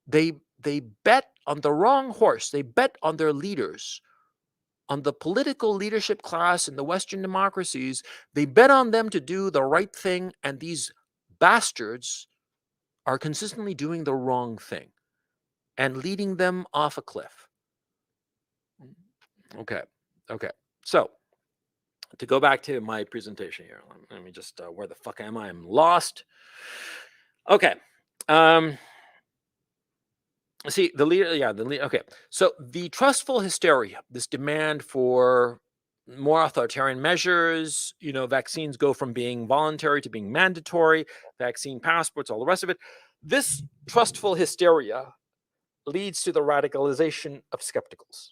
Speaker 1: They bet on the wrong horse. They bet on their leaders, on the political leadership class in the Western democracies. They bet on them to do the right thing, and these bastards are consistently doing the wrong thing and leading them off a cliff. Okay. So to go back to my presentation here, let me just, where the fuck am I? I'm lost. Okay. See, the leader, okay. So the trustful hysteria, this demand for more authoritarian measures, vaccines go from being voluntary to being mandatory, vaccine passports, all the rest of it. This trustful hysteria leads to the radicalization of skepticals.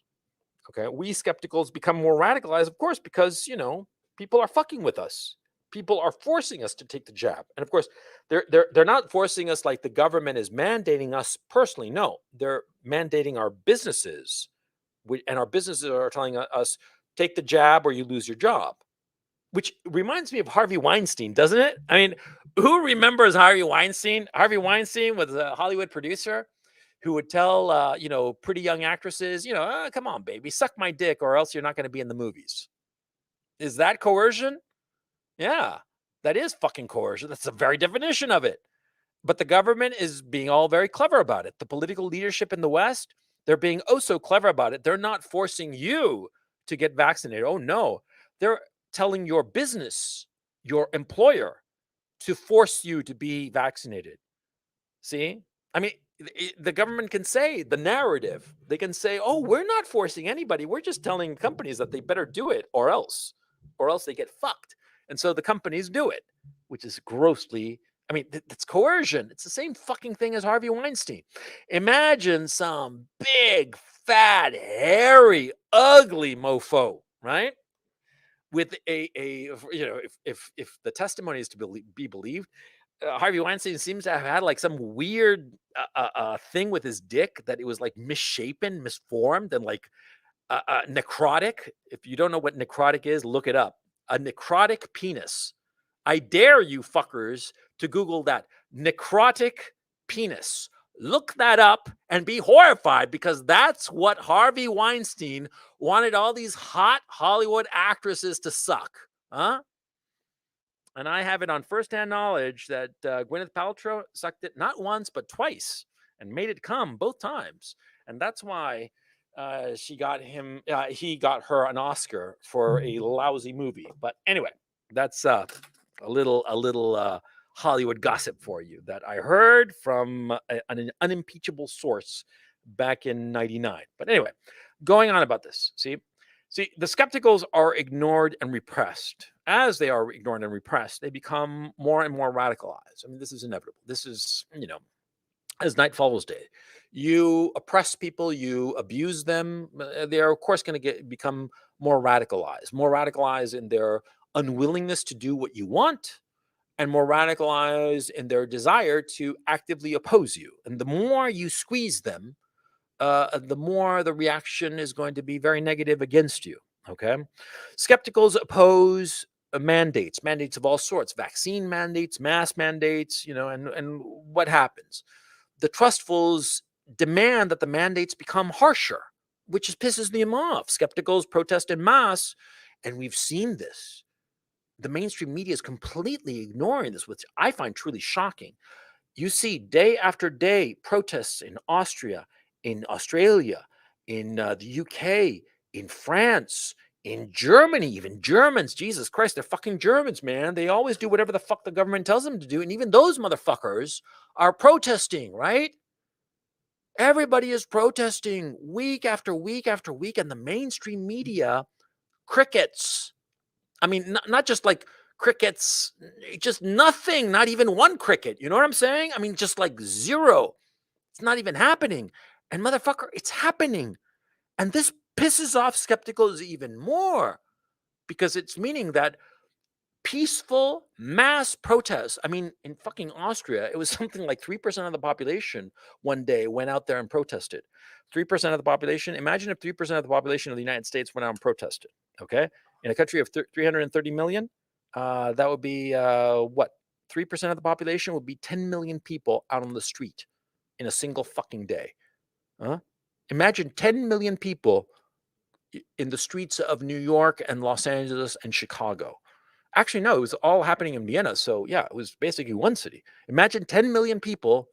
Speaker 1: Okay, we skepticals become more radicalized, of course, because people are fucking with us. People are forcing us to take the jab, and of course, they're not forcing us like the government is mandating us personally. No, they're mandating our businesses, and our businesses are telling us take the jab or you lose your job. Which reminds me of Harvey Weinstein, doesn't it? I mean, who remembers Harvey Weinstein? Harvey Weinstein was a Hollywood producer who would tell, pretty young actresses, come on, baby, suck my dick or else you're not going to be in the movies. Is that coercion? Yeah, that is fucking coercion. That's the very definition of it. But the government is being all very clever about it. The political leadership in the West, they're being oh so clever about it. They're not forcing you to get vaccinated. Oh, no. They're telling your business, your employer, to force you to be vaccinated. See? I mean, the government can say the narrative. They can say, oh, we're not forcing anybody. We're just telling companies that they better do it or else they get fucked. And so the companies do it, which is grossly I mean, that's coercion. It's the same fucking thing as Harvey Weinstein. Imagine some big, fat, hairy, ugly mofo, right? With if the testimony is to be believed, Harvey Weinstein seems to have had like some weird thing with his dick that it was like misshapen, misformed, and like necrotic. If you don't know what necrotic is, look it up. A necrotic penis. I dare you fuckers to Google that. Necrotic penis. Look that up and be horrified, because that's what Harvey Weinstein wanted all these hot Hollywood actresses to suck. Huh? And I have it on firsthand knowledge that Gwyneth Paltrow sucked it not once, but twice, and made it come both times. And that's why he got her an Oscar for a lousy movie. But anyway, that's a little Hollywood gossip for you that I heard from an unimpeachable source back in '99. But anyway, going on about this. See, the skepticals are ignored and repressed. As they are ignored and repressed, they become more and more radicalized. I mean, this is inevitable. This is, as night follows day. You oppress people, you abuse them, they're of course going to become more radicalized in their unwillingness to do what you want, and more radicalized in their desire to actively oppose you. And the more you squeeze them, the more the reaction is going to be very negative against you. Okay. Skepticals oppose mandates of all sorts, vaccine mandates, mask mandates, and what happens? The trustfuls demand that the mandates become harsher, which pisses them off. Skepticals protest en masse, and we've seen this. The mainstream media is completely ignoring this, which I find truly shocking. You see day after day protests in Austria, in Australia, in the UK, in France, in Germany, even Germans. Jesus Christ, they're fucking Germans, man. They always do whatever the fuck the government tells them to do. And even those motherfuckers are protesting, right? Everybody is protesting week after week after week. And the mainstream media, crickets. I mean, not just like crickets, just nothing, not even one cricket. You know what I'm saying? I mean, just like zero. It's not even happening. And motherfucker, it's happening. And this pisses off skepticals even more, because it's meaning that peaceful mass protests. I mean, in fucking Austria, it was something like 3% of the population one day went out there and protested. 3% of the population. Imagine if 3% of the population of the United States went out and protested. Okay. In a country of 330 million, that would be what? 3% of the population would be 10 million people out on the street in a single fucking day. Huh? Imagine 10 million people in the streets of New York and Los Angeles and Chicago. Actually, no, it was all happening in Vienna. So, yeah, it was basically one city. Imagine 10 million people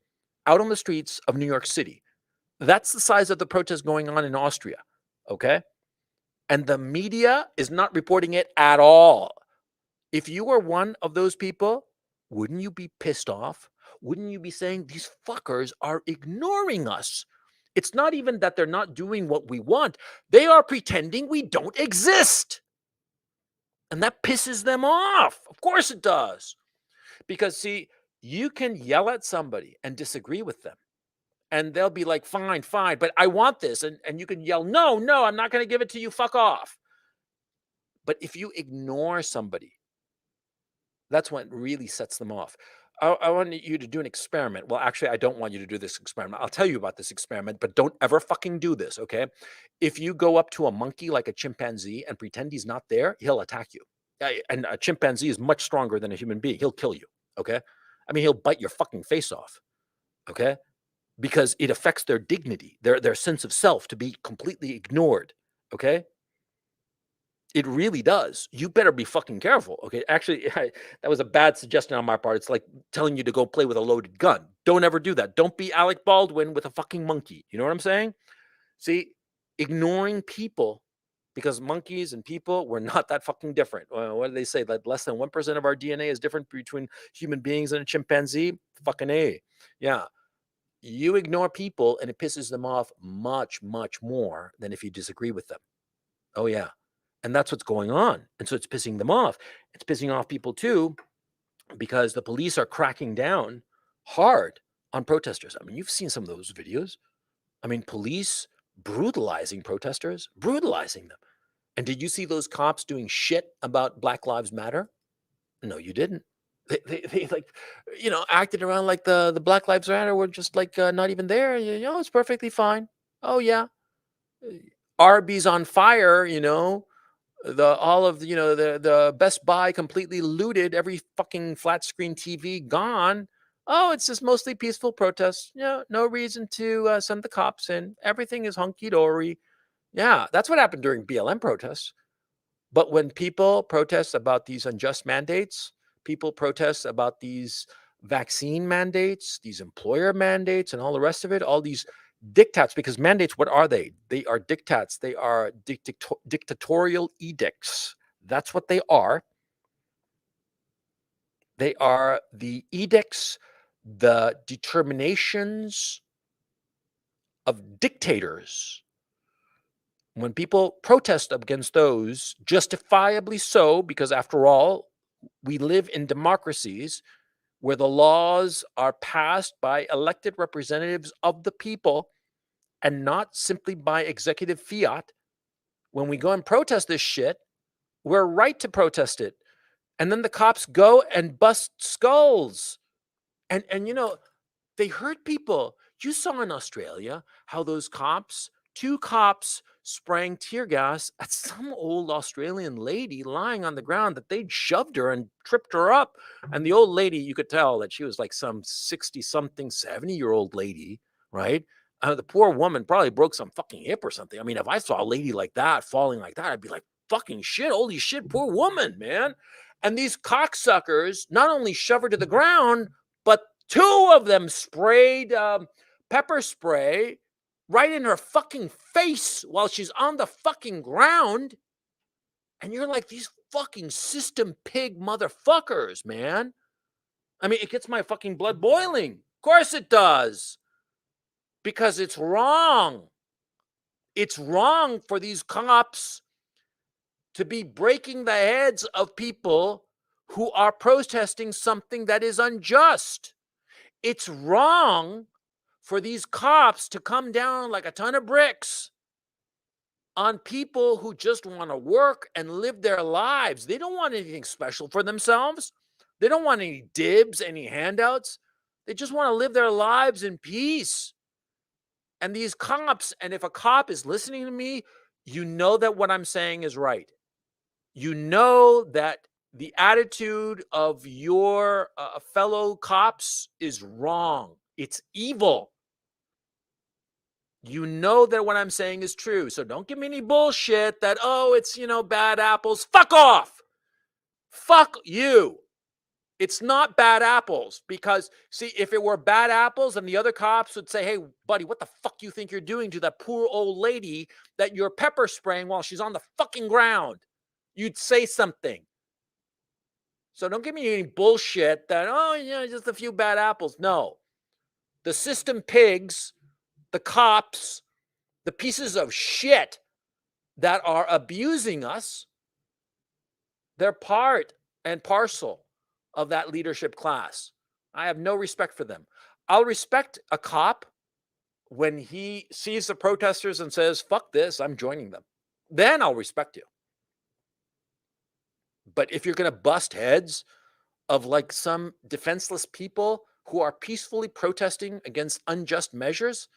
Speaker 1: out on the streets of New York City. That's the size of the protest going on in Austria. Okay. And the media is not reporting it at all. If you were one of those people, wouldn't you be pissed off? Wouldn't you be saying these fuckers are ignoring us? It's not even that they're not doing what we want. They are pretending we don't exist. And that pisses them off. Of course it does. Because, see, you can yell at somebody and disagree with them. And they'll be like, fine, but I want this. And you can yell, no, I'm not going to give it to you. Fuck off. But if you ignore somebody, that's what really sets them off. I want you to do an experiment. Well, actually, I don't want you to do this experiment. I'll tell you about this experiment, but don't ever fucking do this, okay? If you go up to a monkey like a chimpanzee and pretend he's not there, he'll attack you. And a chimpanzee is much stronger than a human being. He'll kill you, okay? I mean, he'll bite your fucking face off, okay? Because it affects their dignity, their sense of self to be completely ignored, okay? It really does. You better be fucking careful. Okay. Actually, that was a bad suggestion on my part. It's like telling you to go play with a loaded gun. Don't ever do that. Don't be Alec Baldwin with a fucking monkey. You know what I'm saying? See, ignoring people, because monkeys and people, we're not that fucking different. What do they say? That less than 1% of our DNA is different between human beings and a chimpanzee? Fucking A. Yeah. You ignore people and it pisses them off much, much more than if you disagree with them. Oh, yeah. And that's what's going on. And so it's pissing them off. It's pissing off people too, because the police are cracking down hard on protesters. I mean, you've seen some of those videos. I mean, police brutalizing protesters, brutalizing them. And did you see those cops doing shit about Black Lives Matter? No, you didn't. They like, acted around like the Black Lives Matter were just like not even there. It's perfectly fine. Oh yeah, Arby's on fire. The all of the Best Buy completely looted, every fucking flat screen TV gone. Oh, it's just mostly peaceful protests. Yeah, no reason to send the cops in. Everything is hunky dory. Yeah, that's what happened during BLM protests. But when people protest about these unjust mandates, people protest about these vaccine mandates, these employer mandates, and all the rest of it, all these diktats, because mandates, what are they? They are diktats. They are dictatorial edicts. That's what they are. They are the edicts, the determinations of dictators. When people protest against those, justifiably so, because after all, we live in democracies where the laws are passed by elected representatives of the people and not simply by executive fiat. When we go and protest this shit, we're right to protest it. And then the cops go and bust skulls. And they hurt people. You saw in Australia how those cops, two cops spraying tear gas at some old Australian lady lying on the ground, that they'd shoved her and tripped her up. And the old lady, you could tell that she was like some 60 something, 70-year-old lady, right? The poor woman probably broke some fucking hip or something. I mean, if I saw a lady like that falling like that, I'd be like, fucking shit, holy shit, poor woman, man. And these cocksuckers not only shove her to the ground, but two of them sprayed pepper spray right in her fucking face while she's on the fucking ground. And you're like, these fucking system pig motherfuckers, man. I mean, it gets my fucking blood boiling. Of course it does. Because it's wrong. It's wrong for these cops to be breaking the heads of people who are protesting something that is unjust. It's wrong for these cops to come down like a ton of bricks on people who just want to work and live their lives. They don't want anything special for themselves. They don't want any dibs, any handouts. They just want to live their lives in peace. And these cops, and if a cop is listening to me, you know that what I'm saying is right. You know that the attitude of your fellow cops is wrong. It's evil. You know that what I'm saying is true. So don't give me any bullshit that, oh, it's, bad apples. Fuck off. Fuck you. It's not bad apples because, see, if it were bad apples and the other cops would say, hey, buddy, what the fuck you think you're doing to that poor old lady that you're pepper spraying while she's on the fucking ground? You'd say something. So don't give me any bullshit that, oh, yeah, just a few bad apples. No. The system pigs, the cops, the pieces of shit that are abusing us, they're part and parcel of that leadership class. I have no respect for them. I'll respect a cop when he sees the protesters and says, fuck this, I'm joining them. Then I'll respect you. But if you're going to bust heads of like some defenseless people who are peacefully protesting against unjust measures,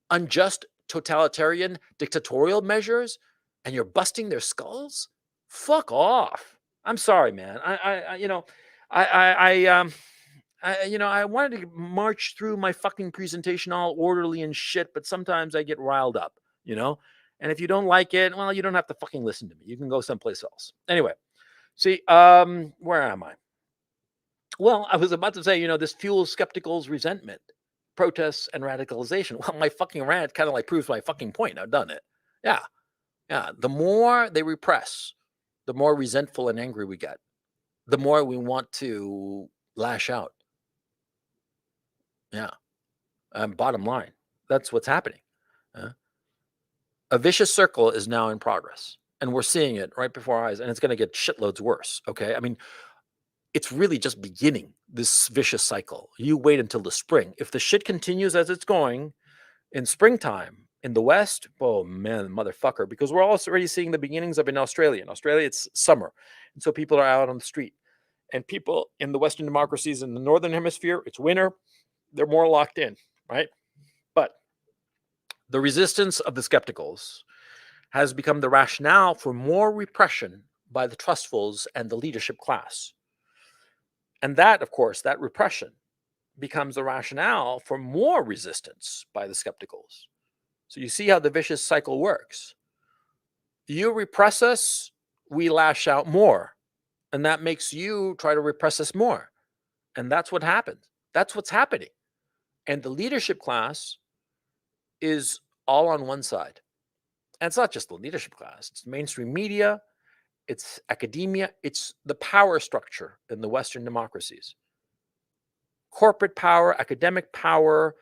Speaker 1: unjust totalitarian dictatorial measures, and you're busting their skulls, fuck off. I'm sorry, man. I wanted to march through my fucking presentation all orderly and shit, but sometimes I get riled up, And if you don't like it, well, you don't have to fucking listen to me. You can go someplace else. Anyway, see, where am I? Well, I was about to say, this fuels skepticals' resentment, protests, and radicalization. Well, my fucking rant kind of like proves my fucking point. I've done it. Yeah. Yeah. The more they repress, the more resentful and angry we get, the more we want to lash out. Yeah. Bottom line, that's what's happening. A vicious circle is now in progress, and we're seeing it right before our eyes, and it's going to get shitloads worse. Okay. I mean, it's really just beginning this vicious cycle. You wait until the spring. If the shit continues as it's going in springtime in the West, oh man, motherfucker, because we're also already seeing the beginnings of in Australia. In Australia, it's summer. And so people are out on the street. And people in the Western democracies in the Northern Hemisphere, it's winter. They're more locked in, right? But the resistance of the skepticals has become the rationale for more repression by the trustfuls and the leadership class. And that, of course, that repression becomes the rationale for more resistance by the skepticals. So you see how the vicious cycle works. You repress us, we lash out more. And that makes you try to repress us more. And that's what happens. That's what's happening. And the leadership class is all on one side. And it's not just the leadership class, it's mainstream media, it's academia, it's the power structure in the Western democracies. Corporate power, academic power,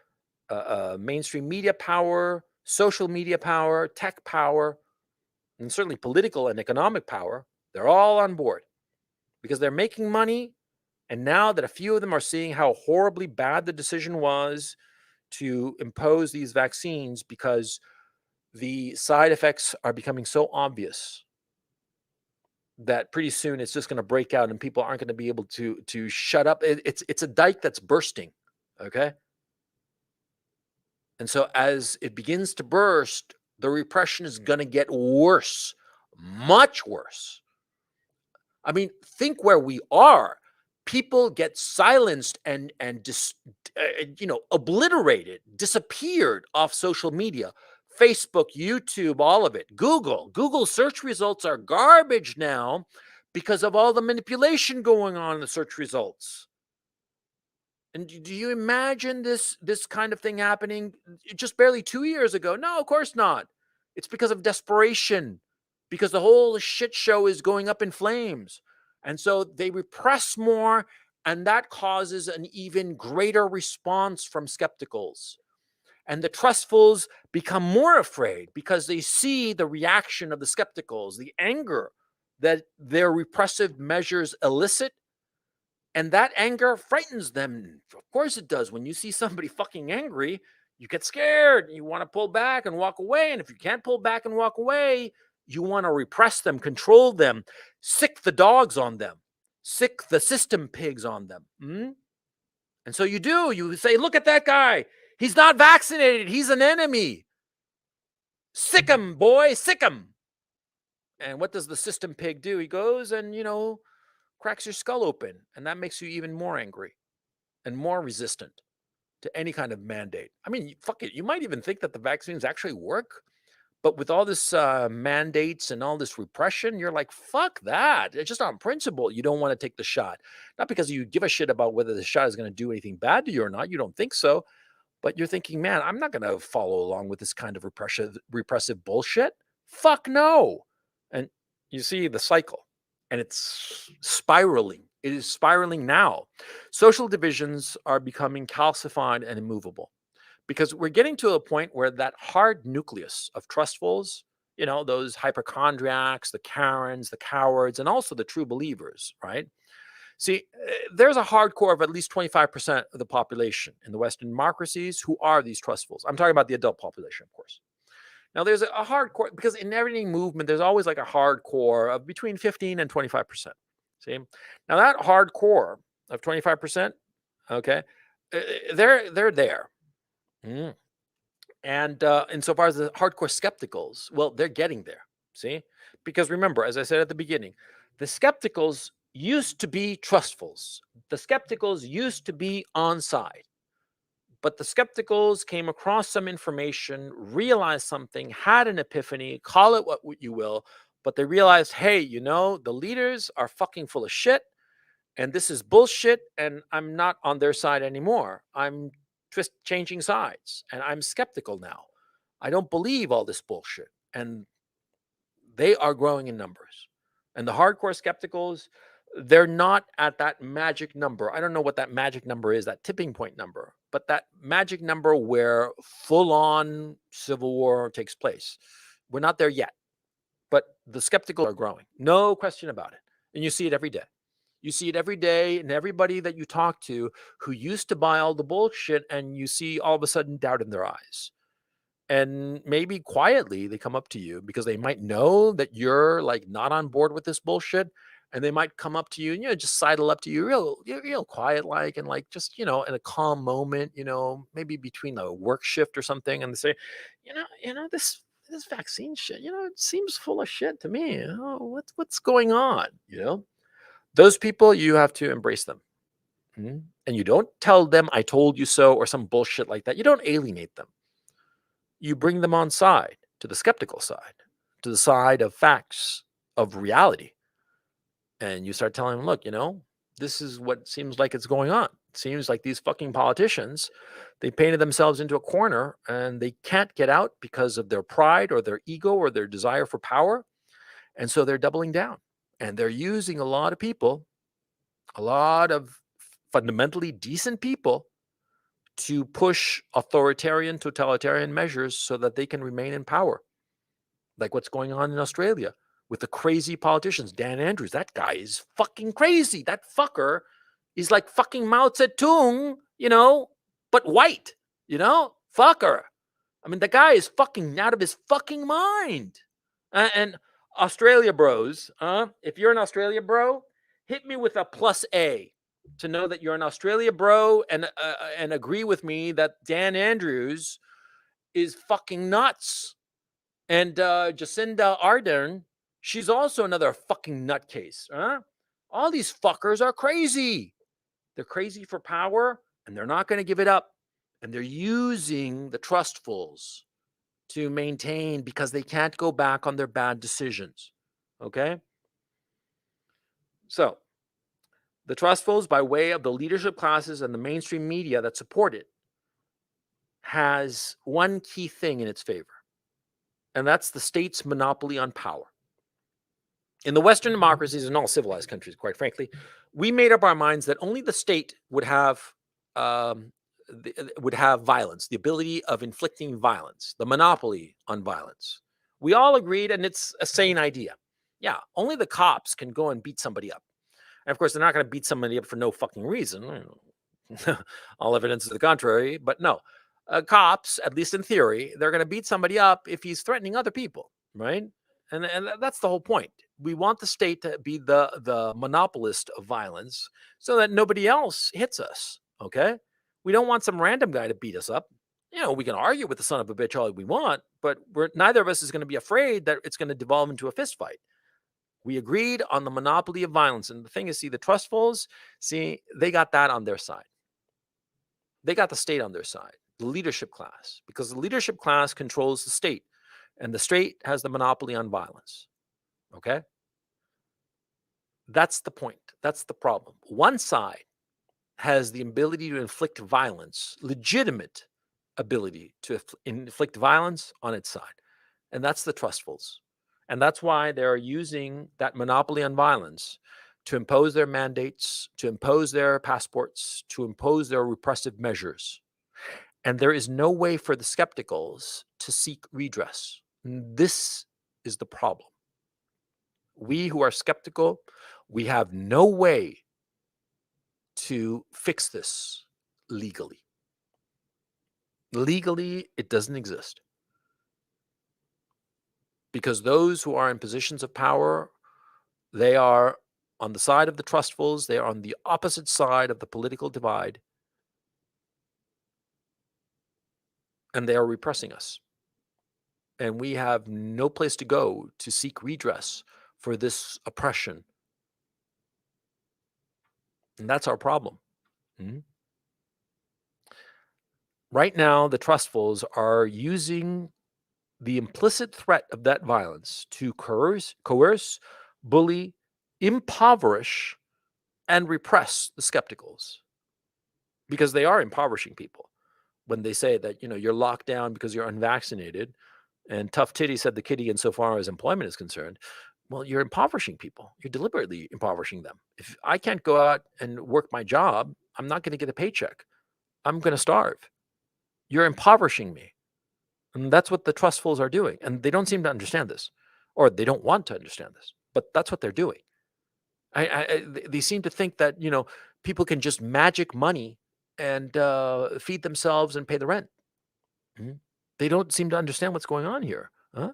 Speaker 1: mainstream media power, social media power, tech power, and certainly political and economic power. They're all on board because they're making money. And now that a few of them are seeing how horribly bad the decision was to impose these vaccines because the side effects are becoming so obvious that pretty soon it's just going to break out and people aren't going to be able to shut up. It's a dike that's bursting, okay? And so as it begins to burst, the repression is going to get worse, much worse. I mean, think where we are. People get silenced and obliterated, disappeared off social media. Facebook, YouTube, all of it. Google search results are garbage now because of all the manipulation going on in the search results. And do you imagine this kind of thing happening just barely 2 years ago? No, of course not. It's because of desperation, because the whole shit show is going up in flames. And so they repress more, and that causes an even greater response from skepticals. And the trustfuls become more afraid because they see the reaction of the skepticals, the anger that their repressive measures elicit. And that anger frightens them. Of course it does. When you see somebody fucking angry, you get scared. You want to pull back and walk away. And if you can't pull back and walk away, you want to repress them, control them, sick the dogs on them, sick the system pigs on them. And so you do. You say, look at that guy. He's not vaccinated. He's an enemy. Sick him, boy. Sick him. And what does the system pig do? He goes and, cracks your skull open. And that makes you even more angry and more resistant to any kind of mandate. I mean, fuck it. You might even think that the vaccines actually work. But with all this mandates and all this repression, you're like, fuck that. It's just on principle. You don't want to take the shot. Not because you give a shit about whether the shot is going to do anything bad to you or not. You don't think so. But you're thinking, man, I'm not going to follow along with this kind of repressive bullshit. Fuck no. And you see the cycle. And it's spiraling. It is spiraling now. Social divisions are becoming calcified and immovable because we're getting to a point where that hard nucleus of trustfuls, those hypochondriacs, the Karens, the cowards, and also the true believers, right? See, there's a hardcore of at least 25% of the population in the Western democracies who are these trustfuls. I'm talking about the adult population, of course. Now, there's a hardcore, because in every movement, there's always like a hardcore of between 15 and 25%. See? Now, that hardcore of 25%, okay, they're there. And insofar as the hardcore skepticals, well, they're getting there. See? Because remember, as I said at the beginning, the skepticals used to be trustfuls. The skepticals used to be on side. But the skepticals came across some information, realized something, had an epiphany, call it what you will, but they realized, hey, the leaders are fucking full of shit, and this is bullshit, and I'm not on their side anymore. I'm changing sides, and I'm skeptical now. I don't believe all this bullshit. And they are growing in numbers. And the hardcore skepticals, they're not at that magic number. I don't know what that magic number is, that tipping point number, but that magic number where full-on civil war takes place. We're not there yet, but the skeptical are growing. No question about it. And you see it every day. You see it every day, and everybody that you talk to who used to buy all the bullshit, and you see all of a sudden doubt in their eyes. And maybe quietly they come up to you because they might know that you're like not on board with this bullshit. And they might come up to you and, just sidle up to you real quiet, like, and like, just, in a calm moment, maybe between a work shift or something. And they say, this vaccine shit, it seems full of shit to me. What's going on? Those people, you have to embrace them. And you don't tell them I told you so or some bullshit like that. You don't alienate them. You bring them on side, to the skeptical side, to the side of facts, of reality. And you start telling them, look, this is what seems like it's going on. It seems like these fucking politicians, they painted themselves into a corner and they can't get out because of their pride or their ego or their desire for power. And so they're doubling down. And they're using a lot of people, a lot of fundamentally decent people, to push authoritarian, totalitarian measures so that they can remain in power. Like what's going on in Australia with the crazy politicians. Dan Andrews, that guy is fucking crazy. That fucker is like fucking Mao Zedong, but white, fucker. I mean, the guy is fucking out of his fucking mind. And Australia bros, if you're an Australia bro, hit me with a +A to know that you're an Australia bro and agree with me that Dan Andrews is fucking nuts. And Jacinda Ardern, she's also another fucking nutcase. All these fuckers are crazy. They're crazy for power, and they're not going to give it up. And they're using the trustfuls to maintain because they can't go back on their bad decisions. Okay? So, the trustfuls, by way of the leadership classes and the mainstream media that support it, has one key thing in its favor, and that's the state's monopoly on power. In the Western democracies and all civilized countries, quite frankly, we made up our minds that only the state would have violence, the ability of inflicting violence, the monopoly on violence. We all agreed, and it's a sane idea. Yeah, only the cops can go and beat somebody up. And of course, they're not going to beat somebody up for no fucking reason. All evidence is the contrary. But no, cops, at least in theory, they're going to beat somebody up if he's threatening other people, right? And that's the whole point. We want the state to be the monopolist of violence so that nobody else hits us, okay? We don't want some random guy to beat us up. We can argue with the son of a bitch all we want, but neither of us is going to be afraid that it's going to devolve into a fist fight. We agreed on the monopoly of violence. And the thing is, the trustfuls, they got that on their side. They got the state on their side, the leadership class, because the leadership class controls the state, and the state has the monopoly on violence. Okay? That's the point. That's the problem. One side has the ability to inflict violence, legitimate ability to inflict violence on its side, and that's the trustfuls. And that's why they're using that monopoly on violence to impose their mandates, to impose their passports, to impose their repressive measures. And there is no way for the skepticals to seek redress. This is the problem. We who are skeptical, we have no way to fix this legally. Legally, it doesn't exist. Because those who are in positions of power, they are on the side of the trustfuls, they are on the opposite side of the political divide, and they are repressing us. And we have no place to go to seek redress for this oppression. And that's our problem. Right now, the trustfuls are using the implicit threat of that violence to coerce, bully, impoverish, and repress the skepticals, because they are impoverishing people when they say that, you're locked down because you're unvaccinated. And Tough Titty said the kitty insofar as employment is concerned. Well, you're impoverishing people. You're deliberately impoverishing them. If I can't go out and work my job, I'm not going to get a paycheck. I'm going to starve. You're impoverishing me. And that's what the trustfuls are doing. And they don't seem to understand this, or they don't want to understand this, but that's what they're doing. They seem to think that people can just magic money and feed themselves and pay the rent. Mhm. They don't seem to understand what's going on here. Huh?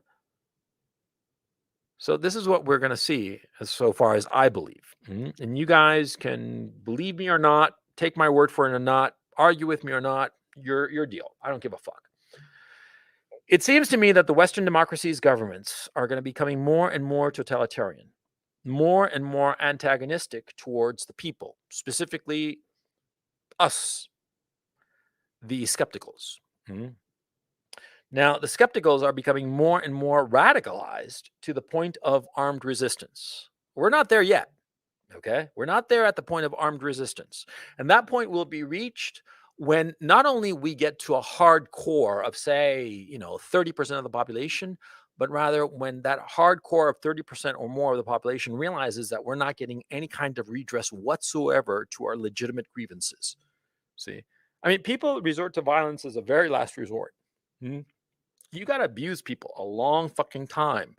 Speaker 1: So this is what we're going to see, as so far as I believe. Mhm. And you guys can believe me or not, take my word for it or not, argue with me or not. Your deal. I don't give a fuck. It seems to me that the Western democracies' governments are going to be becoming more and more totalitarian, more and more antagonistic towards the people, specifically us, the skepticals. Mhm. Now, the skepticals are becoming more and more radicalized to the point of armed resistance. We're not there yet. Okay. We're not there at the point of armed resistance. And that point will be reached when not only we get to a hard core of, say, 30% of the population, but rather when that hard core of 30% or more of the population realizes that we're not getting any kind of redress whatsoever to our legitimate grievances. See, I mean, people resort to violence as a very last resort. Hmm? You got to abuse people a long fucking time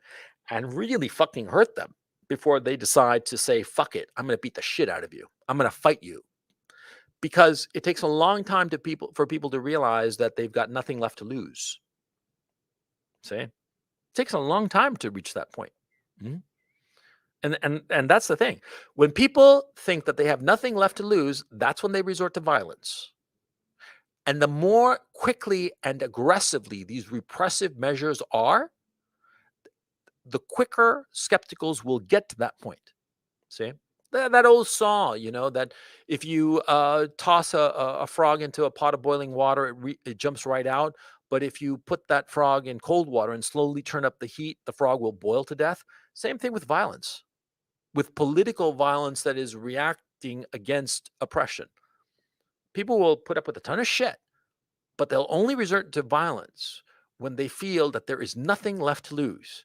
Speaker 1: and really fucking hurt them before they decide to say, fuck it, I'm going to beat the shit out of you. I'm going to fight you. Because it takes a long time for people to realize that they've got nothing left to lose. See? It takes a long time to reach that point. Mhm. And that's the thing. When people think that they have nothing left to lose, that's when they resort to violence. And the more quickly and aggressively these repressive measures are, the quicker skepticals will get to that point. See? That old saw, that if you toss a frog into a pot of boiling water, it jumps right out. But if you put that frog in cold water and slowly turn up the heat, the frog will boil to death. Same thing with violence, with political violence that is reacting against oppression. People will put up with a ton of shit, but they'll only resort to violence when they feel that there is nothing left to lose.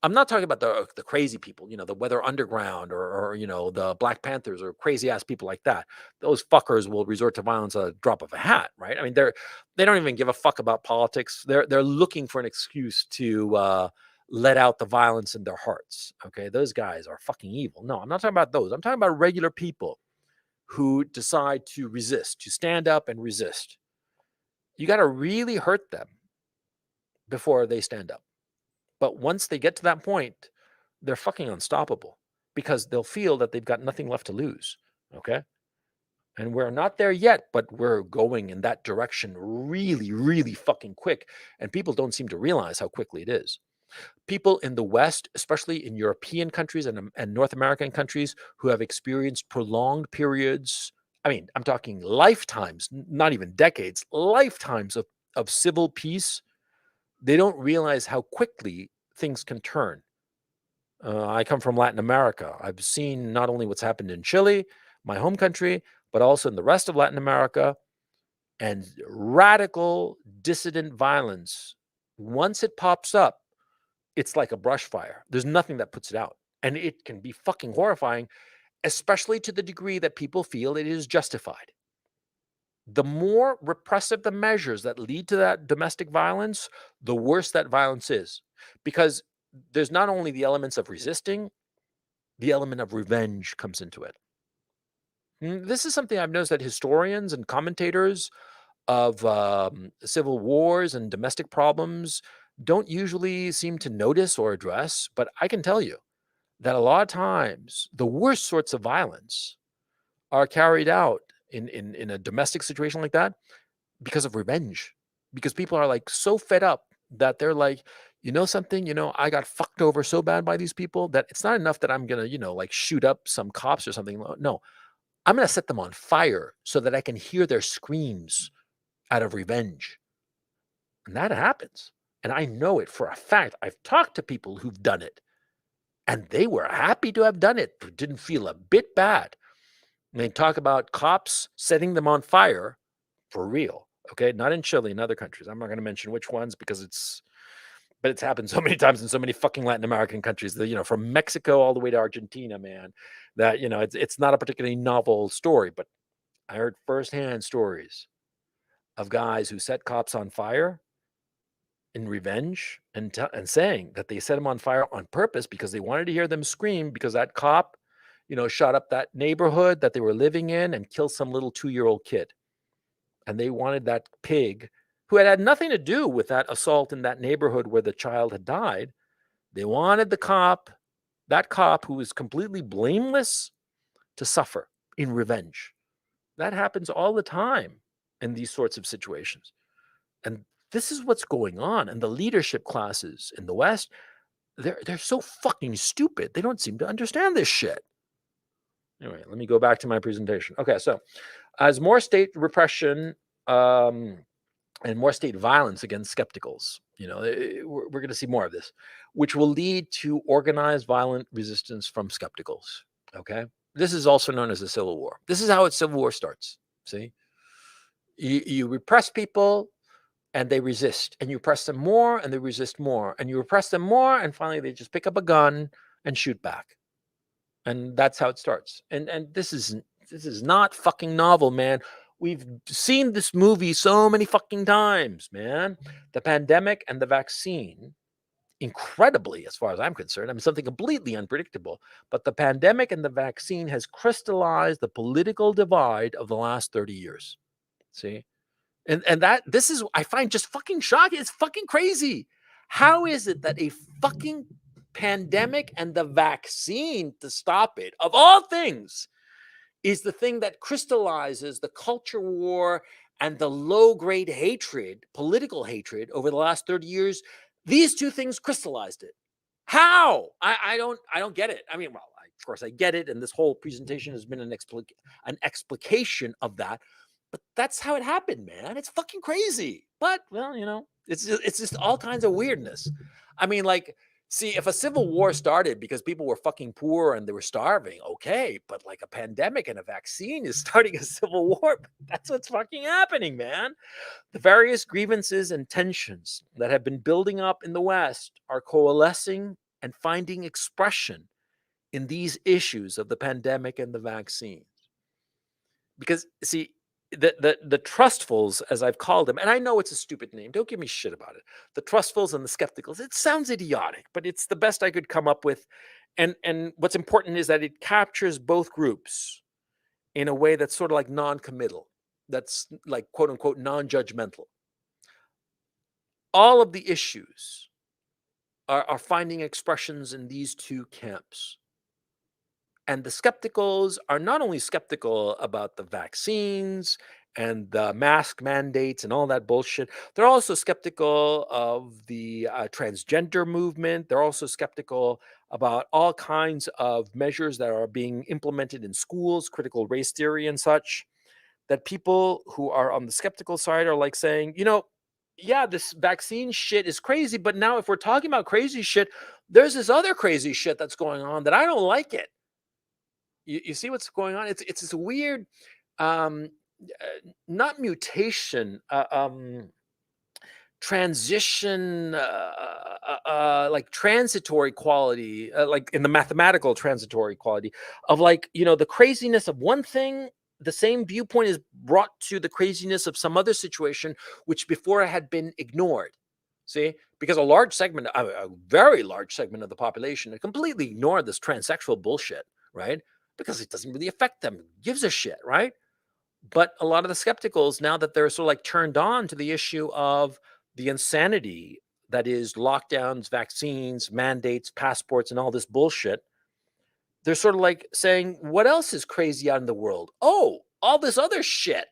Speaker 1: I'm not talking about the crazy people, the Weather Underground or the Black Panthers or crazy ass people like that. Those fuckers will resort to violence at a drop of a hat, right? I mean, they don't even give a fuck about politics. They're looking for an excuse to let out the violence in their hearts. Okay, those guys are fucking evil. No, I'm not talking about those. I'm talking about regular people who decide to resist, to stand up and resist. You got to really hurt them before they stand up. But once they get to that point, they're fucking unstoppable because they'll feel that they've got nothing left to lose. Okay. And we're not there yet, but we're going in that direction really, really fucking quick. And people don't seem to realize how quickly it is. People in the West, especially in European countries and North American countries who have experienced prolonged periods, I mean, I'm talking lifetimes, not even decades, lifetimes of civil peace, they don't realize how quickly things can turn. I come from Latin America. I've seen not only what's happened in Chile, my home country, but also in the rest of Latin America, and radical dissident violence. Once it pops up, it's like a brush fire. There's nothing that puts it out. And it can be fucking horrifying, especially to the degree that people feel it is justified. The more repressive the measures that lead to that domestic violence, the worse that violence is. Because there's not only the elements of resisting, the element of revenge comes into it. This is something I've noticed that historians and commentators of civil wars and domestic problems don't usually seem to notice or address. But I can tell you that a lot of times the worst sorts of violence are carried out in a domestic situation like that because of revenge, because people are like so fed up that they're like, something, I got fucked over so bad by these people that it's not enough that I'm gonna, like shoot up some cops or something. No, I'm gonna set them on fire so that I can hear their screams out of revenge. And that happens. And I know it for a fact. I've talked to people who've done it and they were happy to have done it, didn't feel a bit bad. And they talk about cops setting them on fire for real. Okay. Not in Chile, in other countries. I'm not going to mention which ones because but it's happened so many times in so many fucking Latin American countries that, from Mexico all the way to Argentina, man, that, it's not a particularly novel story, but I heard firsthand stories of guys who set cops on fire in revenge and saying that they set them on fire on purpose because they wanted to hear them scream because that cop, shot up that neighborhood that they were living in and killed some little 2-year-old kid. And they wanted that pig, who had nothing to do with that assault in that neighborhood where the child had died. They wanted that cop who was completely blameless, to suffer in revenge. That happens all the time in these sorts of situations. And this is what's going on. And the leadership classes in the West, they're so fucking stupid. They don't seem to understand this shit. Anyway, let me go back to my presentation. Okay, so as more state repression and more state violence against skepticals, we're going to see more of this, which will lead to organized violent resistance from skepticals. Okay, this is also known as a civil war. This is how a civil war starts. See, you repress people and they resist, and you press them more and they resist more, and you repress them more, and finally they just pick up a gun and shoot back. And that's how it starts. And this is not fucking novel, man. We've seen this movie so many fucking times, man. The pandemic and the vaccine, incredibly, as far as I'm concerned, I mean, something completely unpredictable. But the pandemic and the vaccine has crystallized the political divide of the last 30 years. See? And this is, I find just fucking shocking. It's fucking crazy. How is it that a fucking pandemic and the vaccine to stop it, of all things, is the thing that crystallizes the culture war and the low-grade hatred, political hatred over the last 30 years? These two things crystallized it. How? I don't get it. I mean, well, of course I get it, and this whole presentation has been an explication of that. But that's how it happened, man. It's fucking crazy. But, well, it's just all kinds of weirdness. I mean, like, see, if a civil war started because people were fucking poor and they were starving, okay. But like a pandemic and a vaccine is starting a civil war. That's what's fucking happening, man. The various grievances and tensions that have been building up in the West are coalescing and finding expression in these issues of the pandemic and the vaccine. Because, see, the trustfuls, as I've called them, and I know it's a stupid name, don't give me shit about it. The trustfuls and the skepticals, it sounds idiotic, but it's the best I could come up with. And what's important is that it captures both groups in a way that's sort of like non-committal, that's like quote unquote non-judgmental. All of the issues are finding expressions in these two camps. And the skepticals are not only skeptical about the vaccines and the mask mandates and all that bullshit, they're also skeptical of the transgender movement. They're also skeptical about all kinds of measures that are being implemented in schools, critical race theory and such, that people who are on the skeptical side are like saying, yeah, this vaccine shit is crazy, but now if we're talking about crazy shit, there's this other crazy shit that's going on that I don't like it. You see what's going on? It's this weird, um, not mutation, transition, like transitory quality, like in the mathematical transitory quality of like, the craziness of one thing. The same viewpoint is brought to the craziness of some other situation, which before had been ignored. See, because a large segment, a very large segment of the population, completely ignored this transsexual bullshit, right? Because it doesn't really affect them. Gives a shit, right? But a lot of the skepticals, now that they're sort of like turned on to the issue of the insanity that is lockdowns, vaccines, mandates, passports, and all this bullshit, they're sort of like saying, what else is crazy out in the world? Oh, all this other shit.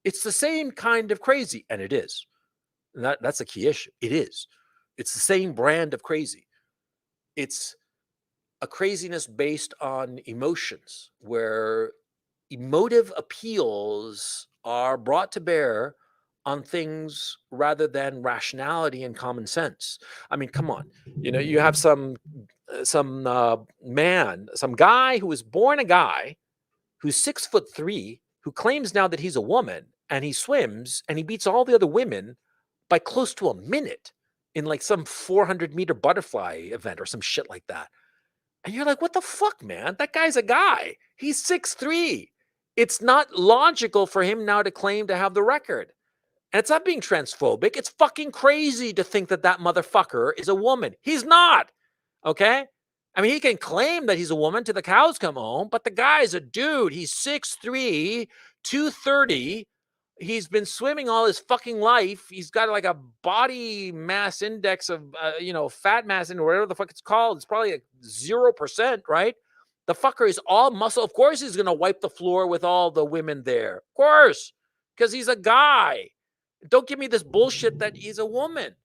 Speaker 1: It's the same kind of crazy. And it is. And that's a key issue. It is. It's the same brand of crazy. It's a craziness based on emotions, where emotive appeals are brought to bear on things rather than rationality and common sense. I mean, come on, you have some man, some guy who was born a guy, who's 6'3", who claims now that he's a woman, and he swims and he beats all the other women by close to a minute in like some 400-meter butterfly event or some shit like that. And you're like, what the fuck, man? That guy's a guy. He's 6'3". It's not logical for him now to claim to have the record. And it's not being transphobic. It's fucking crazy to think that that motherfucker is a woman. He's not. Okay? I mean, he can claim that he's a woman till the cows come home, but the guy's a dude. He's 6'3", 230. He's been swimming all his fucking life. He's got like a body mass index of, fat mass and whatever the fuck it's called. It's probably like 0%, right? The fucker is all muscle. Of course, he's going to wipe the floor with all the women there. Of course, because he's a guy. Don't give me this bullshit that he's a woman.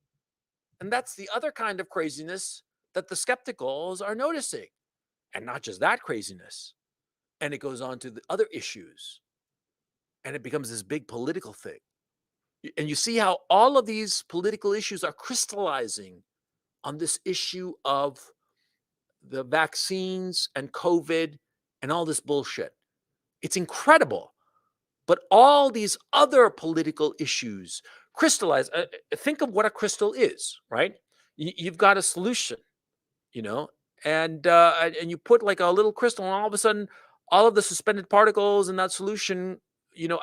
Speaker 1: And that's the other kind of craziness that the skepticals are noticing. And not just that craziness. And it goes on to the other issues. And it becomes this big political thing. And you see how all of these political issues are crystallizing on this issue of the vaccines and COVID and all this bullshit. It's incredible. But all these other political issues crystallize. Think of what a crystal is, right? You've got a solution, and you put like a little crystal, and all of a sudden, all of the suspended particles in that solution,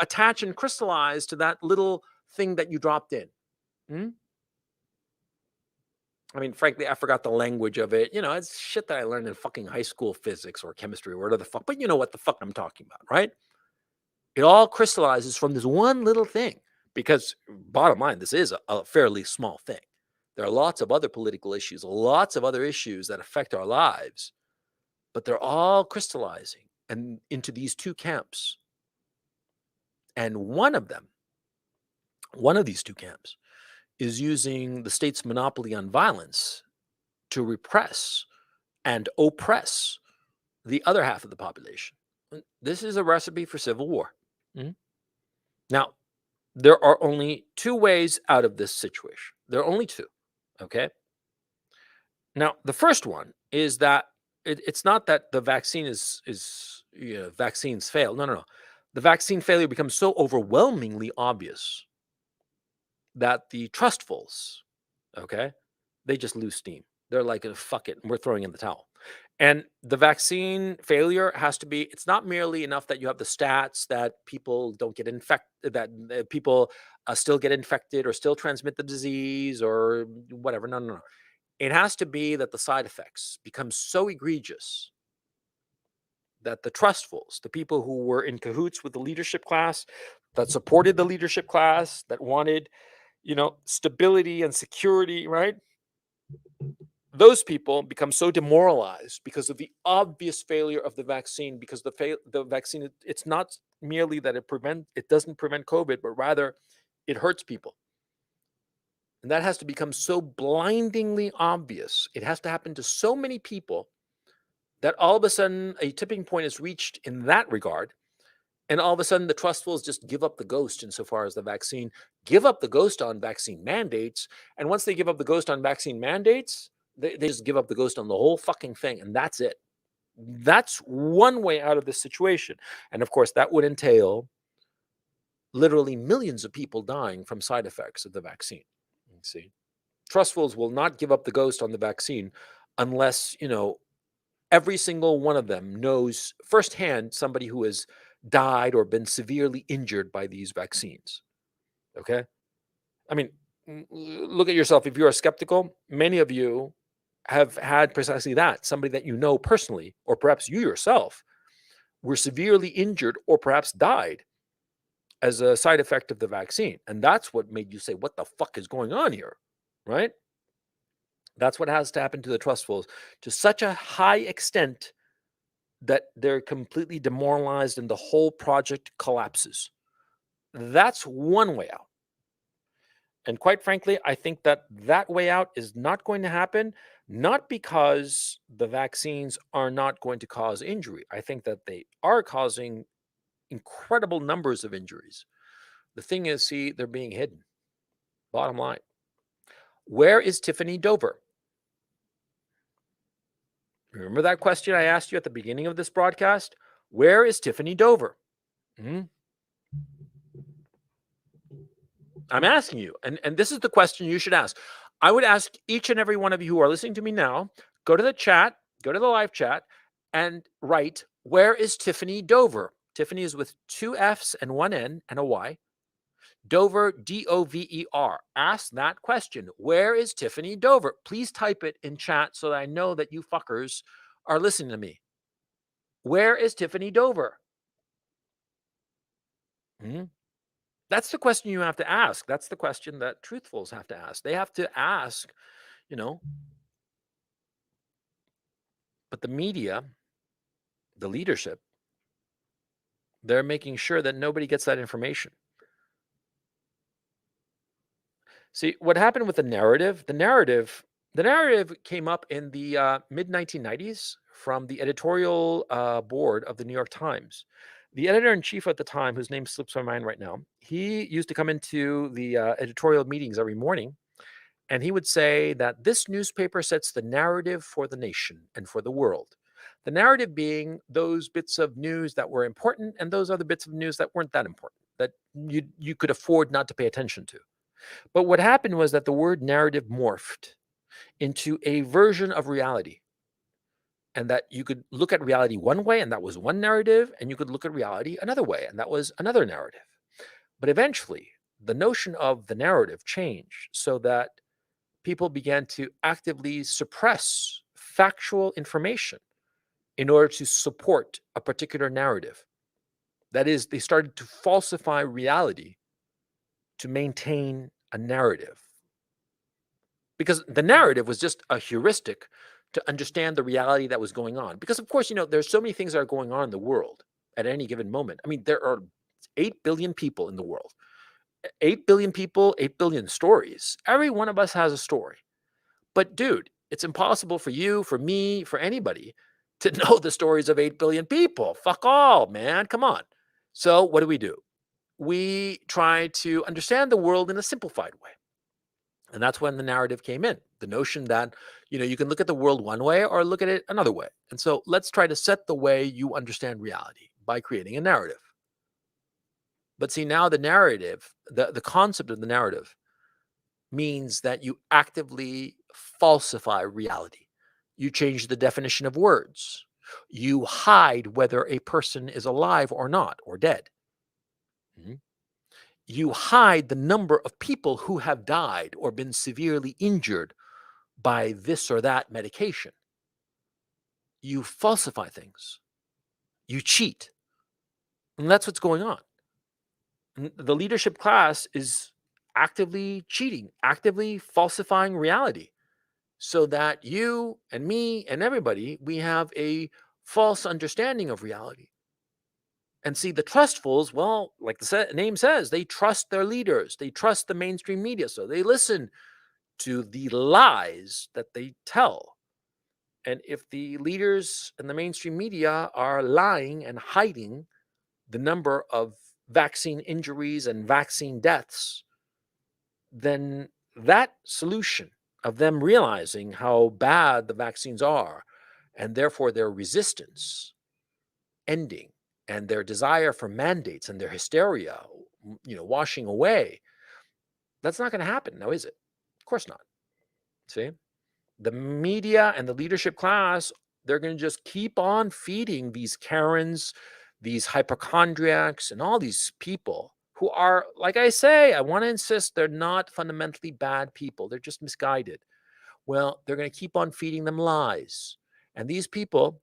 Speaker 1: attach and crystallize to that little thing that you dropped in. I mean, frankly, I forgot the language of it. It's shit that I learned in fucking high school physics or chemistry or whatever the fuck. But you know what the fuck I'm talking about, right? It all crystallizes from this one little thing. Because bottom line, this is a fairly small thing. There are lots of other political issues, lots of other issues that affect our lives, but they're all crystallizing and into these two camps. And one of these two camps, is using the state's monopoly on violence to repress and oppress the other half of the population. This is a recipe for civil war. Now, there are only two ways out of this situation. There are only two. Okay. Now, the first one is that it's not that the vaccine vaccines fail. No. The vaccine failure becomes so overwhelmingly obvious that the trustfuls, okay, they just lose steam. They're like, fuck it, we're throwing in the towel. And the vaccine failure has to be, it's not merely enough that you have the stats that people don't get infected, that people still get infected or still transmit the disease or whatever. No. It has to be that the side effects become so egregious that the trustfuls, the people who were in cahoots with the leadership class, that supported the leadership class, that wanted, stability and security, right? Those people become so demoralized because of the obvious failure of the vaccine, because the vaccine, it's not merely that it doesn't prevent COVID, but rather it hurts people. And that has to become so blindingly obvious. It has to happen to so many people that all of a sudden a tipping point is reached in that regard. And all of a sudden the trustfuls just give up the ghost insofar as the vaccine, give up the ghost on vaccine mandates. And once they give up the ghost on vaccine mandates, they just give up the ghost on the whole fucking thing. And that's it. That's one way out of this situation. And of course, that would entail literally millions of people dying from side effects of the vaccine. You see, trustfuls will not give up the ghost on the vaccine unless, every single one of them knows firsthand somebody who has died or been severely injured by these vaccines. Okay? I mean, look at yourself. If you are skeptical, many of you have had precisely that. Somebody that you know personally, or perhaps you yourself, were severely injured or perhaps died as a side effect of the vaccine. And that's what made you say, what the fuck is going on here? Right? That's what has to happen to the trustfuls to such a high extent that they're completely demoralized and the whole project collapses. That's one way out. And quite frankly, I think that way out is not going to happen, not because the vaccines are not going to cause injury. I think that they are causing incredible numbers of injuries. The thing is, see, they're being hidden. Bottom line. Where is Tiffany Dover? Remember that question I asked you at the beginning of this broadcast? Where is Tiffany Dover? I'm asking you, and this is the question you should ask. I would ask each and every one of you who are listening to me now, go to the chat, go to the live chat, and write, where is Tiffany Dover? Tiffany is with two F's and one N and a Y. Dover, Dover. Ask that question. Where is Tiffany Dover? Please type it in chat so that I know that you fuckers are listening to me. Where is Tiffany Dover? Hmm? That's the question you have to ask. That's the question that truthfuls have to ask. They have to ask, you know, but the media, the leadership, they're making sure that nobody gets that information. See, what happened with the narrative came up in the mid 1990s from the editorial board of the New York Times. The editor in chief at the time, whose name slips my mind right now, he used to come into the editorial meetings every morning, and he would say that this newspaper sets the narrative for the nation and for the world. The narrative being those bits of news that were important and those other bits of news that weren't that important, that you could afford not to pay attention to. But what happened was that the word narrative morphed into a version of reality, and that you could look at reality one way, and that was one narrative, and you could look at reality another way, and that was another narrative. But eventually, the notion of the narrative changed so that people began to actively suppress factual information in order to support a particular narrative. That is, they started to falsify reality to maintain a narrative. Because the narrative was just a heuristic to understand the reality that was going on. Because, of course, there's so many things that are going on in the world at any given moment. I mean, there are 8 billion people in the world. 8 billion people, 8 billion stories. Every one of us has a story. But, dude, it's impossible for you, for me, for anybody to know the stories of 8 billion people. Fuck all, man. Come on. So, what do? We try to understand the world in a simplified way. And that's when the narrative came in. The notion that, you can look at the world one way or look at it another way. And so let's try to set the way you understand reality by creating a narrative. But see, now the narrative, the concept of the narrative means that you actively falsify reality. You change the definition of words. You hide whether a person is alive or not, or dead. Mhm. You hide the number of people who have died or been severely injured by this or that medication. You falsify things. You cheat. And that's what's going on. And the leadership class is actively cheating, actively falsifying reality so that you and me and everybody, we have a false understanding of reality. And see, the trustfuls, well, like the name says, they trust their leaders. They trust the mainstream media. So they listen to the lies that they tell. And if the leaders and the mainstream media are lying and hiding the number of vaccine injuries and vaccine deaths, then that solution of them realizing how bad the vaccines are and therefore their resistance ending and their desire for mandates and their hysteria, washing away, that's not going to happen now, is it? Of course not. See? The media and the leadership class, they're going to just keep on feeding these Karens, these hypochondriacs, and all these people who are, like I say, I want to insist they're not fundamentally bad people. They're just misguided. Well, they're going to keep on feeding them lies. And these people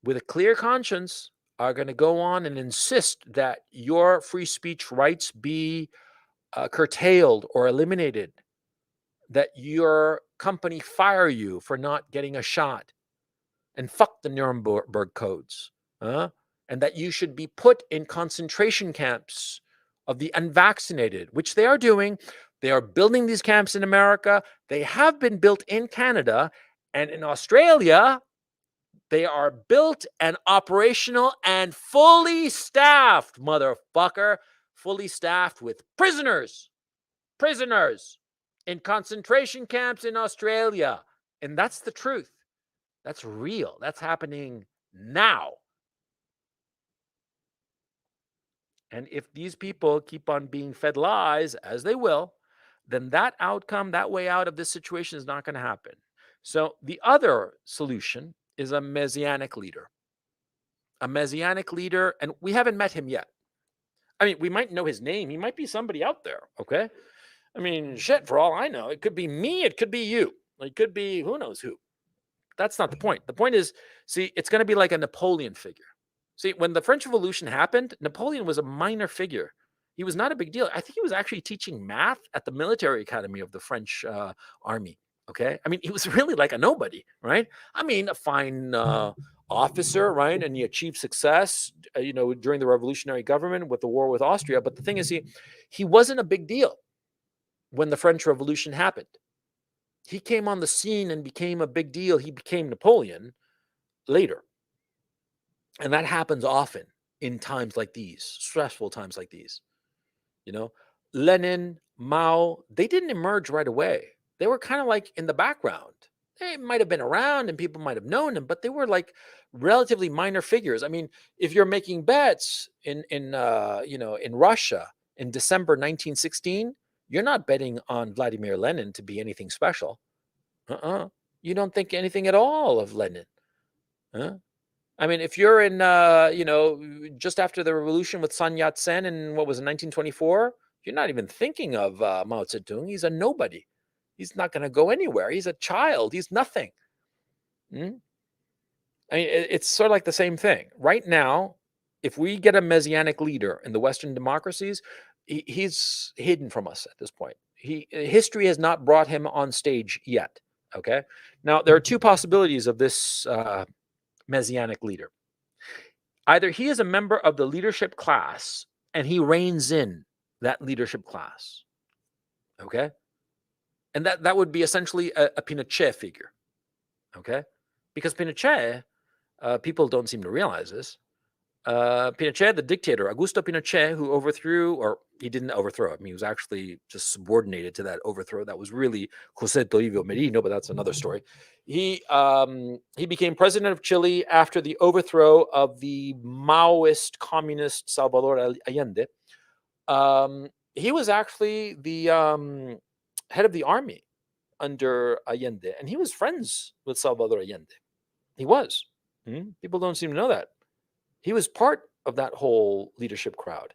Speaker 1: with a clear conscience are going to go on and insist that your free speech rights be curtailed or eliminated, that your company fire you for not getting a shot, and fuck the Nuremberg codes, and that you should be put in concentration camps of the unvaccinated, which they are doing. They are building these camps in America. They have been built in Canada, and in Australia, they are built and operational and fully staffed, motherfucker, fully staffed with prisoners in concentration camps in Australia. And that's the truth. That's real. That's happening now. And if these people keep on being fed lies, as they will, then that outcome, that way out of this situation is not going to happen. So the other solution is a messianic leader. A messianic leader, and we haven't met him yet. I mean, we might know his name. He might be somebody out there. Okay. I mean, shit, for all I know, it could be me. It could be you. It could be who knows who. That's not the point. The point is, see, it's going to be like a Napoleon figure. See, when the French Revolution happened, Napoleon was a minor figure. He was not a big deal. I think he was actually teaching math at the military academy of the French army. Okay. I mean, he was really like a nobody, right? I mean, a fine officer, right? And he achieved success, during the revolutionary government with the war with Austria. But the thing is, he wasn't a big deal when the French Revolution happened. He came on the scene and became a big deal. He became Napoleon later. And that happens often in times like these, stressful times like these. Lenin, Mao, they didn't emerge right away. They were kind of like in the background. They might have been around and people might have known them, but they were like relatively minor figures. I mean, if you're making bets in Russia in December 1916, you're not betting on Vladimir Lenin to be anything special. You don't think anything at all of Lenin. Huh? I mean, if you're in, just after the revolution with Sun Yat-sen in, what was it, 1924, you're not even thinking of Mao Zedong. He's a nobody. He's not going to go anywhere. He's a child. He's nothing. I mean, it's sort of like the same thing. Right now, if we get a messianic leader in the Western democracies, he's hidden from us at this point. History has not brought him on stage yet. Okay. Now, there are two possibilities of this messianic leader. Either he is a member of the leadership class and he reins in that leadership class. Okay. And that would be essentially a Pinochet figure. Okay. Because Pinochet, people don't seem to realize this. Pinochet, the dictator, Augusto Pinochet, who overthrew, or he didn't overthrow. I mean, he was actually just subordinated to that overthrow. That was really José Toribio Merino, but that's another story. He became president of Chile after the overthrow of the Maoist communist Salvador Allende. He was actually the head of the army under Allende, and he was friends with Salvador Allende. He was. People don't seem to know that. He was part of that whole leadership crowd.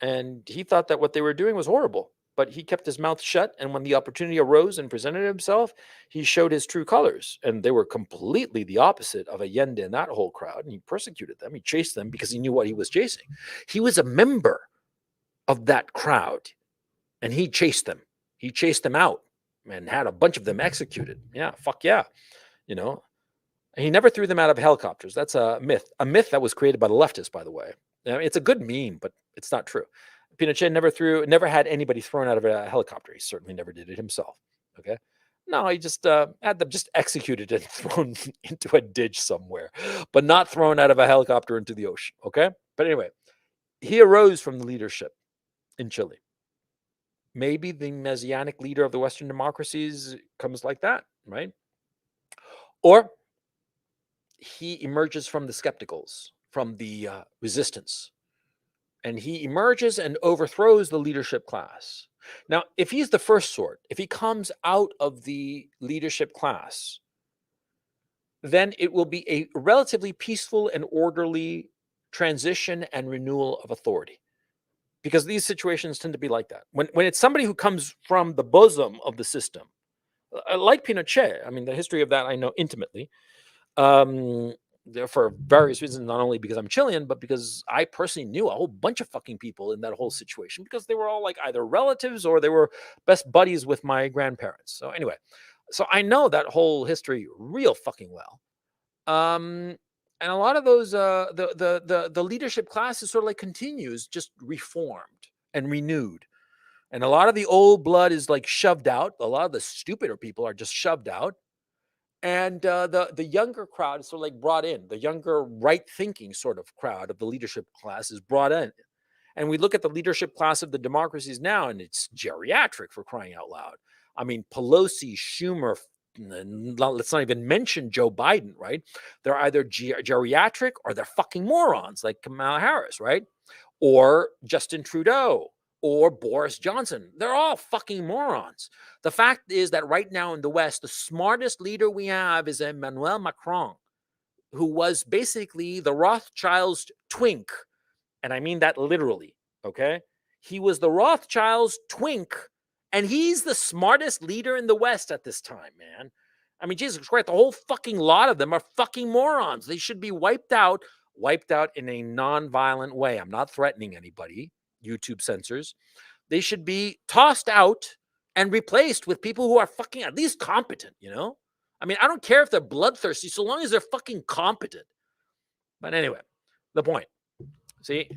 Speaker 1: And he thought that what they were doing was horrible. But he kept his mouth shut. And when the opportunity arose and presented himself, he showed his true colors. And they were completely the opposite of Allende and that whole crowd. And he persecuted them. He chased them because he knew what he was chasing. He was a member of that crowd. And he chased them. He chased them out and had a bunch of them executed. Yeah, fuck yeah. He never threw them out of helicopters. That's a myth that was created by the leftists, by the way. I mean, it's a good meme, but it's not true. Pinochet never had anybody thrown out of a helicopter. He certainly never did it himself. Okay. No, he just had them just executed and thrown into a ditch somewhere, but not thrown out of a helicopter into the ocean. Okay. But anyway, he arose from the leadership in Chile. Maybe the messianic leader of the Western democracies comes like that, right? Or he emerges from the skepticals, from the resistance, and he emerges and overthrows the leadership class. Now, if he's the first sort, if he comes out of the leadership class, then it will be a relatively peaceful and orderly transition and renewal of authority. Because these situations tend to be like that. When it's somebody who comes from the bosom of the system, like Pinochet, I mean, the history of that I know intimately, for various reasons, not only because I'm Chilean, but because I personally knew a whole bunch of fucking people in that whole situation because they were all like either relatives or they were best buddies with my grandparents. So anyway, so I know that whole history real fucking well. And a lot of those, the leadership class is sort of like continues, just reformed and renewed. And a lot of the old blood is like shoved out. A lot of the stupider people are just shoved out. And the younger crowd is sort of like brought in. The younger right-thinking sort of crowd of the leadership class is brought in. And we look at the leadership class of the democracies now, and it's geriatric, for crying out loud. I mean, Pelosi, Schumer, let's not even mention Joe Biden, right? They're either geriatric or they're fucking morons like Kamala Harris, right? Or Justin Trudeau or Boris Johnson. They're all fucking morons. The fact is that right now in the West, the smartest leader we have is Emmanuel Macron, who was basically the Rothschilds' twink. And I mean that literally. Okay. He was the Rothschilds' twink, and he's the smartest leader in the West at this time, man. I mean, Jesus Christ, the whole fucking lot of them are fucking morons. They should be wiped out in a non-violent way. I'm not threatening anybody, YouTube censors. They should be tossed out and replaced with people who are fucking at least competent, you know? I mean, I don't care if they're bloodthirsty so long as they're fucking competent. But anyway, the point. See,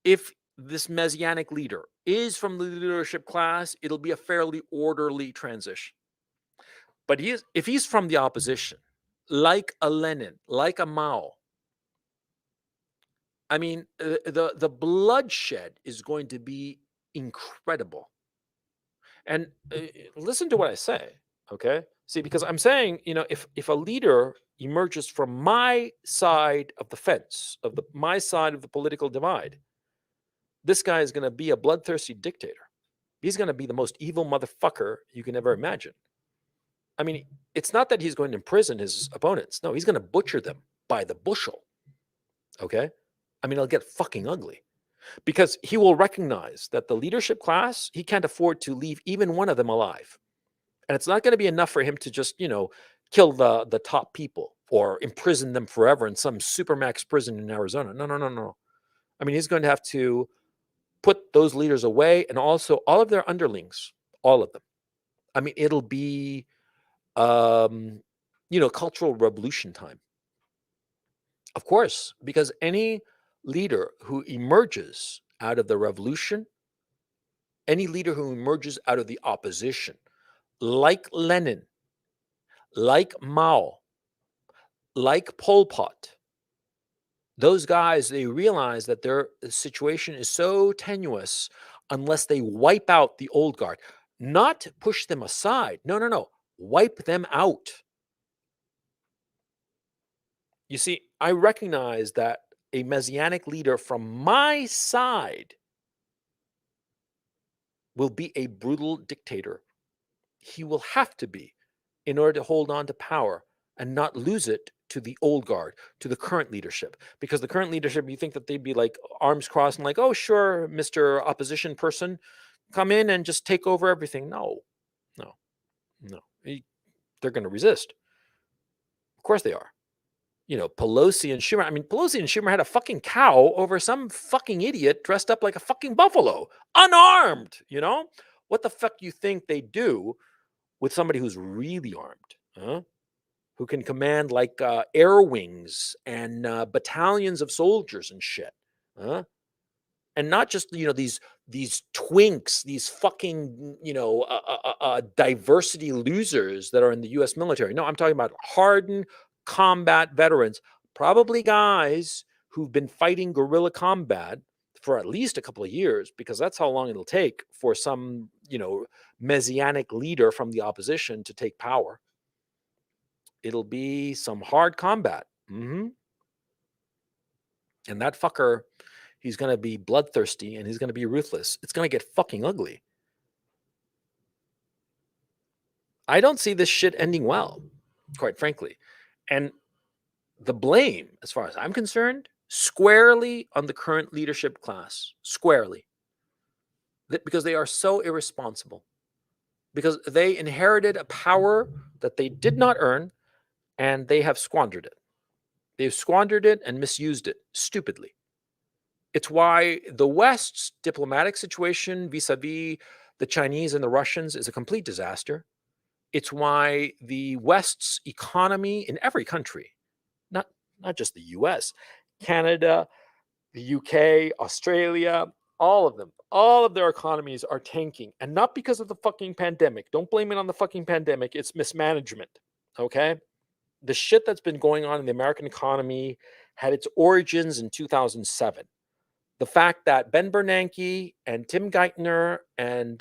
Speaker 1: if this messianic leader is from the leadership class, it'll be a fairly orderly transition. But if he's from the opposition, like a Lenin, like a Mao, I mean, the bloodshed is going to be incredible. And listen to what I say, okay? See, because I'm saying, if a leader emerges from my side of the fence, my side of the political divide, this guy is going to be a bloodthirsty dictator. He's going to be the most evil motherfucker you can ever imagine. I mean, it's not that he's going to imprison his opponents. No, he's going to butcher them by the bushel. Okay? I mean, it'll get fucking ugly because he will recognize that the leadership class, he can't afford to leave even one of them alive. And it's not going to be enough for him to just, kill the top people or imprison them forever in some supermax prison in Arizona. No. I mean, he's going to have to put those leaders away and also all of their underlings, all of them. I mean, it'll be, cultural revolution time. Of course, because any leader who emerges out of the revolution, any leader who emerges out of the opposition, like Lenin, like Mao, like Pol Pot, those guys, they realize that their situation is so tenuous unless they wipe out the old guard, not push them aside. No. Wipe them out. You see, I recognize that a messianic leader from my side will be a brutal dictator. He will have to be in order to hold on to power and not lose it to the old guard, to the current leadership. Because the current leadership, you think that they'd be like arms crossed and like, oh, sure, Mr. Opposition person, come in and just take over everything. No. They're going to resist. Of course they are. Pelosi and Schumer. I mean, Pelosi and Schumer had a fucking cow over some fucking idiot dressed up like a fucking buffalo, unarmed. What the fuck do you think they do with somebody who's really armed, huh? Who can command like air wings and battalions of soldiers and shit, huh? And not just these twinks, these fucking diversity losers that are in the U.S. military. No, I'm talking about hardened combat veterans, probably guys who've been fighting guerrilla combat for at least a couple of years, because that's how long it'll take for some messianic leader from the opposition to take power. It'll be some hard combat. And that fucker, he's going to be bloodthirsty and he's going to be ruthless. It's going to get fucking ugly. I don't see this shit ending well, quite frankly. And the blame, as far as I'm concerned, squarely on the current leadership class. Squarely. Because they are so irresponsible. Because they inherited a power that they did not earn and they have squandered it. They've squandered it and misused it stupidly. It's why the West's diplomatic situation vis-a-vis the Chinese and the Russians is a complete disaster. It's why the West's economy in every country, not just the US, Canada, the UK, Australia, all of them, all of their economies are tanking. And not because of the fucking pandemic. Don't blame it on the fucking pandemic. It's mismanagement, okay? The shit that's been going on in the American economy had its origins in 2007. The fact that Ben Bernanke and Tim Geithner and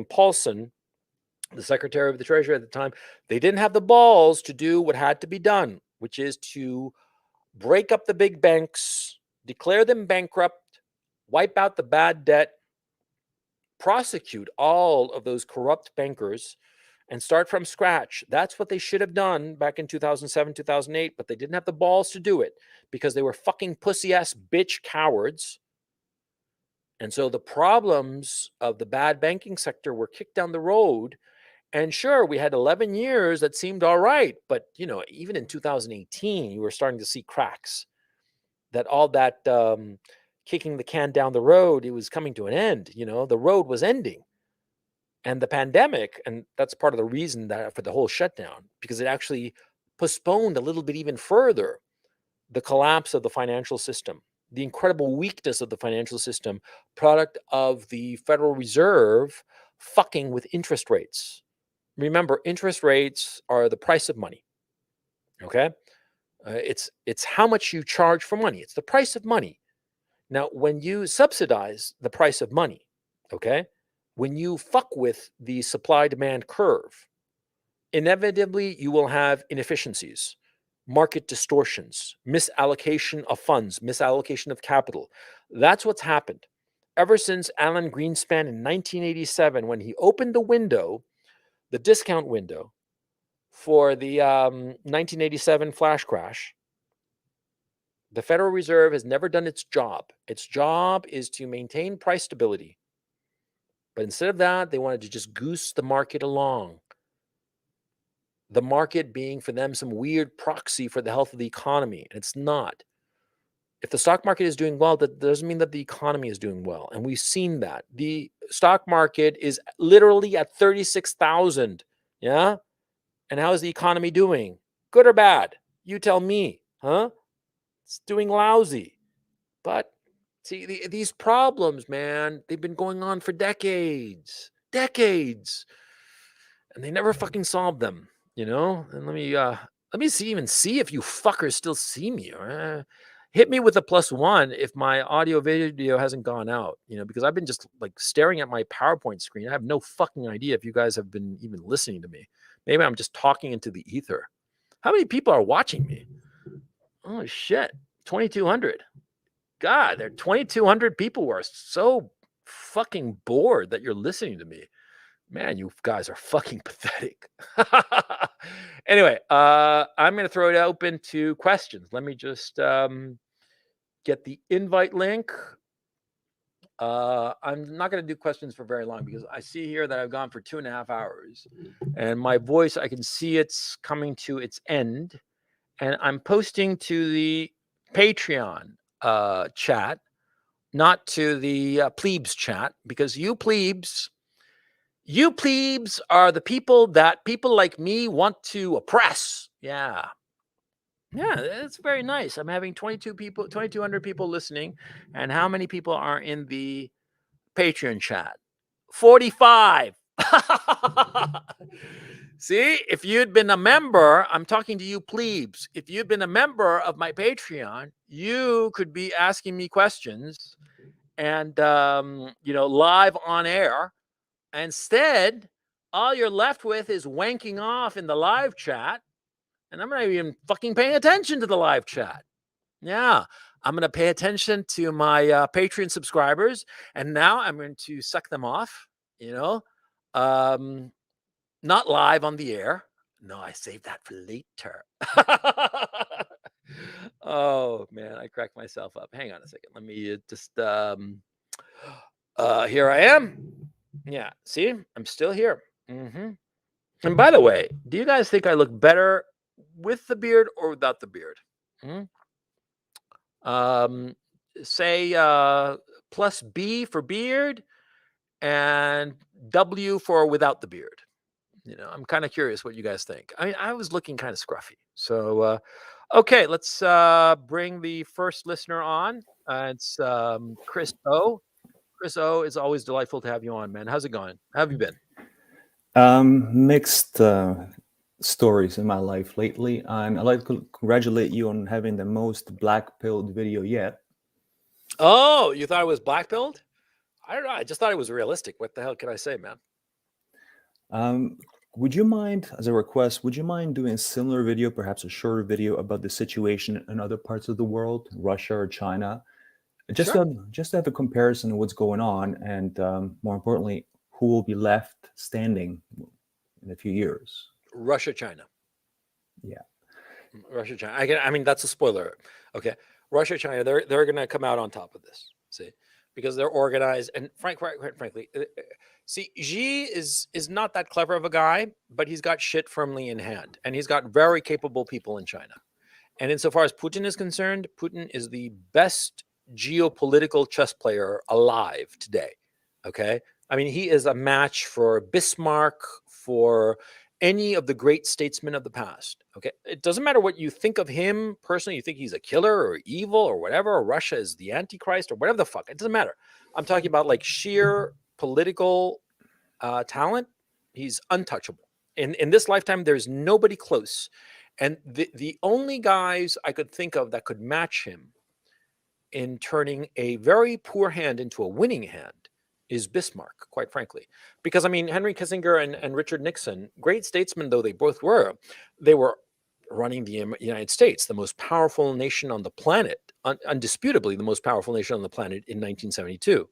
Speaker 1: Paulson, the Secretary of the Treasury at the time, they didn't have the balls to do what had to be done, which is to break up the big banks, declare them bankrupt, wipe out the bad debt, prosecute all of those corrupt bankers, and start from scratch. That's what they should have done back in 2007, 2008, but they didn't have the balls to do it because they were fucking pussy-ass bitch cowards. And so the problems of the bad banking sector were kicked down the road. And sure, we had 11 years that seemed all right. But, even in 2018, you were starting to see cracks, that all that kicking the can down the road, it was coming to an end. The road was ending. And the pandemic, and that's part of the reason that for the whole shutdown, because it actually postponed a little bit even further the collapse of the financial system, the incredible weakness of the financial system, product of the Federal Reserve fucking with interest rates. Remember, interest rates are the price of money. Okay, it's how much you charge for money. It's the price of money. Now, when you subsidize the price of money, okay, when you fuck with the supply demand curve, inevitably you will have inefficiencies, market distortions, misallocation of funds, misallocation of capital. That's what's happened ever since Alan Greenspan in 1987, when he opened the window, the discount window for the 1987 flash crash. The Federal Reserve has never done its job. Its job is to maintain price stability. But instead of that, they wanted to just goose the market along. The market being for them some weird proxy for the health of the economy. And it's not. If the stock market is doing well, that doesn't mean that the economy is doing well. And we've seen that. The stock market is literally at 36,000. Yeah? And how is the economy doing? Good or bad? You tell me. Huh? It's doing lousy. But see, these problems, man, they've been going on for decades. Decades. And they never fucking solved them, And let me see if you fuckers still see me. Hit me with a +1 if my audio video hasn't gone out, because I've been just like staring at my PowerPoint screen. I have no fucking idea if you guys have been even listening to me. Maybe I'm just talking into the ether. How many people are watching me? Oh shit, 2,200. God, there are 2,200 people who are so fucking bored that you're listening to me. Man, you guys are fucking pathetic. Anyway, I'm going to throw it open to questions. Let me just get the invite link. I'm not going to do questions for very long because I see here that I've gone for 2.5 hours. And my voice, I can see it's coming to its end. And I'm posting to the Patreon chat, not to the plebes chat, because you plebes are the people that people like me want to oppress. Yeah. Yeah, that's very nice. I'm having 2,200 people listening. And how many people are in the Patreon chat? 45. See, if you'd been a member, I'm talking to you plebes. If you'd been a member of my Patreon, you could be asking me questions and, live on air. Instead, all you're left with is wanking off in the live chat. And I'm not even fucking paying attention to the live chat. Yeah, I'm going to pay attention to my Patreon subscribers. And now I'm going to suck them off, not live on the air. No, I saved that for later. Oh, man, I cracked myself up. Hang on a second. Let me just, here I am. Yeah, see, I'm still here. And by the way, do you guys think I look better with the beard or without the beard? Say plus B for beard and W for without the beard. I'm kind of curious what you guys think. I mean, I was looking kind of scruffy. So, okay, let's bring the first listener on. It's Chris O. Chris O, it's always delightful to have you on, man. How's it going? How have you been?
Speaker 2: Mixed stories in my life lately. I'd like to congratulate you on having the most black-pilled video yet.
Speaker 1: Oh, you thought I was black-pilled? I don't know. I just thought it was realistic. What the hell can I say, man?
Speaker 2: Would you mind, as a request, would you mind doing a similar video, perhaps a shorter video about the situation in other parts of the world, Russia or China? Just
Speaker 1: Sure.
Speaker 2: to have a comparison of what's going on, and more importantly, who will be left standing in a few years.
Speaker 1: Russia, China.
Speaker 2: Yeah.
Speaker 1: Russia, China. I mean, that's a spoiler. Okay. Russia, China, they're going to come out on top of this. See, because they're organized. And quite frankly, see, Xi is not that clever of a guy, but he's got shit firmly in hand, and he's got very capable people in China. And insofar as Putin is concerned, Putin is the best geopolitical chess player alive today. Okay. I mean, he is a match for Bismarck, for any of the great statesmen of the past. Okay. It doesn't matter what you think of him personally. You think he's a killer or evil or whatever, or Russia is the Antichrist or whatever the fuck. It doesn't matter. I'm talking about like sheer political talent. He's untouchable. In this lifetime, there's nobody close. And the only guys I could think of that could match him in turning a very poor hand into a winning hand is Bismarck, quite frankly. Because, I mean, Henry Kissinger and Richard Nixon, great statesmen though they both were, they were running the United States, the most powerful nation on the planet, undisputably the most powerful nation on the planet in 1972.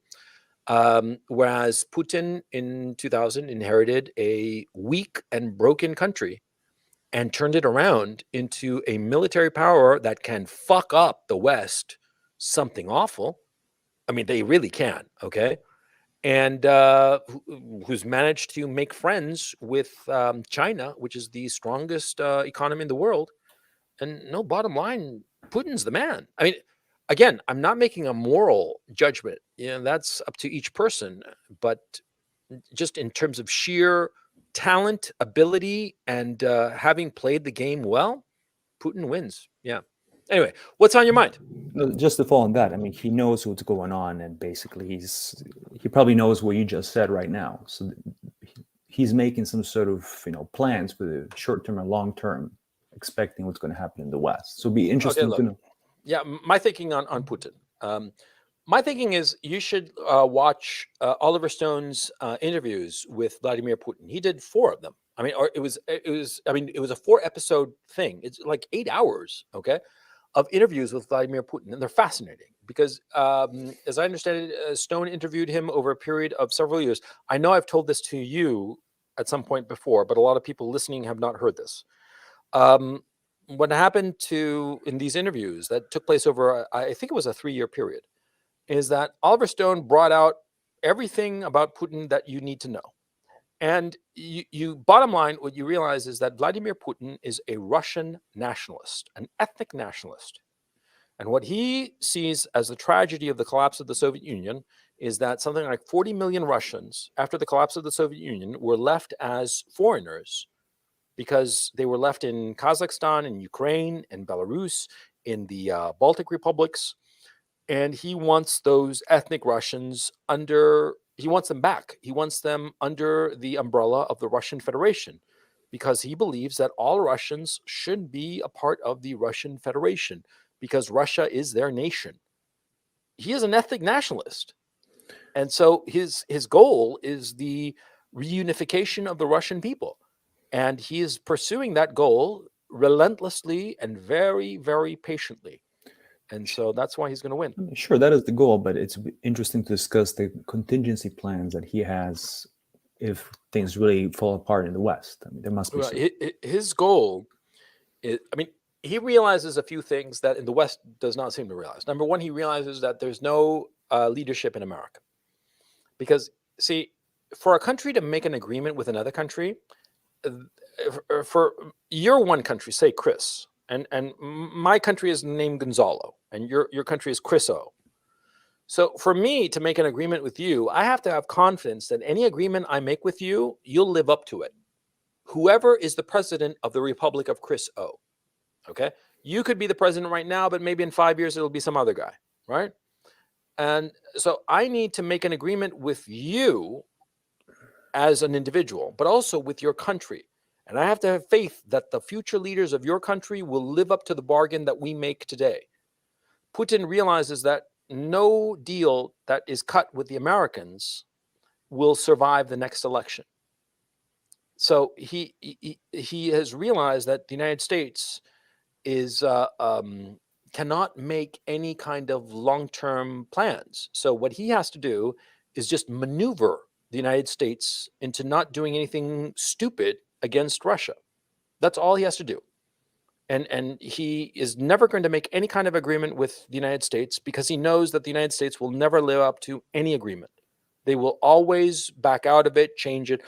Speaker 1: Whereas Putin in 2000 inherited a weak and broken country and turned it around into a military power that can fuck up the West something awful. I mean, they really can, okay? And who's managed to make friends with China, which is the strongest economy in the world. And no, bottom line, Putin's the man. I mean, again, I'm not making a moral judgment. You know, that's up to each person. But just in terms of sheer talent, ability, and having played the game well, Putin wins. Yeah. Anyway, what's on your mind?
Speaker 2: Just to follow on that, I mean, he knows what's going on, and basically he probably knows what you just said right now. So he's making some sort of plans for the short term and long term, expecting what's going to happen in the West. So it'd be interesting to know.
Speaker 1: Yeah, my thinking on Putin. My thinking is you should watch Oliver Stone's interviews with Vladimir Putin. He did 4 of them. I mean, it was a 4-episode thing. It's like 8 hours, okay, of interviews with Vladimir Putin, and they're fascinating because, as I understand it, Stone interviewed him over a period of several years. I know I've told this to you at some point before, but a lot of people listening have not heard this. What happened in these interviews that took place over, I think it was a 3-year period, is that Oliver Stone brought out everything about Putin that you need to know. And you bottom line, what you realize is that Vladimir Putin is a Russian nationalist, an ethnic nationalist. And what he sees as the tragedy of the collapse of the Soviet Union is that something like 40 million Russians, after the collapse of the Soviet Union, were left as foreigners because they were left in Kazakhstan, in Ukraine, and Belarus, in the Baltic republics. And he wants those ethnic Russians he wants them back. He wants them under the umbrella of the Russian Federation because he believes that all Russians should be a part of the Russian Federation because Russia is their nation. He is an ethnic nationalist. And so his goal is the reunification of the Russian people. And he is pursuing that goal relentlessly and very, very patiently. And so that's why he's going to win.
Speaker 2: Sure, that is the goal, but it's interesting to discuss the contingency plans that he has if things really fall apart in the West. I mean, there must be
Speaker 1: his goal is, I mean, he realizes a few things that in the West does not seem to realize. Number one, he realizes that there's no leadership in America. Because, see, for a country to make an agreement with another country, for your one country, say Chris, and my country is named Gonzalo, and your country is Chris O. So for me to make an agreement with you, I have to have confidence that any agreement I make with you, you'll live up to it. Whoever is the president of the Republic of Chris O. Okay? You could be the president right now, but maybe in 5 years it'll be some other guy, right? And so I need to make an agreement with you as an individual, but also with your country. And I have to have faith that the future leaders of your country will live up to the bargain that we make today. Putin realizes that no deal that is cut with the Americans will survive the next election. So he has realized that the United States cannot make any kind of long-term plans. So what he has to do is just maneuver the United States into not doing anything stupid against Russia. That's all he has to do. And he is never going to make any kind of agreement with the United States because he knows that the United States will never live up to any agreement. They will always back out of it, change it.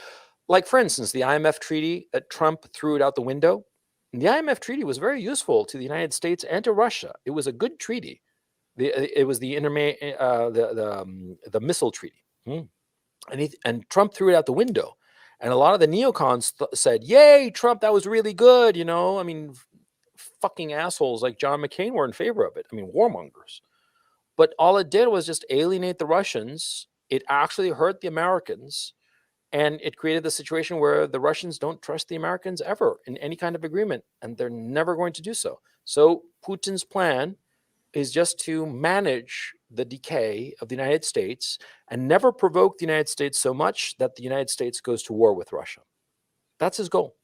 Speaker 1: Like, for instance, the IMF treaty that Trump threw it out the window. The IMF treaty was very useful to the United States and to Russia. It was a good treaty. It was the missile treaty. And Trump threw it out the window. And a lot of the neocons said, "Yay, Trump, that was really good." I mean, fucking assholes like John McCain were in favor of it. I mean, warmongers. But all it did was just alienate the Russians. It actually hurt the Americans. And it created the situation where the Russians don't trust the Americans ever in any kind of agreement. And they're never going to do so. So Putin's plan is just to manage the decay of the United States and never provoke the United States so much that the United States goes to war with Russia. That's his goal.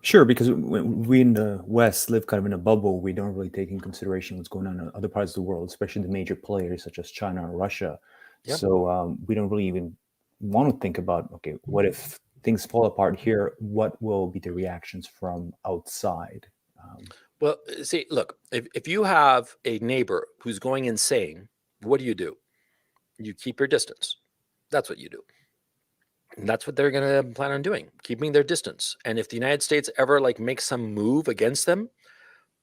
Speaker 2: Sure, because we in the West live kind of in a bubble. We don't really take in consideration what's going on in other parts of the world, especially the major players such as China or Russia.
Speaker 1: Yep.
Speaker 2: So we don't really even want to think about, okay, what if things fall apart here? What will be the reactions from outside?
Speaker 1: Well, see, look, if you have a neighbor who's going insane, what do? You keep your distance. That's what you do. And that's what they're going to plan on doing, keeping their distance. And if the United States ever makes some move against them,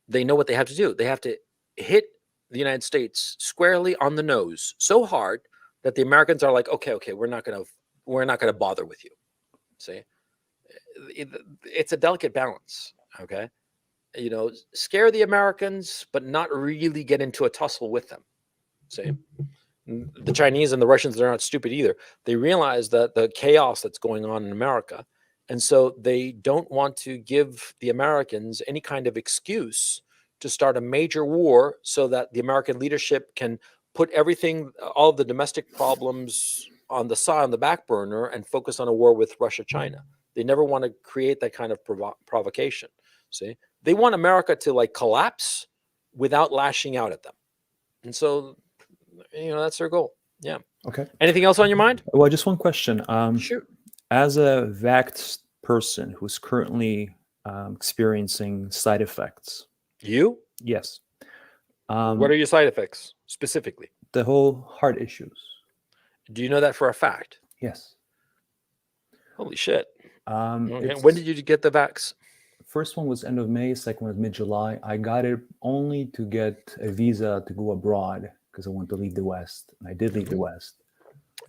Speaker 1: they know what they have to do. They have to hit the United States squarely on the nose so hard that the Americans are like, okay, we're not going to bother with you. See, it's a delicate balance. Okay. Scare the Americans, but not really get into a tussle with them. See, the Chinese and the Russians, they're not stupid either. They realize that the chaos that's going on in America, and so they don't want to give the Americans any kind of excuse to start a major war so that the American leadership can put everything, all of the domestic problems on the side, on the back burner, and focus on a war with Russia, China. They never want to create that kind of provocation. See, they want America to collapse without lashing out at them. And so, that's their goal. Yeah.
Speaker 2: Okay.
Speaker 1: Anything else on your mind?
Speaker 2: Well, just one question.
Speaker 1: Shoot.
Speaker 2: As a vaxxed person who's currently experiencing side effects.
Speaker 1: You?
Speaker 2: Yes.
Speaker 1: What are your side effects specifically?
Speaker 2: The whole heart issues.
Speaker 1: Do you know that for a fact?
Speaker 2: Yes.
Speaker 1: Holy shit.
Speaker 2: Okay.
Speaker 1: When did you get the vax?
Speaker 2: First one was end of May, second one was mid-July. I got it only to get a visa to go abroad because I want to leave the West. And I did leave the West.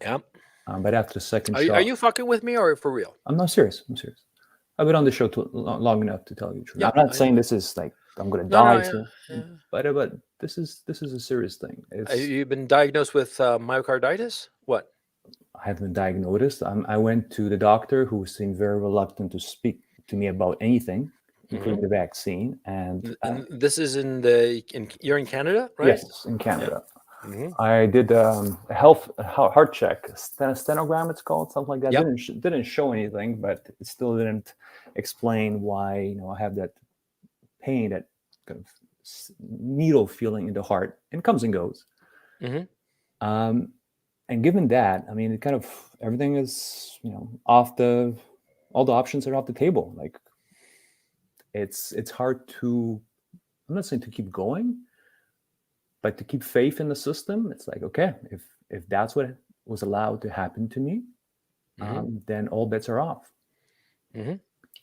Speaker 1: Yeah.
Speaker 2: But after the second shot...
Speaker 1: Are you fucking with me or for real?
Speaker 2: I'm not serious. I'm serious. I've been on the show long enough to tell you the truth.
Speaker 1: Yeah,
Speaker 2: I'm not saying this is I'm going to die. But this is a serious thing.
Speaker 1: You've been diagnosed with myocarditis? What?
Speaker 2: I haven't been diagnosed. I went to the doctor who seemed very reluctant to speak to me about anything, including the vaccine. And
Speaker 1: this is you're in Canada, right?
Speaker 2: Yes, in Canada. Yeah. I did a heart check, stenogram it's called, something like that. Yep. Didn't show anything, but it still didn't explain why I have that pain, that kind of needle feeling in the heart, and comes and goes. And given that, I mean, it kind of everything is all the options are off the table. It's hard to, I'm not saying to keep going, but to keep faith in the system. It's like, okay, if that's what was allowed to happen to me, then all bets are off.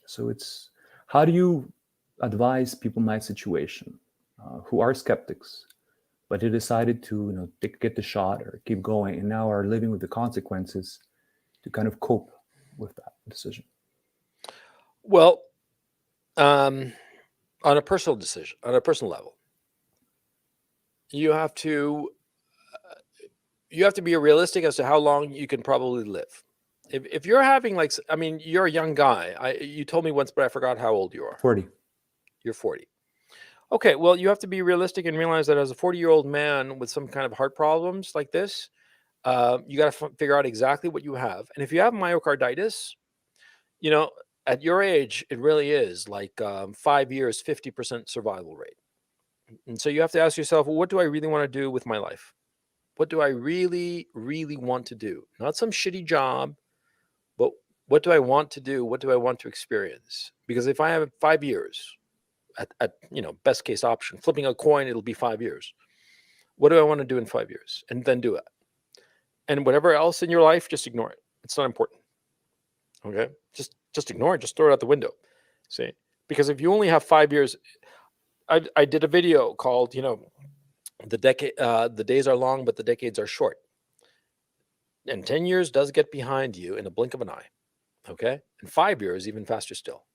Speaker 2: So it's, how do you advise people in my situation who are skeptics, but they decided to get the shot or keep going and now are living with the consequences, to kind of cope with that decision?
Speaker 1: Well, on a personal level, you have to be realistic as to how long you can probably live. If you're having you're a young guy. You told me once, but I forgot how old you are.
Speaker 2: 40.
Speaker 1: You're 40. Okay, well, you have to be realistic and realize that as a 40-year-old man with some kind of heart problems like this, you got to figure out exactly what you have. And if you have myocarditis, at your age, it really is 5 years, 50% survival rate. And so you have to ask yourself, well, what do I really want to do with my life? What do I really, really want to do? Not some shitty job, but What do I want to do? What do I want to experience? Because if I have 5 years at best case option, flipping a coin, it'll be 5 years. What do I want to do in 5 years? And then do it. And whatever else in your life, just ignore it. It's not important. Okay? Just ignore it. Just throw it out the window. See? Because if you only have 5 years, I did a video called, the days are long, but the decades are short. And 10 years does get behind you in a blink of an eye. Okay? And 5 years, even faster still.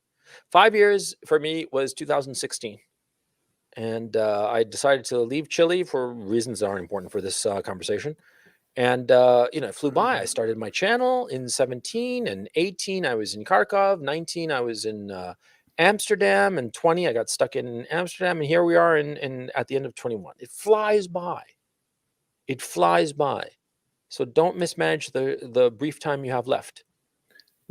Speaker 1: 5 years for me was 2016. And I decided to leave Chile for reasons that aren't important for this conversation. And, it flew by. I started my channel in 17, and 18, I was in Kharkov. 19, I was in Amsterdam, and 20, I got stuck in Amsterdam. And here we are at the end of 21. It flies by. It flies by. So don't mismanage the brief time you have left.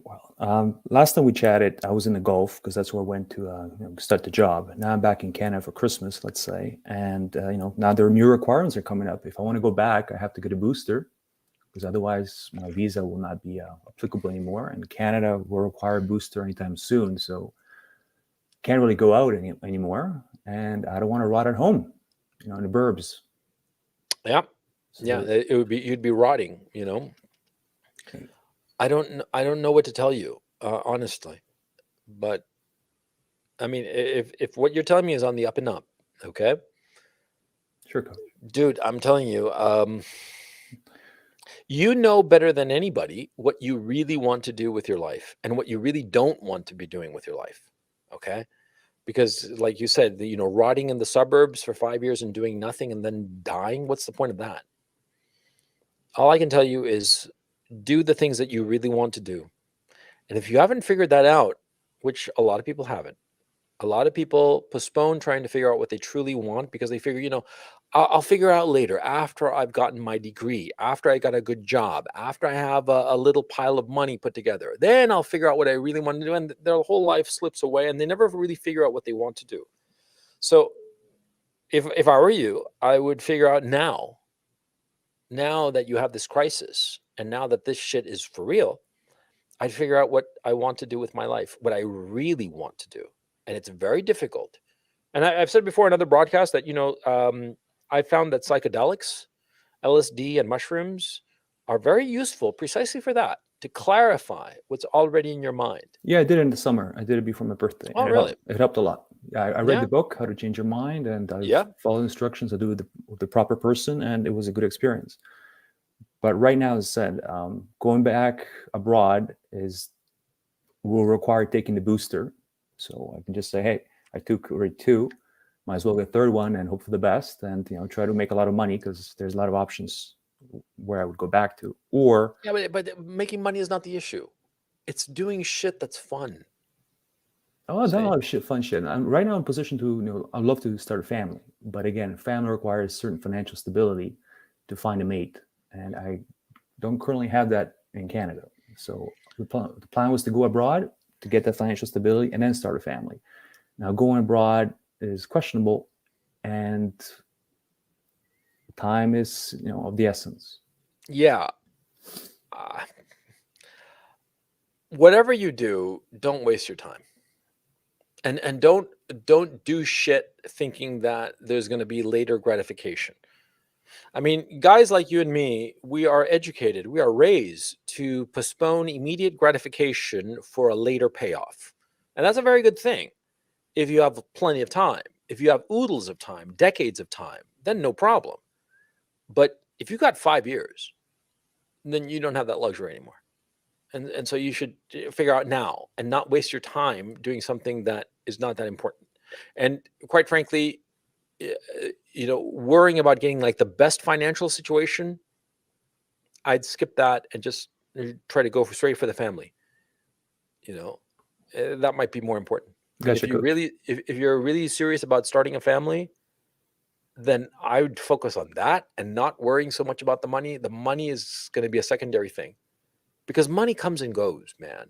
Speaker 2: Well, last time we chatted, I was in the Gulf because that's where I went to start the job. Now I'm back in Canada for Christmas, let's say, and now there are new requirements are coming up. If I want to go back, I have to get a booster because otherwise my visa will not be applicable anymore. And Canada will require a booster anytime soon, so can't really go out anymore. And I don't want to rot at home, in the burbs.
Speaker 1: Yeah,
Speaker 2: So
Speaker 1: yeah, you'd be rotting. I don't know what to tell you, honestly, but I mean, if what you're telling me is on the up and up, okay,
Speaker 2: Sure, Coach.
Speaker 1: dude, I'm telling you, you know better than anybody what you really want to do with your life and what you really don't want to be doing with your life, okay? Because, like you said, rotting in the suburbs for 5 years and doing nothing and then dying, what's the point of that? All I can tell you is do the things that you really want to do. And if you haven't figured that out, which a lot of people haven't, a lot of people postpone trying to figure out what they truly want because they figure, I'll figure out later after I've gotten my degree, after I got a good job, after I have a little pile of money put together, then I'll figure out what I really want to do. And their whole life slips away and they never really figure out what they want to do. So if I were you, I would figure out now that you have this crisis and now that this shit is for real, I'd figure out what I want to do with my life, what I really want to do. And it's very difficult. And I've said before in other broadcasts that, I found that psychedelics, LSD and mushrooms are very useful precisely for that, to clarify what's already in your mind.
Speaker 2: Yeah, I did it in the summer. I did it before my birthday.
Speaker 1: Oh,
Speaker 2: and
Speaker 1: really?
Speaker 2: It helped a lot. I read
Speaker 1: Yeah.
Speaker 2: the book, How to Change Your Mind, and I
Speaker 1: Yeah.
Speaker 2: followed instructions. I do it with the proper person, and it was a good experience. But right now, as I said, going back abroad will require taking the booster. So I can just say, hey, I took already 2, might as well get a 3rd one and hope for the best, and try to make a lot of money because there's a lot of options where I would go back to. Or
Speaker 1: yeah, but making money is not the issue. It's doing shit that's fun.
Speaker 2: Oh, I've done a lot of fun shit. I'm right now in a position to, I'd love to start a family. But again, family requires certain financial stability to find a mate. And I don't currently have that in Canada. So the plan was to go abroad to get that financial stability and then start a family. Now, going abroad is questionable and time is, of the essence.
Speaker 1: Yeah. Whatever you do, don't waste your time. And don't do shit thinking that there's going to be later gratification. I mean, guys like you and me, we are educated, we are raised to postpone immediate gratification for a later payoff. And that's a very good thing. If you have plenty of time, if you have oodles of time, decades of time, then no problem. But if you got 5 years, then you don't have that luxury anymore. And so you should figure out now and not waste your time doing something that is not that important. And quite frankly, worrying about getting like the best financial situation, I'd skip that and just try to go straight for the family. That might be more important.
Speaker 2: Gotcha,
Speaker 1: If you're really serious about starting a family, then I would focus on that and not worrying so much about the money. The money is going to be a secondary thing. Because money comes and goes, man.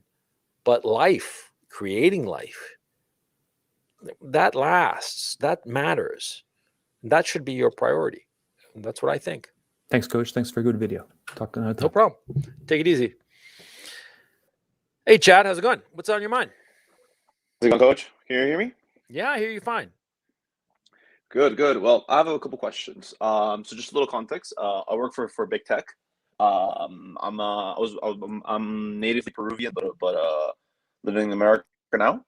Speaker 1: But life, creating life, that lasts, that matters. That should be your priority. And that's what I think.
Speaker 2: Thanks, Coach. Thanks for a good video. Talk another time.
Speaker 1: No problem. Take it easy. Hey, Chad, how's it going? What's on your mind?
Speaker 3: How's it going, Coach? Can you hear me?
Speaker 1: Yeah, I hear you fine.
Speaker 3: Good, good. Well, I have a couple questions. So just a little context. I work for big tech. I'm natively Peruvian, but living in America now.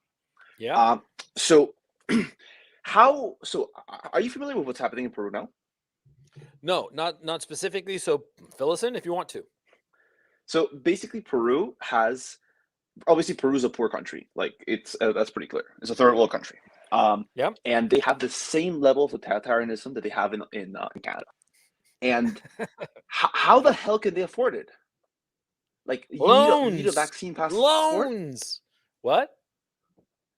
Speaker 1: Yeah.
Speaker 3: Um, so are you familiar with what's happening in Peru now?
Speaker 1: No, not specifically. So fill us in if you want to.
Speaker 3: So basically, Peru has obviously Peru's a poor country. Like it's that's pretty clear. It's a third world country.
Speaker 1: Yeah.
Speaker 3: And they have the same level of totalitarianism that they have in Canada. And how the hell can they afford it? Like you need a
Speaker 1: Loans.
Speaker 3: vaccine passport.
Speaker 1: Loans. What?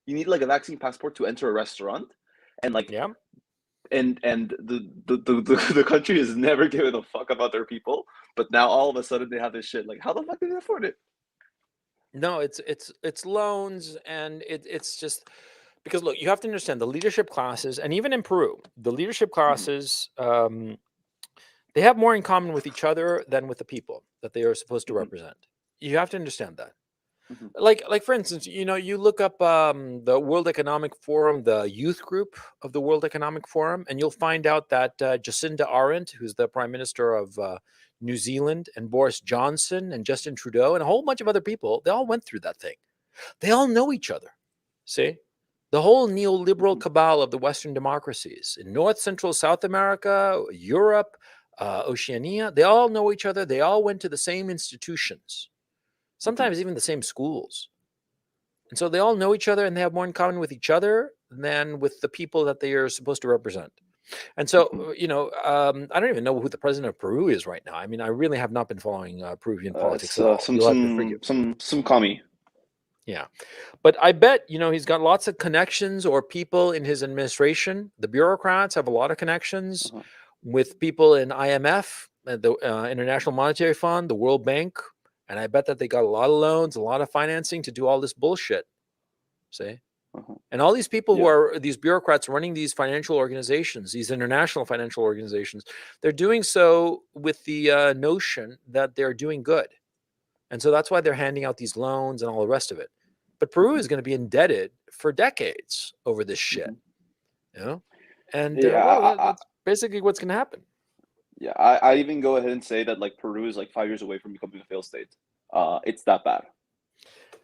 Speaker 3: You need like a vaccine passport to enter a restaurant, and like
Speaker 1: Yeah.
Speaker 3: and the country has never given a fuck about their people, but now all of a sudden they have this shit. Like how the fuck can they afford it?
Speaker 1: No, it's loans, and it's just because look, you have to understand the leadership classes, and even in Peru, the leadership
Speaker 3: Mhm,
Speaker 1: classes, they have more in common with each other than with the people that they are supposed to
Speaker 3: mhm,
Speaker 1: represent. You have to understand that.
Speaker 3: mhm,
Speaker 1: Like for instance, you look up the World Economic Forum, the youth group of the World Economic Forum, and you'll find out that Jacinda Ardern, who's the Prime Minister of New Zealand, and Boris Johnson and Justin Trudeau and a whole bunch of other people, they all went through that thing. They all know each other. See? The whole neoliberal
Speaker 3: mhm,
Speaker 1: cabal of the Western democracies in North, Central, South America, Europe, Oceania, they all know each other. They all went to the same institutions,
Speaker 3: mhm,
Speaker 1: sometimes even the same schools. And so they all know each other and they have more in common with each other than with the people that they are supposed to represent. And so,
Speaker 3: mhm.
Speaker 1: I don't even know who the president of Peru is right now. I mean, I really have not been following Peruvian politics
Speaker 3: It's
Speaker 1: at all.
Speaker 3: some
Speaker 1: You'll have to forgive
Speaker 3: some
Speaker 1: me.
Speaker 3: some some commie.
Speaker 1: Yeah. But I bet, he's got lots of connections or people in his administration. The bureaucrats have a lot of connections
Speaker 3: Uh-huh.
Speaker 1: with people in IMF, the International Monetary Fund, the World Bank. And I bet that they got a lot of loans, a lot of financing to do all this bullshit. See?
Speaker 3: Uh-huh.
Speaker 1: And all these people who
Speaker 3: Yeah.
Speaker 1: are these bureaucrats running these financial organizations, these international financial organizations, they're doing so with the notion that they're doing good. And so that's why they're handing out these loans and all the rest of it. But Peru
Speaker 3: Mhm,
Speaker 1: is going to be indebted for decades over this shit,
Speaker 3: mhm.
Speaker 1: you know? And
Speaker 3: Yeah,
Speaker 1: that's basically what's going to happen.
Speaker 3: yeah. I even go ahead and say that like Peru is like 5 years away from becoming a failed state. It's that bad.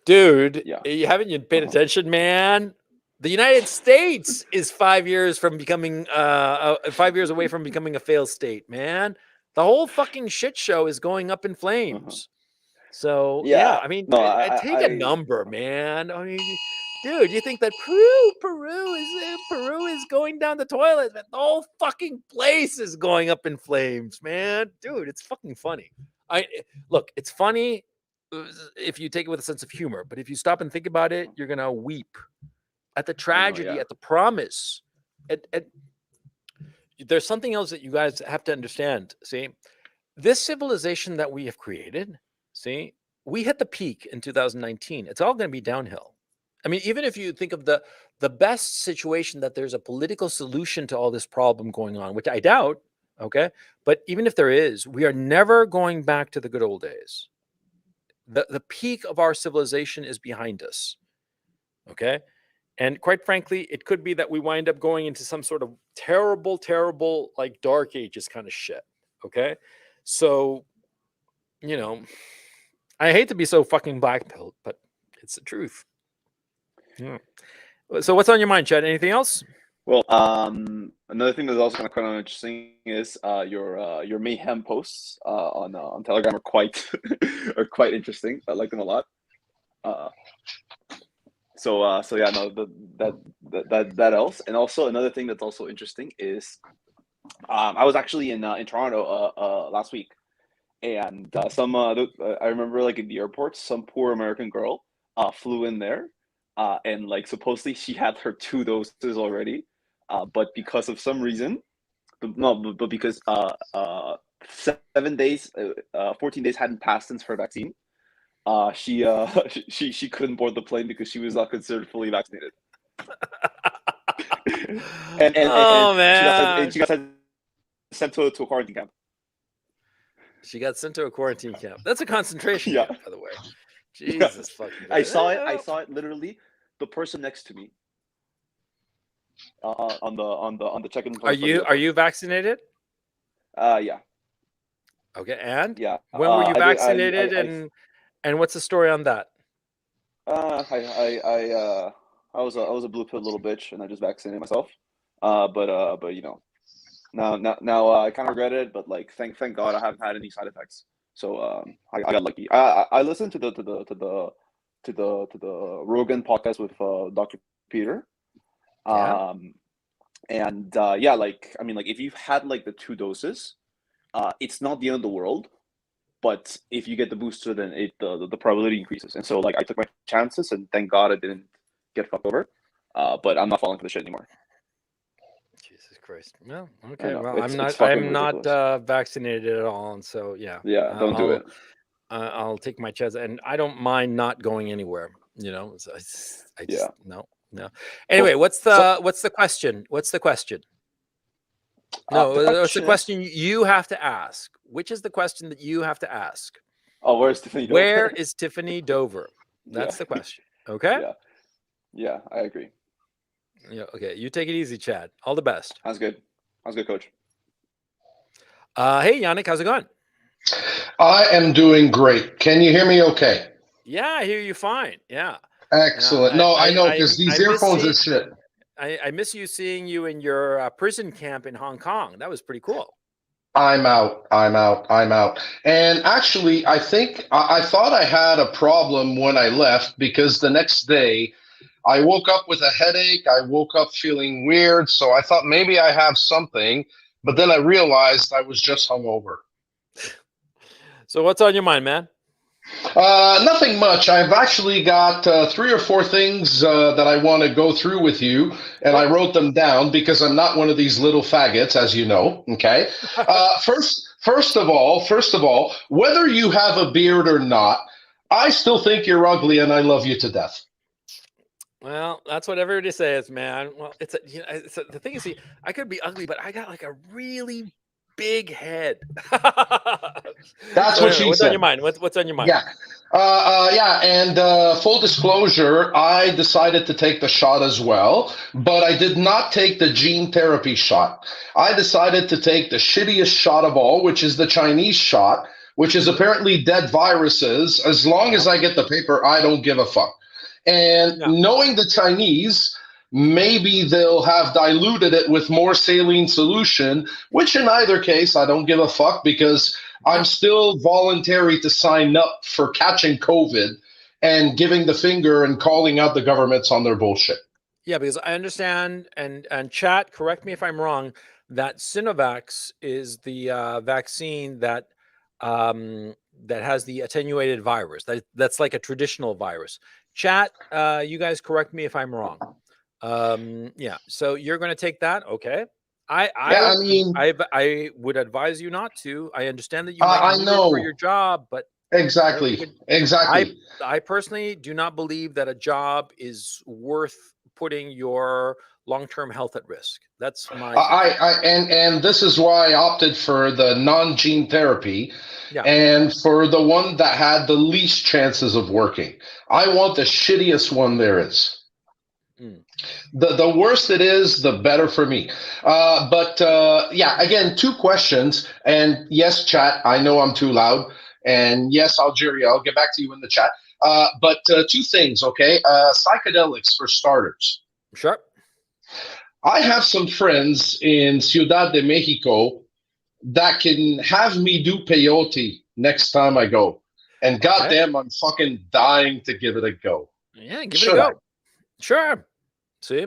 Speaker 1: Dude,
Speaker 3: Yeah.
Speaker 1: you haven't you paid
Speaker 3: Uh-huh.
Speaker 1: attention, man? The United States is 5 years from becoming 5 years away from becoming a failed state, man. The whole fucking shit show is going up in
Speaker 3: Uh-huh.
Speaker 1: flames. So yeah,
Speaker 3: Yeah.
Speaker 1: I mean,
Speaker 3: No,
Speaker 1: take a number, man. I mean, dude, you think that Peru is going down the toilet? Man, the whole fucking place is going up in flames, man. Dude, it's fucking funny. Look, it's funny if you take it with a sense of humor, but if you stop and think about it, you're gonna weep at the
Speaker 3: I know.
Speaker 1: tragedy,
Speaker 3: Yeah.
Speaker 1: at the promise. There's something else that you guys have to understand. See, this civilization that we have created, see, we hit the peak in 2019. It's all going to be downhill. I mean, even if you think of the best situation that there's a political solution to all this problem going on, which I doubt, okay? But even if there is, we are never going back to the good old days. The peak of our civilization is behind us, okay? And quite frankly, it could be that we wind up going into some sort of terrible, terrible, like dark ages kind of shit. Okay. So, you know, I hate to be so fucking black pilled, but it's the truth. Yeah. So, what's on your mind, Chad? Anything else?
Speaker 3: Well, another thing that's also kind of interesting is your mayhem posts on Telegram are quite are quite interesting. I like them a lot. Uh, so yeah, no, that else, and also another thing that's also interesting is I was actually in Toronto last week, and I remember like in the airport, some poor American girl flew in there, and like supposedly she had her 2 doses already, but because of some reason, but because 7 days, 14 days hadn't passed since her vaccine, she she couldn't board the plane because she was not considered fully vaccinated, and
Speaker 1: Oh man,
Speaker 3: she got sent to a quarantine camp.
Speaker 1: she got sent to a quarantine camp. That's a concentration
Speaker 3: Yeah.
Speaker 1: camp, by the way. Jesus fucking.
Speaker 3: I saw it. I saw it literally. The person next to me on the check-in.
Speaker 1: Are you vaccinated?
Speaker 3: Yeah.
Speaker 1: Okay, and
Speaker 3: Yeah.
Speaker 1: when were you
Speaker 3: I did.
Speaker 1: vaccinated, and what's the story on that?
Speaker 3: I was a blue pill little bitch, and I just vaccinated myself. But you know, now I kind of regret it. But like, thank God I haven't had any side effects. So I got lucky. I listened to the Rogan podcast with Dr. Peter.
Speaker 1: Yeah.
Speaker 3: And yeah, like I mean, like if you've had like the 2 doses, it's not the end of the world. But if you get the booster, then the probability increases. And so like I took my chances, and thank God I didn't get fucked over. But I'm not falling for the shit anymore.
Speaker 1: Jesus Christ. Well, okay. Well,
Speaker 3: It's
Speaker 1: I'm
Speaker 3: fucking
Speaker 1: not
Speaker 3: ridiculous.
Speaker 1: vaccinated at all, and so yeah.
Speaker 3: Yeah, don't do it.
Speaker 1: I'll take my chance, and I don't mind not going anywhere. You know, so I just
Speaker 3: Yeah.
Speaker 1: no. Anyway, what's the question? What's the question? No, what's the question you have to ask? Which is the question that you have to ask?
Speaker 3: Oh, where's Tiffany Dover?
Speaker 1: Where is Tiffany Dover? That's
Speaker 3: Yeah.
Speaker 1: the question. Okay.
Speaker 3: Yeah, I agree.
Speaker 1: Yeah. Okay. You take it easy, Chad. All the best.
Speaker 3: Sounds good, Coach.
Speaker 1: Hey, Yannick, how's it going?
Speaker 4: I am doing great. Can you hear me okay?
Speaker 1: Yeah, I hear you fine. Yeah.
Speaker 4: Excellent. I know, because these earphones are shit.
Speaker 1: I miss seeing you in your prison camp in Hong Kong. That was pretty cool.
Speaker 4: I'm out. And actually, I think I thought I had a problem when I left, because the next day I woke up with a headache. I woke up feeling weird. So I thought maybe I have something, but then I realized I was just hungover.
Speaker 1: So what's on your mind, man?
Speaker 4: Nothing much. I've actually got 3 or 4 things that I want to go through with you, and I wrote them down because I'm not one of these little faggots, as you know. Okay. First of all, whether you have a beard or not, I still think you're ugly, and I love you to death.
Speaker 1: Well, that's what everybody says, man. Well, the thing is, see, I could be ugly, but I got like a really big head.
Speaker 4: That's what she
Speaker 1: what's
Speaker 4: said.
Speaker 1: On your mind? What's on your mind?
Speaker 4: Yeah. And full disclosure, I decided to take the shot as well, but I did not take the gene therapy shot. I decided to take the shittiest shot of all, which is the Chinese shot, which is apparently dead viruses. As long as I get the paper, I don't give a fuck. And knowing the Chinese, maybe they'll have diluted it with more saline solution, which in either case, I don't give a fuck, because I'm still voluntary to sign up for catching COVID and giving the finger and calling out the governments on their bullshit.
Speaker 1: Yeah, because I understand, and chat, correct me if I'm wrong, that Sinovac is the vaccine that has the attenuated virus. That's like a traditional virus. Chat, you guys correct me if I'm wrong. Yeah, so you're going to take that, okay? I would advise you not to. I understand that you might need it for your job, but
Speaker 4: exactly.
Speaker 1: I personally do not believe that a job is worth putting your long-term health at risk. That's my
Speaker 4: and this is why I opted for the non-gene therapy, and for the one that had the least chances of working. I want the shittiest one there is. The worse it is, the better for me. But again, 2 questions. And yes, chat, I know I'm too loud. And yes, Algeria, I'll get back to you in the chat. But 2 things, okay? Psychedelics for starters.
Speaker 1: Sure.
Speaker 4: I have some friends in Ciudad de Mexico that can have me do peyote next time I go. And goddamn, I'm fucking dying to give it a go.
Speaker 1: Yeah, give it a go. Sure. See?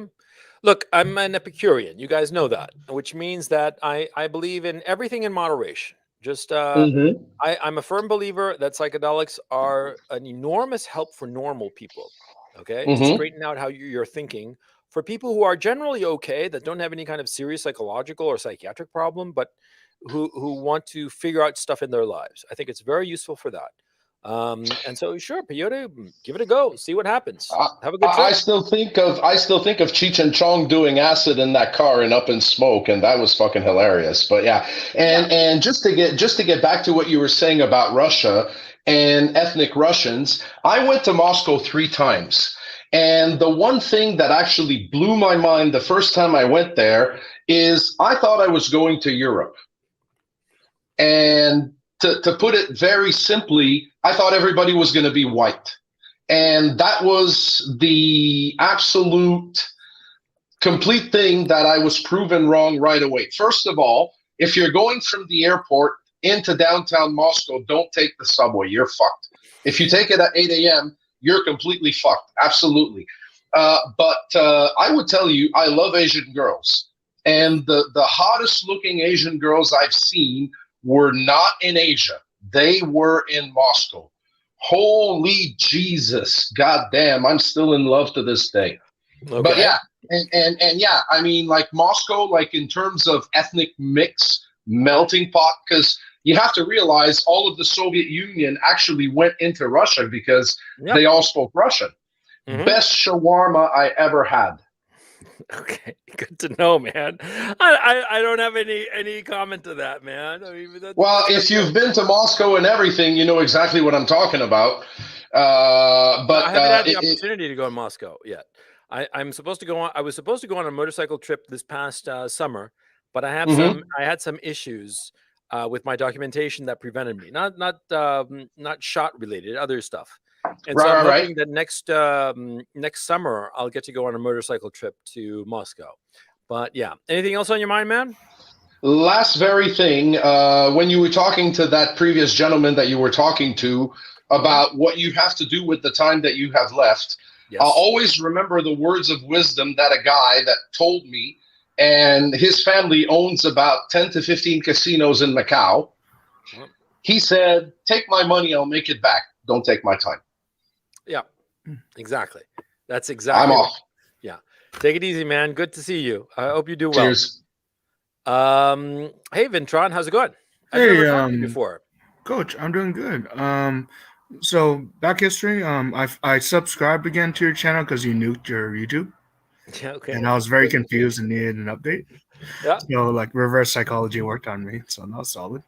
Speaker 1: Look, I'm an Epicurean. You guys know that, which means that I believe in everything in moderation. Just I'm a firm believer that psychedelics are an enormous help for normal people, okay? To straighten out how you're thinking. For people who are generally okay, that don't have any kind of serious psychological or psychiatric problem, but who want to figure out stuff in their lives. I think it's very useful for that. And so sure, peyote, give it a go, see what happens. Have a good trip.
Speaker 4: I still think of Cheech and Chong doing acid in that car and Up in Smoke, and that was fucking hilarious. But and just to get back to what you were saying about Russia, and ethnic Russians. I went to Moscow 3 times. And the one thing that actually blew my mind the first time I went there is I thought I was going to Europe. And to put it very simply, I thought everybody was going to be white. And that was the absolute complete thing that I was proven wrong right away. First of all, if you're going from the airport into downtown Moscow, don't take the subway. You're fucked. If you take it at 8 a.m., you're completely fucked. Absolutely. But I would tell you, I love Asian girls. And the hottest looking Asian girls I've seen were not in Asia. They were in Moscow. Holy Jesus. Goddamn. I'm still in love to this day.
Speaker 1: Okay.
Speaker 4: But yeah. And yeah, I mean, like Moscow, like in terms of ethnic mix, melting pot, because you have to realize all of the Soviet Union actually went into Russia because they all spoke Russian.
Speaker 1: Mhm.
Speaker 4: Best shawarma I ever had.
Speaker 1: Okay, good to know, man. I don't have any comment to that, man. I mean,
Speaker 4: Well, if you've been to Moscow and everything, you know exactly what I'm talking about. But
Speaker 1: I haven't had the opportunity to go to Moscow yet. I'm supposed to go on. I was supposed to go on a motorcycle trip this past summer, but I have I had some issues with my documentation that prevented me. Not shot related, other stuff. And so I'm hoping that next summer I'll get to go on a motorcycle trip to Moscow. But yeah, anything else on your mind, man?
Speaker 4: Last very thing, when you were talking to that previous gentleman that you were talking to about what you have to do with the time that you have left,
Speaker 1: Yes.
Speaker 4: I'll always remember the words of wisdom that a guy that told me, and his family owns about 10 to 15 casinos in Macau. He said, take my money, I'll make it back. Don't take my time.
Speaker 1: Yeah, exactly. That's exactly.
Speaker 4: I'm off.
Speaker 1: Yeah. Take it easy, man. Good to see you. I hope you do well.
Speaker 4: Cheers.
Speaker 1: Hey, Vintron, how's it going? I've
Speaker 5: Hey,
Speaker 1: never talked to you before.
Speaker 5: Coach, I'm doing good. So back history, I subscribed again to your channel because you nuked your YouTube.
Speaker 1: Yeah, okay.
Speaker 5: And I was very confused and needed an update.
Speaker 1: Yeah.
Speaker 5: So like reverse psychology worked on me, so that was solid.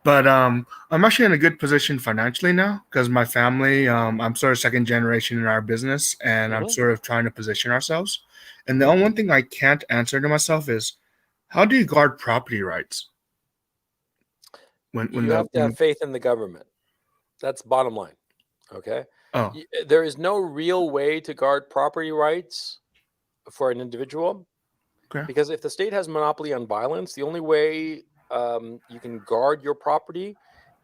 Speaker 5: But I'm actually in a good position financially now because my family, I'm sort of second generation in our business, and I'm sort of trying to position ourselves. And the only one thing I can't answer to myself is, how do you guard property rights?
Speaker 1: When you have to have faith in the government. That's bottom line. Okay.
Speaker 5: Oh.
Speaker 1: There is no real way to guard property rights for an individual.
Speaker 5: Okay.
Speaker 1: Because if the state has monopoly on violence, the only way you can guard your property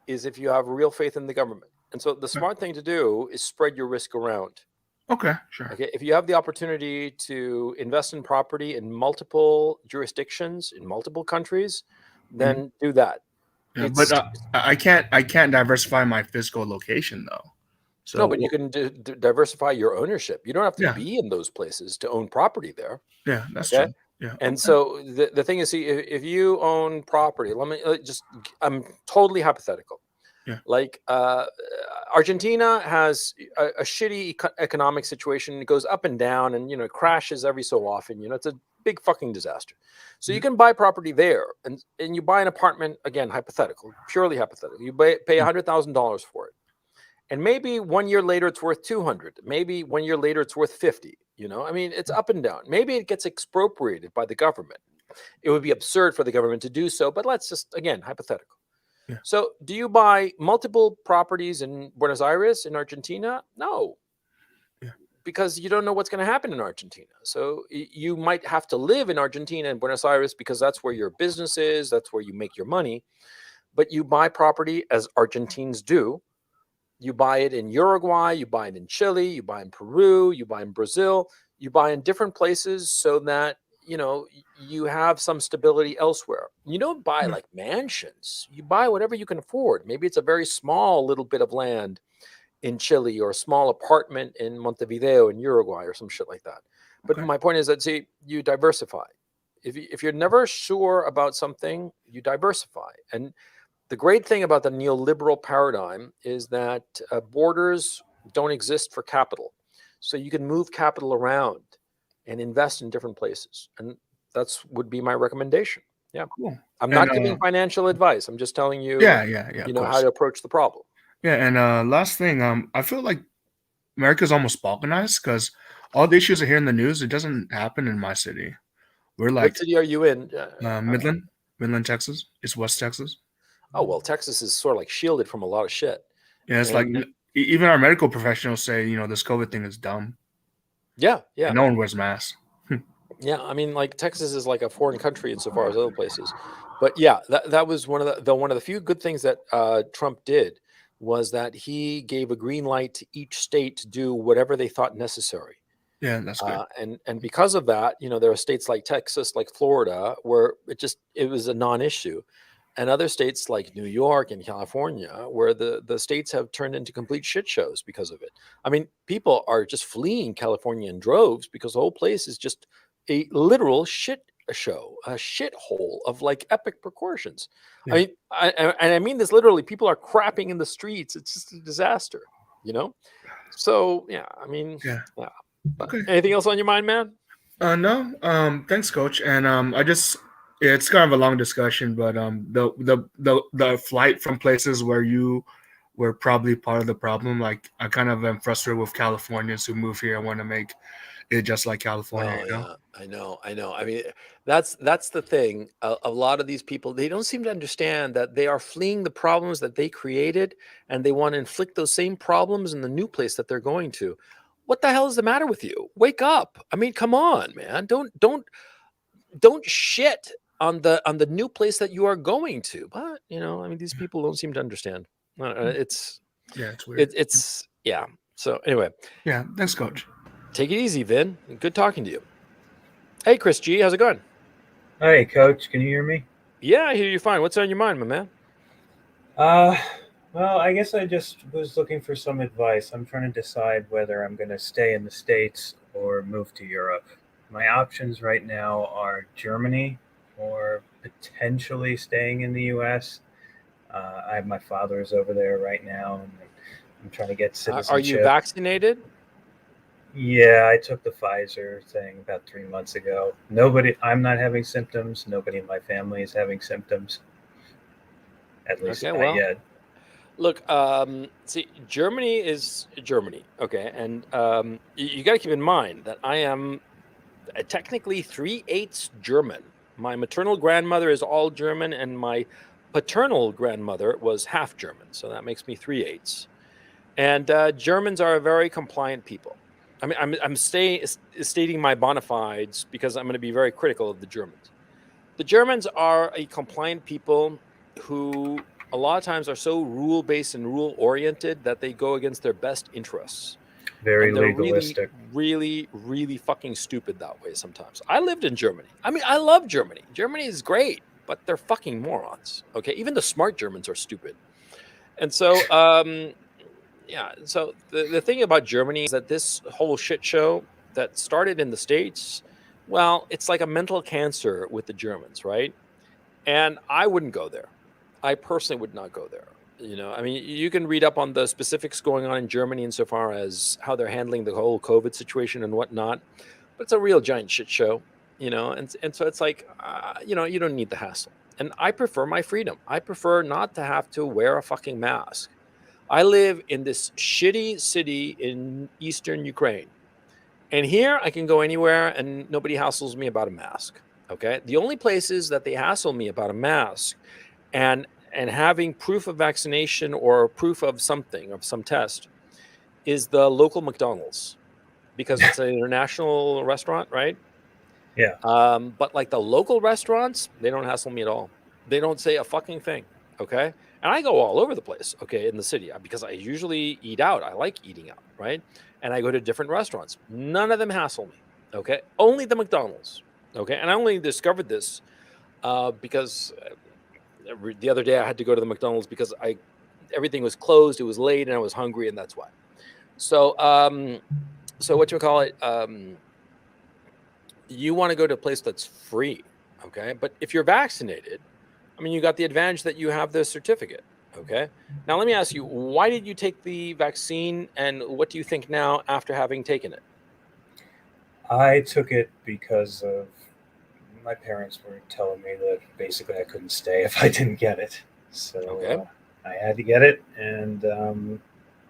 Speaker 1: is if you have real faith in the government. And so the smart thing to do is spread your risk around.
Speaker 5: Okay, sure.
Speaker 1: Okay. If you have the opportunity to invest in property in multiple jurisdictions, in multiple countries, then do that.
Speaker 5: Yeah, but I can't diversify my physical location though. So
Speaker 1: no, but you can diversify your ownership. You don't have to be in those places to own property there.
Speaker 5: Yeah, that's true. Yeah.
Speaker 1: And so the thing is, see, if you own property, I'm totally hypothetical.
Speaker 5: Yeah.
Speaker 1: Like Argentina has a shitty economic situation. It goes up and down, and it crashes every so often. It's a big fucking disaster. So you can buy property there, and you buy an apartment, again, hypothetical, purely hypothetical. You pay $100,000 for it, and maybe 1 year later it's worth 200. Maybe 1 year later it's worth 50. I mean, it's up and down. Maybe it gets expropriated by the government. It would be absurd for the government to do so, but let's just, again, hypothetical.
Speaker 5: Yeah.
Speaker 1: So do you buy multiple properties in Buenos Aires, in Argentina? No.
Speaker 5: Yeah.
Speaker 1: Because you don't know what's going to happen in Argentina. So you might have to live in Argentina and Buenos Aires because that's where your business is, that's where you make your money. But you buy property, as Argentines do. You buy it in Uruguay, you buy it in Chile, you buy in Peru, you buy in Brazil, you buy in different places so that, you have some stability elsewhere. You don't buy like mansions. You buy whatever you can afford. Maybe it's a very small little bit of land in Chile or a small apartment in Montevideo in Uruguay or some shit like that. But my point is that, see, you diversify. If you're never sure about something, you diversify. And the great thing about the neoliberal paradigm is that borders don't exist for capital. So you can move capital around and invest in different places. And that's would be my recommendation. Yeah.
Speaker 5: Cool.
Speaker 1: I'm not giving financial advice. I'm just telling you,
Speaker 5: yeah,
Speaker 1: how to approach the problem.
Speaker 5: Yeah, and last thing, I feel like America's almost balkanized because all the issues I hear in the news, it doesn't happen in my city. We're
Speaker 1: What
Speaker 5: like
Speaker 1: city are you in?
Speaker 5: Midland, Texas. It's West Texas.
Speaker 1: Oh well, Texas is sort of like shielded from a lot of shit.
Speaker 5: Yeah, it's like
Speaker 1: And
Speaker 5: even our medical professionals say, this COVID thing is dumb.
Speaker 1: yeah,
Speaker 5: And no one wears masks.
Speaker 1: yeah. I mean, like Texas is like a foreign country insofar as other places. But yeah, that was one of the few good things that Trump did was that he gave a green light to each state to do whatever they thought necessary.
Speaker 5: Yeah, that's good.
Speaker 1: And because of that, there are states like Texas, like Florida, where it was a non-issue, and other states like New York and California, where the states have turned into complete shit shows because of it. I mean, people are just fleeing California in droves because the whole place is just a literal shit show, a shithole of like epic proportions.
Speaker 5: Yeah.
Speaker 1: I mean, I mean this literally. People are crapping in the streets. It's just a disaster, So yeah, I mean,
Speaker 5: Yeah.
Speaker 1: But
Speaker 5: Okay.
Speaker 1: anything else on your mind, man?
Speaker 5: No. Thanks, Coach. And it's kind of a long discussion, but the flight from places where you were probably part of the problem, like I kind of am frustrated with Californians who move here and want to make it just like California.
Speaker 1: Oh yeah, I know. I mean, that's the thing. A lot of these people, they don't seem to understand that they are fleeing the problems that they created, and they want to inflict those same problems in the new place that they're going to. What the hell is the matter with you? Wake up! I mean, come on, man. Don't shit on the new place that you are going to. But I mean, these people don't seem to understand. It's
Speaker 5: it's weird.
Speaker 1: It's yeah. So anyway,
Speaker 5: yeah. Thanks, Coach.
Speaker 1: Take it easy, Vin. Good talking to you. Hey, Chris G, how's it going?
Speaker 6: Hey, Coach. Can you hear me?
Speaker 1: Yeah, I hear you fine. What's on your mind, my man?
Speaker 6: Well, I guess I just was looking for some advice. I'm trying to decide whether I'm going to stay in the States or move to Europe. My options right now are Germany or potentially staying in the U.S. My father is over there right now, and I'm trying to get citizenship.
Speaker 1: Are you vaccinated?
Speaker 6: Yeah, I took the Pfizer thing about 3 months ago. I'm not having symptoms. Nobody in my family is having symptoms. At least not yet.
Speaker 1: Look, see, Germany is Germany, okay? And you got to keep in mind that I am technically 3/8 German. My maternal grandmother is all German, and my paternal grandmother was half German. So that makes me 3/8. And Germans are a very compliant people. I mean, I'm stating my bona fides because I'm going to be very critical of the Germans. The Germans are a compliant people who a lot of times are so rule-based and rule-oriented that they go against their best interests.
Speaker 6: Very
Speaker 1: and they're
Speaker 6: legalistic.
Speaker 1: Really, really fucking stupid that way sometimes. I lived in Germany. I mean, I love Germany. Germany is great, but they're fucking morons. Okay, even the smart Germans are stupid. And so, yeah. So the thing about Germany is that this whole shit show that started in the States, well, it's like a mental cancer with the Germans, right? And I wouldn't go there. I personally would not go there. I mean, you can read up on the specifics going on in Germany insofar as how they're handling the whole COVID situation and whatnot. But it's a real giant shit show, and so it's like, you don't need the hassle. And I prefer my freedom. I prefer not to have to wear a fucking mask. I live in this shitty city in eastern Ukraine. And here I can go anywhere and nobody hassles me about a mask. Okay. The only places that they hassle me about a mask and having proof of vaccination or proof of something, of some test, is the local McDonald's, because it's an international restaurant, right?
Speaker 6: Yeah.
Speaker 1: But like the local restaurants, they don't hassle me at all. They don't say a fucking thing. Okay. And I go all over the place, okay, in the city, because I usually eat out. I like eating out, right? And I go to different restaurants. None of them hassle me, okay? Only the McDonald's, okay? And I only discovered this because the other day I had to go to the McDonald's because everything was closed. It was late and I was hungry, and that's why. So, so what you call it? You want to go to a place that's free, okay? But if you're vaccinated, I mean, you got the advantage that you have the certificate, okay? Now, let me ask you, why did you take the vaccine, and what do you think now after having taken it?
Speaker 6: I took it because of my parents were telling me that basically I couldn't stay if I didn't get it. So,
Speaker 1: Okay.
Speaker 6: I had to get it, and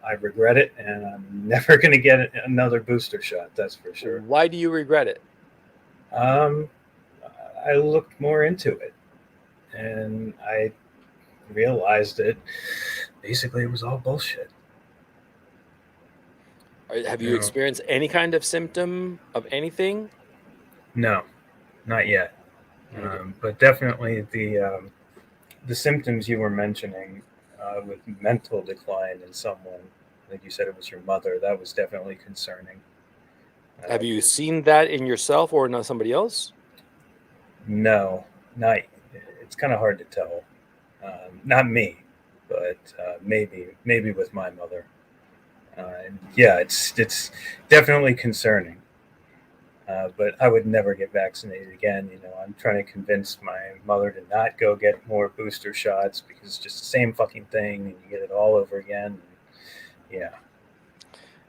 Speaker 6: I regret it, and I'm never going to get another booster shot. That's for sure.
Speaker 1: Why do you regret it?
Speaker 6: Um, I looked more into it, and I realized that basically it was all bullshit.
Speaker 1: Have you
Speaker 6: No.
Speaker 1: experienced any kind of symptom of anything?
Speaker 6: No, not yet.
Speaker 1: Okay.
Speaker 6: But definitely the symptoms you were mentioning with mental decline in someone, like you said it was your mother, that was definitely concerning.
Speaker 1: Have you seen that in yourself or in somebody else?
Speaker 6: No, not. It's kind of hard to tell. Not me, but maybe with my mother. Yeah, it's definitely concerning. But I would never get vaccinated again. You know, I'm trying to convince my mother to not go get more booster shots because it's just the same fucking thing, and you get it all over again. Yeah.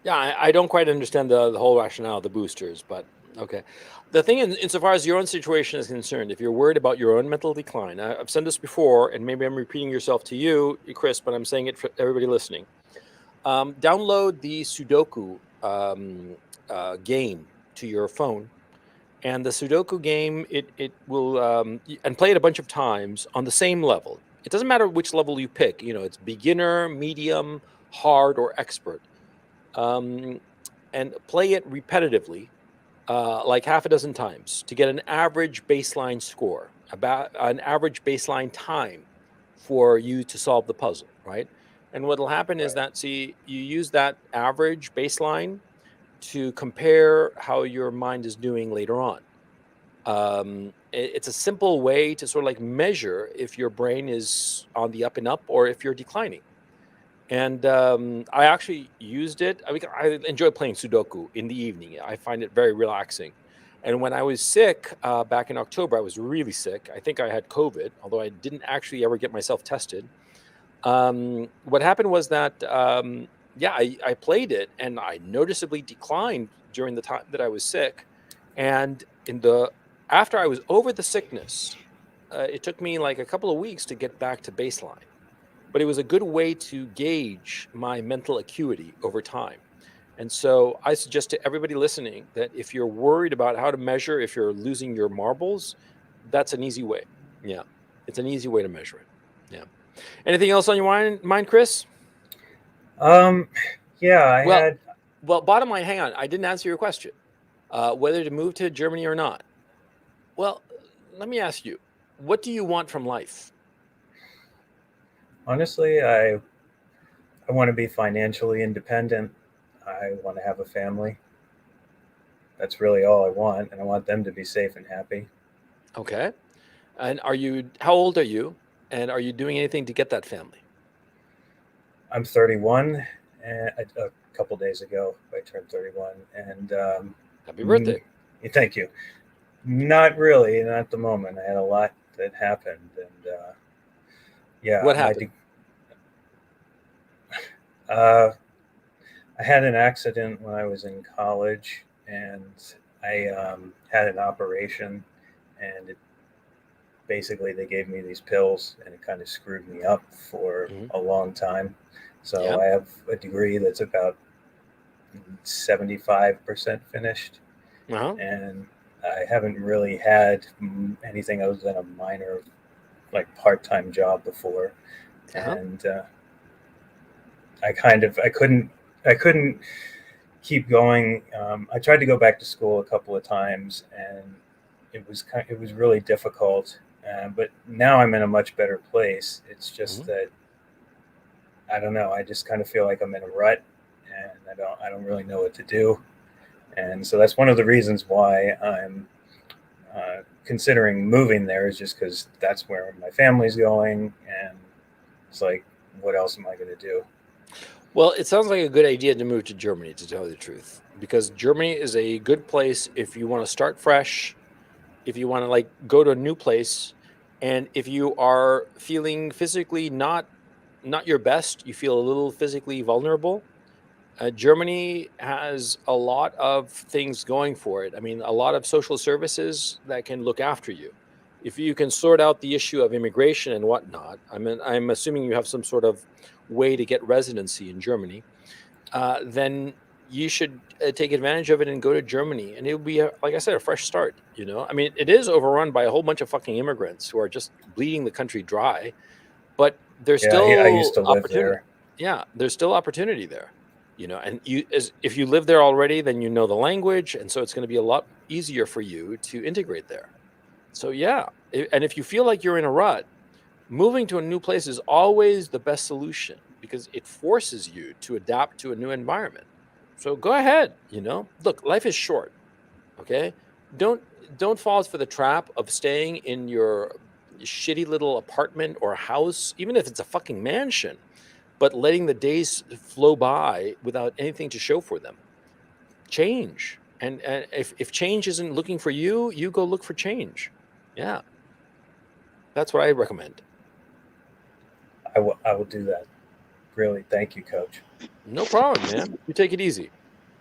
Speaker 1: Yeah, I don't quite understand the whole rationale of the boosters, but okay. The thing, insofar as your own situation is concerned, if you're worried about your own mental decline, I've said this before, and maybe I'm repeating yourself to you, Chris, but I'm saying it for everybody listening. Download the Sudoku game to your phone, and the Sudoku game it will and play it a bunch of times on the same level. It doesn't matter which level you pick. You know, it's beginner, medium, hard, or expert. Um, and play it repetitively, like half a dozen times to get an average baseline score, about an average baseline time for you to solve the puzzle, right? And what'll happen is
Speaker 6: Right.
Speaker 1: that, see, you use that average baseline to compare how your mind is doing later on. It's a simple way to sort of like measure if your brain is on the up and up or if you're declining. And I actually used it. I mean, I enjoy playing Sudoku in the evening. I find it very relaxing. And when I was sick back in October, I was really sick. I think I had COVID, although I didn't actually ever get myself tested. What happened was that, yeah, I played it and I noticeably declined during the time that I was sick. And after I was over the sickness, it took me like a couple of weeks to get back to baseline, but it was a good way to gauge my mental acuity over time. And so I suggest to everybody listening that if you're worried about how to measure if you're losing your marbles, that's an easy way. Yeah, it's an easy way to measure it. Yeah. Anything else on your mind, Chris?
Speaker 6: Yeah, I
Speaker 1: Well,
Speaker 6: had.
Speaker 1: well, bottom line, hang on. I didn't answer your question. Whether to move to Germany or not. Well, let me ask you, what do you want from life?
Speaker 6: Honestly, I want to be financially independent. I want to have a family. That's really all I want, and I want them to be safe and happy.
Speaker 1: Okay. And how old are you? And are you doing anything to get that family?
Speaker 6: I'm 31, and a couple days ago I turned 31, and
Speaker 1: Happy birthday.
Speaker 6: Thank you. Not really, not at the moment. I had a lot that happened, and yeah,
Speaker 1: What happened?
Speaker 6: I had an accident when I was in college, and I had an operation, and basically they gave me these pills, and it kind of screwed me up for
Speaker 1: Mhm.
Speaker 6: a long time. So
Speaker 1: Yeah.
Speaker 6: I have a degree that's about 75% finished,
Speaker 1: Uh-huh.
Speaker 6: and I haven't really had anything other than a minor, like part-time job before,
Speaker 1: Uh-huh.
Speaker 6: and I couldn't keep going. I tried to go back to school a couple of times, and it was really difficult. But now I'm in a much better place. It's just
Speaker 1: Mhm.
Speaker 6: that I don't know. I just kind of feel like I'm in a rut, and I don't really know what to do. And so that's one of the reasons why I'm considering moving there, is just because that's where my family's going, and it's like, what else am I going to do?
Speaker 1: Well, it sounds like a good idea to move to Germany, to tell you the truth, because Germany is a good place if you want to start fresh, if you want to like go to a new place, and if you are feeling physically not your best, you feel a little physically vulnerable. Germany has a lot of things going for it. I mean, a lot of social services that can look after you. if you can sort out the issue of immigration and whatnot, I mean, I'm assuming you have some sort of way to get residency in Germany, then you should take advantage of it and go to Germany. And it'll be, like I said, a fresh start. You know, I mean, it is overrun by a whole bunch of fucking immigrants who are just bleeding the country dry, but there's
Speaker 6: Yeah,
Speaker 1: still
Speaker 6: I used to live
Speaker 1: opportunity.
Speaker 6: there.
Speaker 1: Yeah, there's still opportunity there. You know, and if you live there already, then you know the language, and so it's going to be a lot easier for you to integrate there. So yeah, and if you feel like you're in a rut, moving to a new place is always the best solution because it forces you to adapt to a new environment. So go ahead, you know. Look, life is short, okay? Don't fall for the trap of staying in your shitty little apartment or house, even if it's a fucking mansion, but letting the days flow by without anything to show for them. Change. And if change isn't looking for you, you go look for change. Yeah. That's what I recommend.
Speaker 6: I will do that. Really, thank you, Coach.
Speaker 1: No problem, man. You take it easy.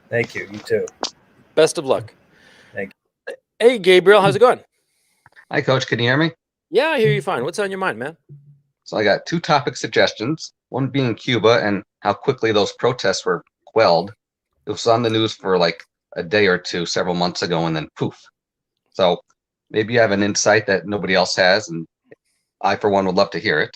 Speaker 6: Thank you. You too.
Speaker 1: Best of luck.
Speaker 6: Thank
Speaker 1: you. Hey, Gabriel, how's it going?
Speaker 7: Hi, Coach. Can you hear me?
Speaker 1: Yeah, I hear you fine. What's on your mind, man?
Speaker 7: So I got 2 topic suggestions. One being Cuba and how quickly those protests were quelled. It was on the news for like a day or two several months ago, and then poof. So maybe you have an insight that nobody else has, and I, for one, would love to hear it.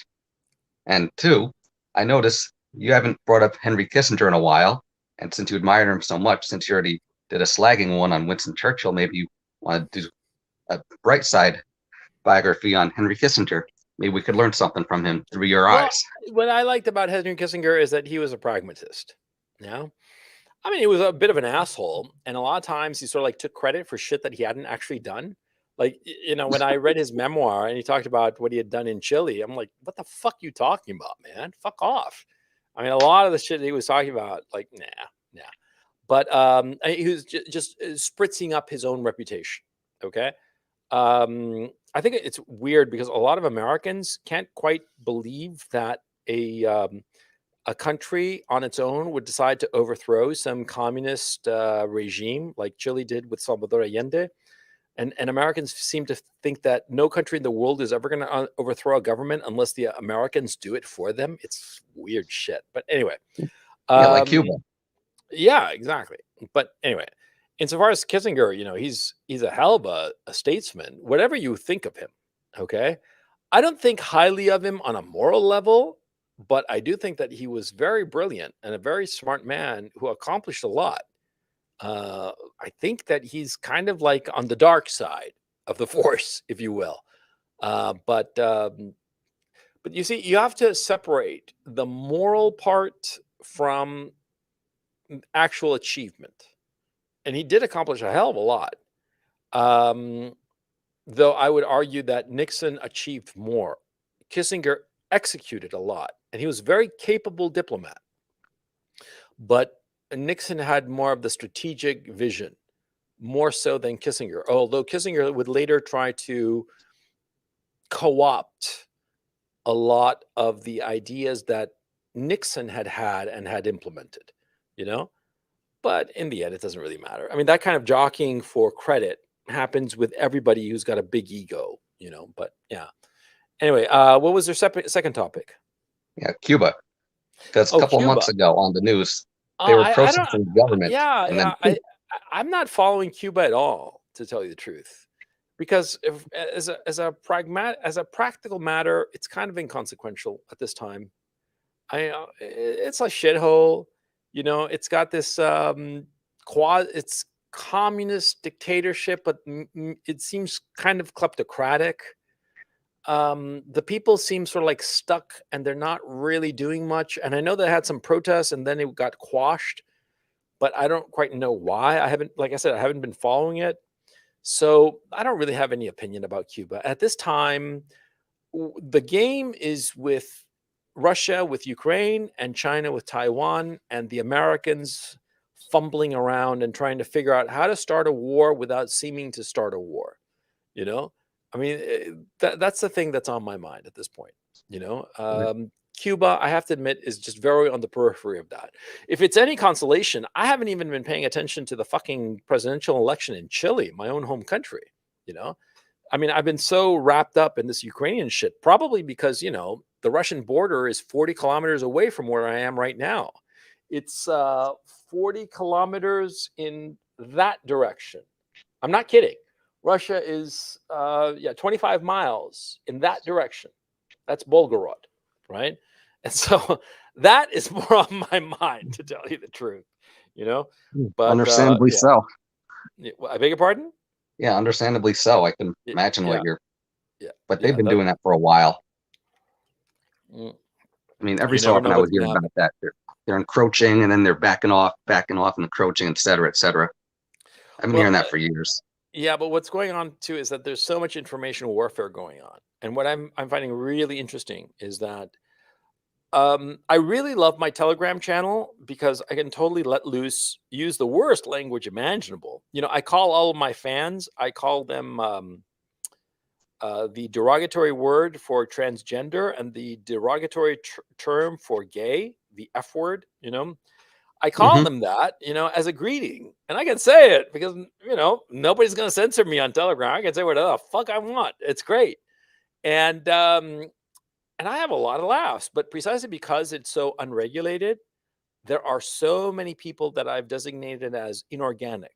Speaker 7: And 2, I noticed you haven't brought up Henry Kissinger in a while, and since you admire him so much, since you already did a slagging one on Winston Churchill, maybe you want to do a bright side biography on Henry Kissinger. Maybe we could learn something from him through your eyes.
Speaker 1: What I liked about Henry Kissinger is that he was a pragmatist. Yeah. I mean, he was a bit of an asshole. And a lot of times he sort of like took credit for shit that he hadn't actually done. Like, you know, when I read his memoir and he talked about what he had done in Chile, I'm like, what the fuck are you talking about, man? Fuck off. I mean, a lot of the shit that he was talking about, like, nah. But he was just spritzing up his own reputation. Okay. I think it's weird because a lot of Americans can't quite believe that a country on its own would decide to overthrow some communist regime like Chile did with Salvador Allende. And Americans seem to think that no country in the world is ever going to overthrow a government unless the Americans do it for them. It's weird shit. But anyway.
Speaker 7: Yeah, like Cuba.
Speaker 1: Yeah, exactly. But anyway, insofar as Kissinger, you know, he's a hell of a statesman, whatever you think of him. Okay. I don't think highly of him on a moral level, but I do think that he was very brilliant and a very smart man who accomplished a lot. I think that he's kind of like on the dark side of the force, if you will. But you see, you have to separate the moral part from actual achievement. And he did accomplish a hell of a lot. Though I would argue that Nixon achieved more. Kissinger executed a lot, and he was a very capable diplomat. But Nixon had more of the strategic vision, more so than Kissinger, although Kissinger would later try to co-opt a lot of the ideas that Nixon had and had implemented, you know? But in the end, it doesn't really matter. I mean, that kind of jockeying for credit happens with everybody who's got a big ego, you know, but yeah. Anyway, what was their second topic?
Speaker 7: Yeah, Cuba. Because a couple of months ago on the news, they were protesting the government.
Speaker 1: Yeah, I'm not following Cuba at all, to tell you the truth, because as a practical matter, it's kind of inconsequential at this time. It's a shithole, you know. It's got this it's communist dictatorship, but it seems kind of kleptocratic. The people seem sort of like stuck and they're not really doing much. And I know they had some protests and then it got quashed, but I don't quite know why. Like I said, I haven't been following it. So I don't really have any opinion about Cuba. At this time, the game is with Russia, with Ukraine, and China with Taiwan, and the Americans fumbling around and trying to figure out how to start a war without seeming to start a war, you know? I mean, that's the thing that's on my mind at this point, you know. Cuba, I have to admit, is just very on the periphery of that. If it's any consolation, I haven't even been paying attention to the fucking presidential election in Chile, my own home country, you know. I mean, I've been so wrapped up in this Ukrainian shit, probably because, the Russian border is 40 kilometers away from where I am right now. It's 40 kilometers in that direction. I'm not kidding. Russia is 25 miles in that direction. That's Volgorod, right? And so that is more on my mind, to tell you the truth, But
Speaker 7: Understandably so.
Speaker 1: I beg your pardon?
Speaker 7: Yeah, understandably so. I can imagine what you're. But they've been doing that for a while. I mean, every so often I would hear about that. They're encroaching, and then they're backing off, and encroaching, et cetera, et cetera. I've been hearing that for years.
Speaker 1: Yeah, but what's going on too is that there's so much information warfare going on, and what I'm finding really interesting is that I really love my Telegram channel because I can totally let loose, use the worst language imaginable. I call all of my fans, I call them the derogatory word for transgender and the derogatory term for gay, the F word, I call them that, as a greeting. And I can say it because, nobody's going to censor me on Telegram. I can say whatever the fuck I want. It's great. And I have a lot of laughs, but precisely because it's so unregulated, there are so many people that I've designated as inorganic.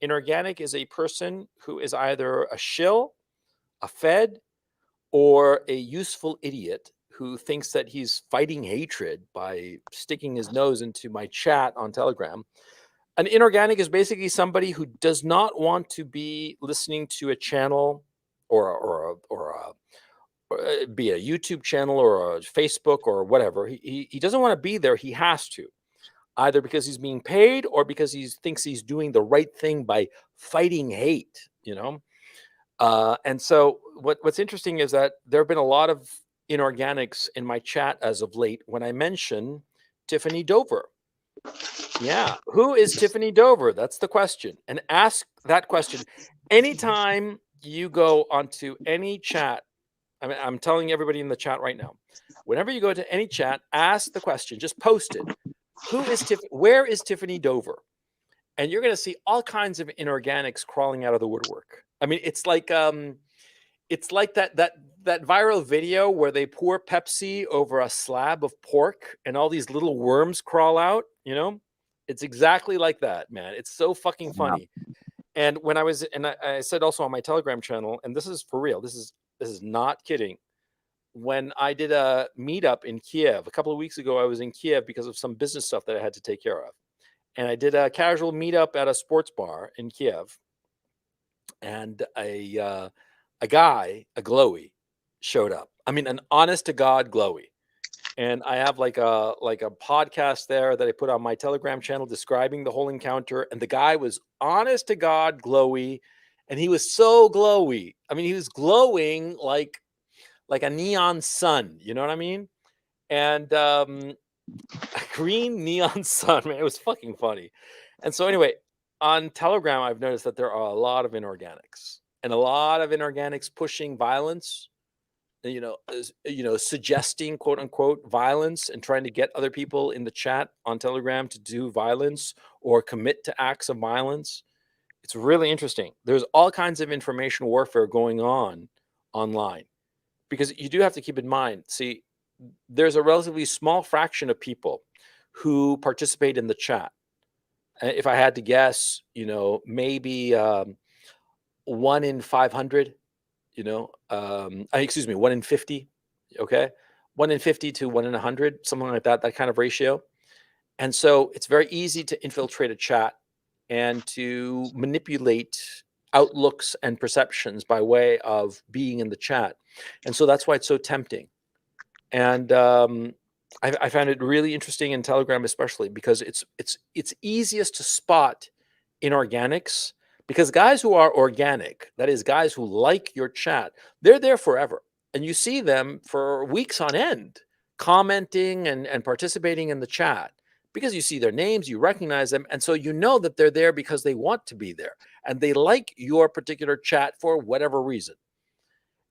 Speaker 1: Inorganic is a person who is either a shill, a fed, or a useful idiot who thinks that he's fighting hatred by sticking his nose into my chat on Telegram. An inorganic is basically somebody who does not want to be listening to a channel or be a YouTube channel or a Facebook or whatever. He doesn't want to be there. He has to, either because he's being paid or because he thinks he's doing the right thing by fighting hate, and so what's interesting is that there have been a lot of inorganics in my chat as of late when I mention Tiffany Dover. Yeah. Who is Tiffany Dover? That's the question. And ask that question anytime you go onto any chat. I mean, I'm telling everybody in the chat right now, whenever you go to any chat, ask the question, just post it. Where is Tiffany Dover? And you're going to see all kinds of inorganics crawling out of the woodwork. I mean, it's like that viral video where they pour Pepsi over a slab of pork and all these little worms crawl out, It's exactly like that, man. It's so fucking funny. And when I said also on my Telegram channel, and this is for real, this is not kidding. When I did a meetup in Kiev a couple of weeks ago, I was in Kiev because of some business stuff that I had to take care of. And I did a casual meetup at a sports bar in Kiev. And a guy, a glowy, showed up. I mean, an honest to God glowy. And I have like a podcast there that I put on my Telegram channel describing the whole encounter. And the guy was honest to God glowy. And he was so glowy. I mean, he was glowing like a neon sun. You know what I mean? And a green neon sun, man. It was fucking funny. And so anyway, on Telegram, I've noticed that there are a lot of inorganics and a lot of inorganics pushing violence, suggesting quote unquote violence and trying to get other people in the chat on Telegram to do violence or commit to acts of violence. It's really interesting. There's all kinds of information warfare going on online because you do have to keep in mind, see, there's a relatively small fraction of people who participate in the chat. If I had to guess, maybe 1 in 500, 1 in 50. Okay. 1 in 50 to 1 in 100, something like that kind of ratio. And so it's very easy to infiltrate a chat and to manipulate outlooks and perceptions by way of being in the chat. And so that's why it's so tempting. And I found it really interesting in Telegram, especially because it's easiest to spot inorganics because guys who are organic, that is guys who like your chat, they're there forever. And you see them for weeks on end commenting and participating in the chat because you see their names, you recognize them. And so you know that they're there because they want to be there and they like your particular chat for whatever reason.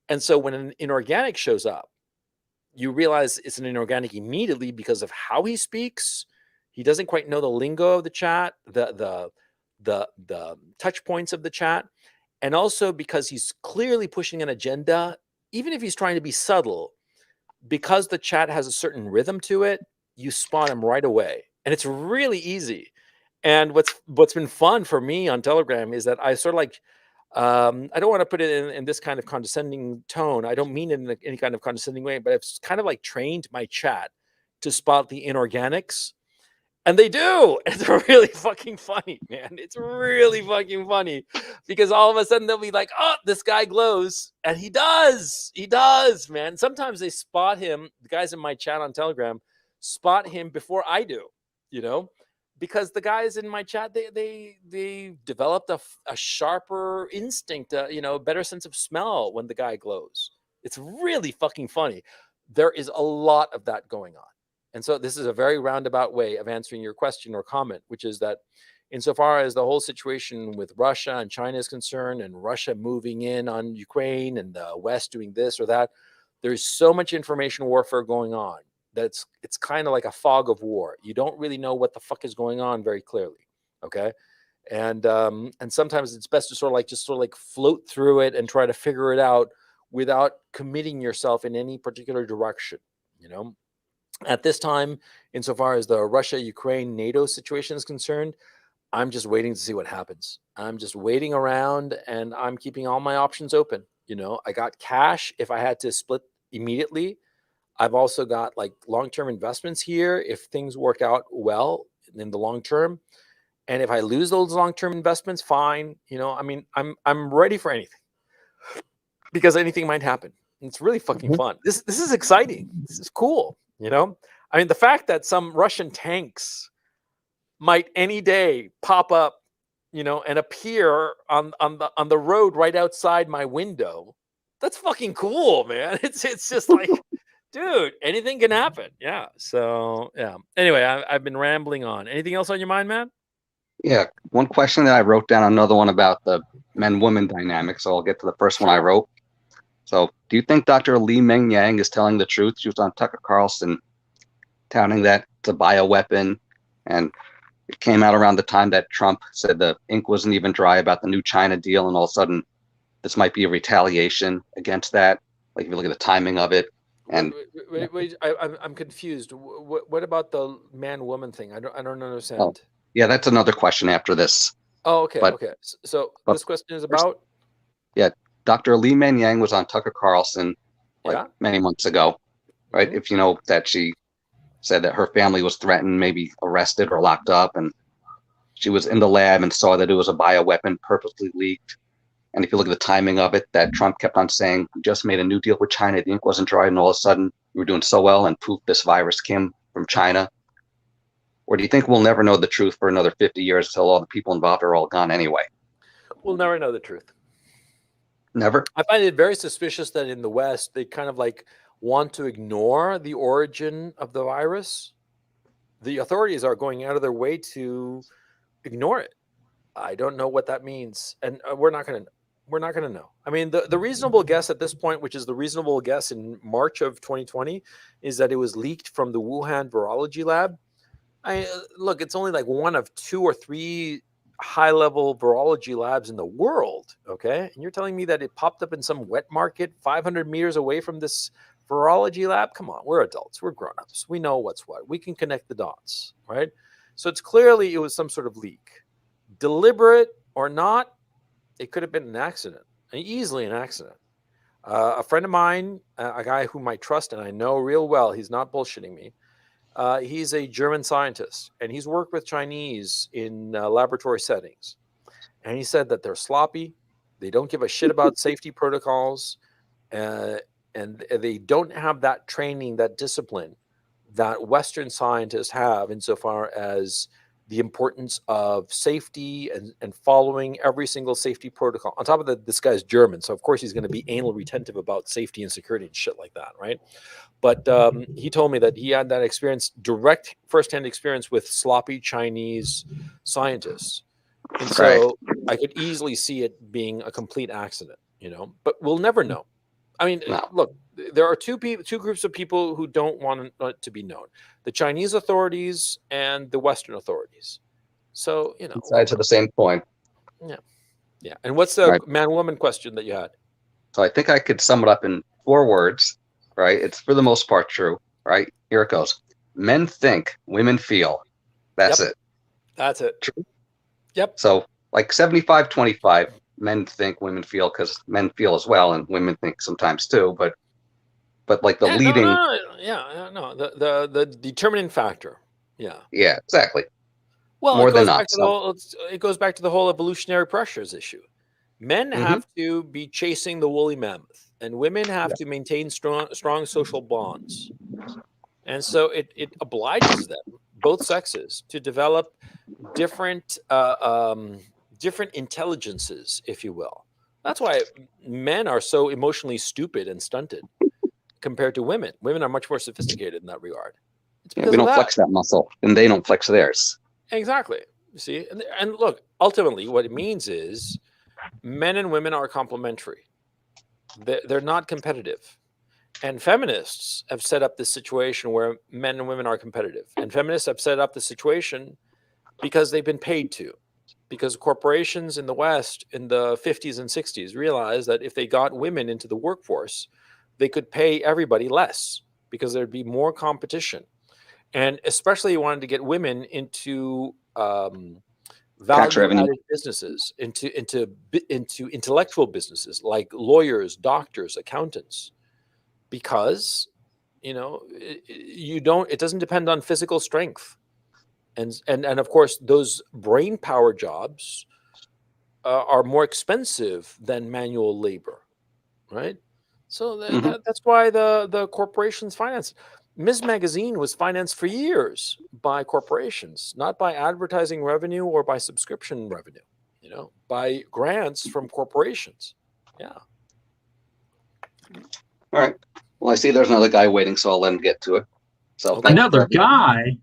Speaker 1: And so when an inorganic shows up, you realize it's an inorganic immediately because of how he speaks. He doesn't quite know the lingo of the chat, the touch points of the chat. and also because he's clearly pushing an agenda, even if he's trying to be subtle, because the chat has a certain rhythm to it, you spot him right away. And it's really easy. And what's been fun for me on Telegram is that I sort of like, I don't want to put it in this kind of condescending tone. I don't mean it in any kind of condescending way, but I've kind of like trained my chat to spot the inorganics. And they do. It's really fucking funny, man. It's really fucking funny because all of a sudden they'll be like, oh, this guy glows. And he does. He does, man. Sometimes they spot him. The guys in my chat on Telegram spot him before I do, you know, because the guys in my chat, they developed a sharper instinct, you know, better sense of smell when the guy glows. It's really fucking funny. There is a lot of that going on. And so this is a very roundabout way of answering your question or comment, which is that insofar as the whole situation with Russia and China is concerned, and Russia moving in on Ukraine and the West doing this or that, there's so much information warfare going on that it's kind of like a fog of war. You don't really know what the fuck is going on very clearly. Okay. And sometimes it's best to sort of like float through it and try to figure it out without committing yourself in any particular direction, you know. At this time, insofar as the Russia-Ukraine NATO situation is concerned, I'm just waiting to see what happens. I'm just waiting around and I'm keeping all my options open. You know, I got cash if I had to split immediately. I've also got like long-term investments here if things work out well in the long term. And if I lose those long-term investments, fine. You know, I mean, I'm ready for anything because anything might happen. It's really fucking fun. This is exciting. This is cool. You know, I mean, the fact that some Russian tanks might any day pop up, you know, and appear on the road right outside my window, that's fucking cool, man. It's just like, dude, anything can happen. Yeah. So yeah. Anyway, I've been rambling on. Anything else on your mind, man?
Speaker 7: Yeah, one question that I wrote down, another one about the men-women dynamic. So I'll get to the first one I wrote. So, do you think Dr. Li Meng Yang is telling the truth? She was on Tucker Carlson touting that it's a bioweapon, and it came out around the time that Trump said the ink wasn't even dry about the new China deal, and all of a sudden this might be a retaliation against that. Like if you look at the timing of it. And
Speaker 1: wait, I'm confused. What about the man-woman thing? I don't understand.
Speaker 7: Oh, yeah, that's another question after this.
Speaker 1: Oh, okay,
Speaker 7: but,
Speaker 1: okay. So this question is about.
Speaker 7: Yeah. Dr. Li Meng Yang was on Tucker Carlson many months ago, right? If you know that she said that her family was threatened, maybe arrested or locked up, and she was in the lab and saw that it was a bioweapon purposely leaked. And if you look at the timing of it, that Trump kept on saying, we just made a new deal with China, the ink wasn't dry, and all of a sudden we were doing so well, and poof, this virus came from China. Or do you think we'll never know the truth for another 50 years until all the people involved are all gone anyway?
Speaker 1: We'll never know the truth.
Speaker 7: Never?
Speaker 1: I find it very suspicious that in the West, they kind of like want to ignore the origin of the virus. The authorities are going out of their way to ignore it. I don't know what that means. And we're not going to know. I mean, the reasonable guess at this point, which is the reasonable guess in March of 2020, is that it was leaked from the Wuhan virology lab. Look, it's only like one of 2 or 3 high-level virology labs in the world, okay? And you're telling me that it popped up in some wet market 500 meters away from this virology lab? Come on, we're adults, we're grown-ups. We know what's what. We can connect the dots, right? So it's clearly it was some sort of leak. Deliberate or not, it could have been an accident, easily an accident. A friend of mine, a guy whom I trust and I know real well, he's not bullshitting me. He's a German scientist, and he's worked with Chinese in laboratory settings. And he said that they're sloppy, they don't give a shit about safety protocols, and they don't have that training, that discipline that Western scientists have insofar as the importance of safety and following every single safety protocol. On top of that, this guy's German, so of course he's going to be anal retentive about safety and security and shit like that, right? But he told me that he had that experience, direct firsthand experience with sloppy Chinese scientists. And so I could easily see it being a complete accident, you know, but we'll never know. I mean, look, there are two groups of people who don't want it to be known: the Chinese authorities and the Western authorities. So, you know,
Speaker 7: sides of the same point.
Speaker 1: Yeah. And what's the
Speaker 7: Right.
Speaker 1: man-woman question that you had?
Speaker 7: So I think I could sum it up in 4 words, right? It's for the most part true, right? Here it goes. Men think, women feel. That's
Speaker 1: Yep.
Speaker 7: it.
Speaker 1: That's it.
Speaker 7: True.
Speaker 1: Yep.
Speaker 7: So like 75-25, men think, women feel, because men feel as well, and women think sometimes too. But like the
Speaker 1: Yeah,
Speaker 7: leading,
Speaker 1: no. Yeah, no. The determining factor. Yeah.
Speaker 7: yeah, exactly.
Speaker 1: Well,
Speaker 7: More than not. So
Speaker 1: it goes back to the whole evolutionary pressures issue. Men have to be chasing the woolly mammoth, and women have to maintain strong social bonds. And so it obliges them, both sexes, to develop different different intelligences, if you will. That's why men are so emotionally stupid and stunted compared to women. Women are much more sophisticated in that regard. It's
Speaker 7: yeah,
Speaker 1: because
Speaker 7: we
Speaker 1: of
Speaker 7: don't
Speaker 1: that.
Speaker 7: flex that muscle, and they don't flex theirs.
Speaker 1: Exactly. You see, and look, ultimately, what it means is men and women are complementary. They're not competitive. And feminists have set up this situation where men and women are competitive. And feminists have set up the situation because they've been paid to. Because corporations in the West in the 50s and 60s realized that if they got women into the workforce, they could pay everybody less because there'd be more competition. And especially wanted to get women into
Speaker 7: Tax revenue.
Speaker 1: value-added businesses, into intellectual businesses like lawyers, doctors, accountants, because it doesn't depend on physical strength, and of course those brain power jobs are more expensive than manual labor, right? So that's why the corporations finance. Ms. Magazine was financed for years by corporations, not by advertising revenue or by subscription revenue, by grants from corporations. Yeah.
Speaker 7: All right. Well, I see there's another guy waiting, so I'll let him get to it. So
Speaker 1: Okay.
Speaker 7: thank you for
Speaker 8: Another
Speaker 7: everything.
Speaker 8: guy.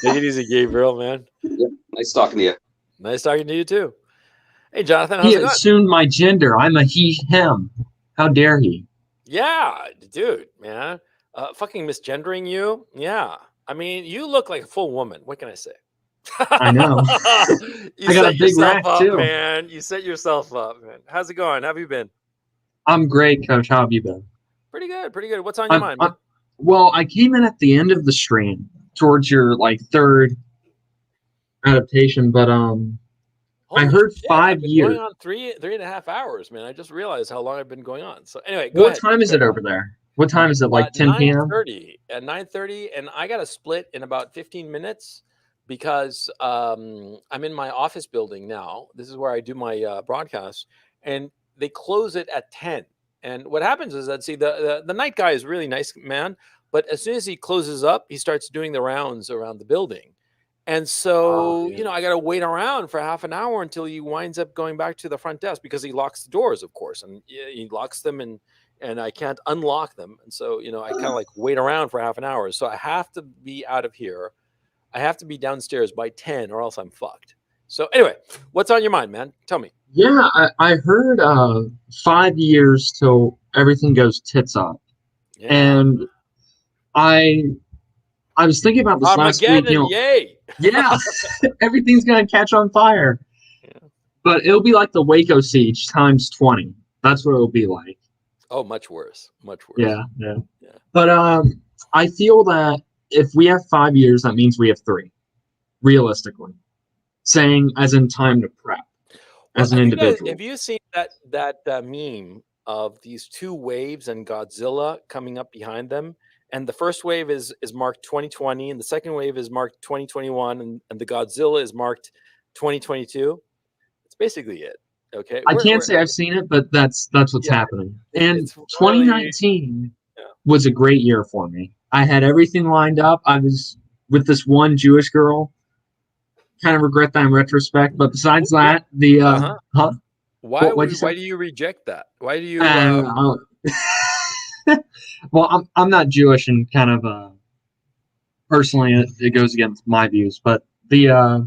Speaker 1: Take it easy, Gabriel, man.
Speaker 7: Yep. Nice talking to you.
Speaker 1: Nice talking to you too. Hey, Jonathan,
Speaker 8: He
Speaker 1: how's it going?
Speaker 8: assumed my gender. I'm a he, him. How dare he?
Speaker 1: Yeah, dude, man. Fucking misgendering you. Yeah. I mean, you look like a full woman. What can I say?
Speaker 8: I know.
Speaker 1: You
Speaker 8: I got a
Speaker 1: set
Speaker 8: big
Speaker 1: yourself
Speaker 8: rack,
Speaker 1: up,
Speaker 8: too.
Speaker 1: man. You set yourself up, man. How's it going? How have you been?
Speaker 8: I'm great, Coach. How have you been?
Speaker 1: Pretty good. Pretty good. What's on your mind, man?
Speaker 8: Well, I came in at the end of the stream towards your third adaptation, but I
Speaker 1: Holy
Speaker 8: heard
Speaker 1: shit,
Speaker 8: 5
Speaker 1: I've been
Speaker 8: years.
Speaker 1: going on three and a half hours, man. I just realized how long I've been going on. So anyway, go
Speaker 8: What
Speaker 1: ahead.
Speaker 8: time is it over there? What time is it? Like 10 p.m.?
Speaker 1: 9:30. At 9:30, and I got to split in about 15 minutes because I'm in my office building now. This is where I do my broadcast, and they close it at 10. And what happens is that, see, the night guy is a really nice man, but as soon as he closes up, he starts doing the rounds around the building. And so, I got to wait around for half an hour until he winds up going back to the front desk because he locks the doors, of course, and he locks them, and I can't unlock them. And so, I kind of like wait around for half an hour. So I have to be out of here. I have to be downstairs by 10 or else I'm fucked. So anyway, what's on your mind, man? Tell me.
Speaker 8: Yeah, I heard 5 years till everything goes tits up.
Speaker 1: Yeah.
Speaker 8: And I was thinking about this last week.
Speaker 1: Armageddon, yay.
Speaker 8: Yeah, everything's going to catch on fire.
Speaker 1: Yeah.
Speaker 8: But it'll be like the Waco siege times 20. That's what it'll be like.
Speaker 1: Oh, much worse. Much worse.
Speaker 8: Yeah. But I feel that if we have 5 years, that means we have 3, realistically. Saying as in time to prep as an individual.
Speaker 1: Have you seen that meme of these 2 waves and Godzilla coming up behind them? And the first wave is marked 2020, and the second wave is marked 2021, and the Godzilla is marked 2022. It's basically it. Okay.
Speaker 8: I can't say I've seen it, but that's what's happening. And 2019 was a great year for me. I had everything lined up. I was with this one Jewish girl. Kind of regret that in retrospect, but besides that,
Speaker 1: Why do you reject that? Why do you?
Speaker 8: Well, I'm not Jewish, and kind of personally it goes against my views. But I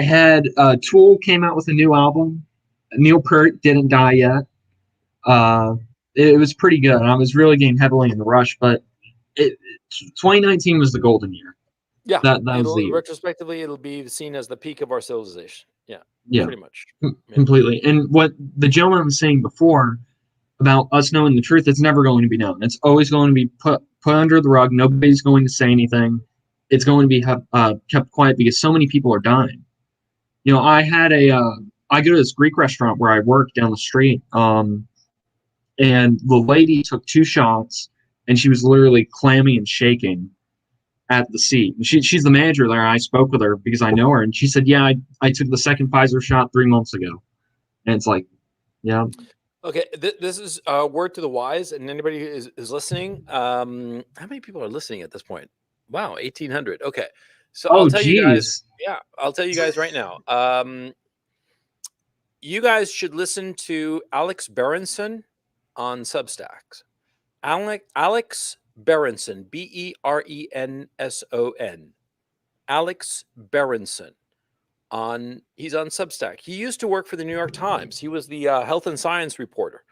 Speaker 8: had Tool came out with a new album. Neil Peart didn't die yet. It was pretty good. I was really getting heavily in the rush, but 2019 was the golden year.
Speaker 1: Yeah,
Speaker 8: that was the year.
Speaker 1: Retrospectively, it'll be seen as the peak of our civilization. Yeah.
Speaker 8: Yeah,
Speaker 1: pretty much.
Speaker 8: completely. And what the gentleman was saying before about us knowing the truth, it's never going to be known. It's always going to be put under the rug. Nobody's going to say anything. It's going to be kept quiet because so many people are dying. You know, I go to this Greek restaurant where I work down the street, and the lady took 2 shots, and she was literally clammy and shaking at the seat. She's the manager there. I spoke with her because I know her, and she said, "Yeah, I took the second Pfizer shot 3 months ago," and it's like, yeah.
Speaker 1: Okay, this is a word to the wise, and anybody who is listening. How many people are listening at this point? Wow, 1,800. Okay, so
Speaker 8: Oh,
Speaker 1: I'll tell you guys.
Speaker 8: geez.
Speaker 1: Yeah, I'll tell you guys right now. You guys should listen to Alex Berenson on Substacks. Alex Berenson, Berenson. Alex Berenson. He's on Substack. He used to work for the New York Times. He was the health and science reporter,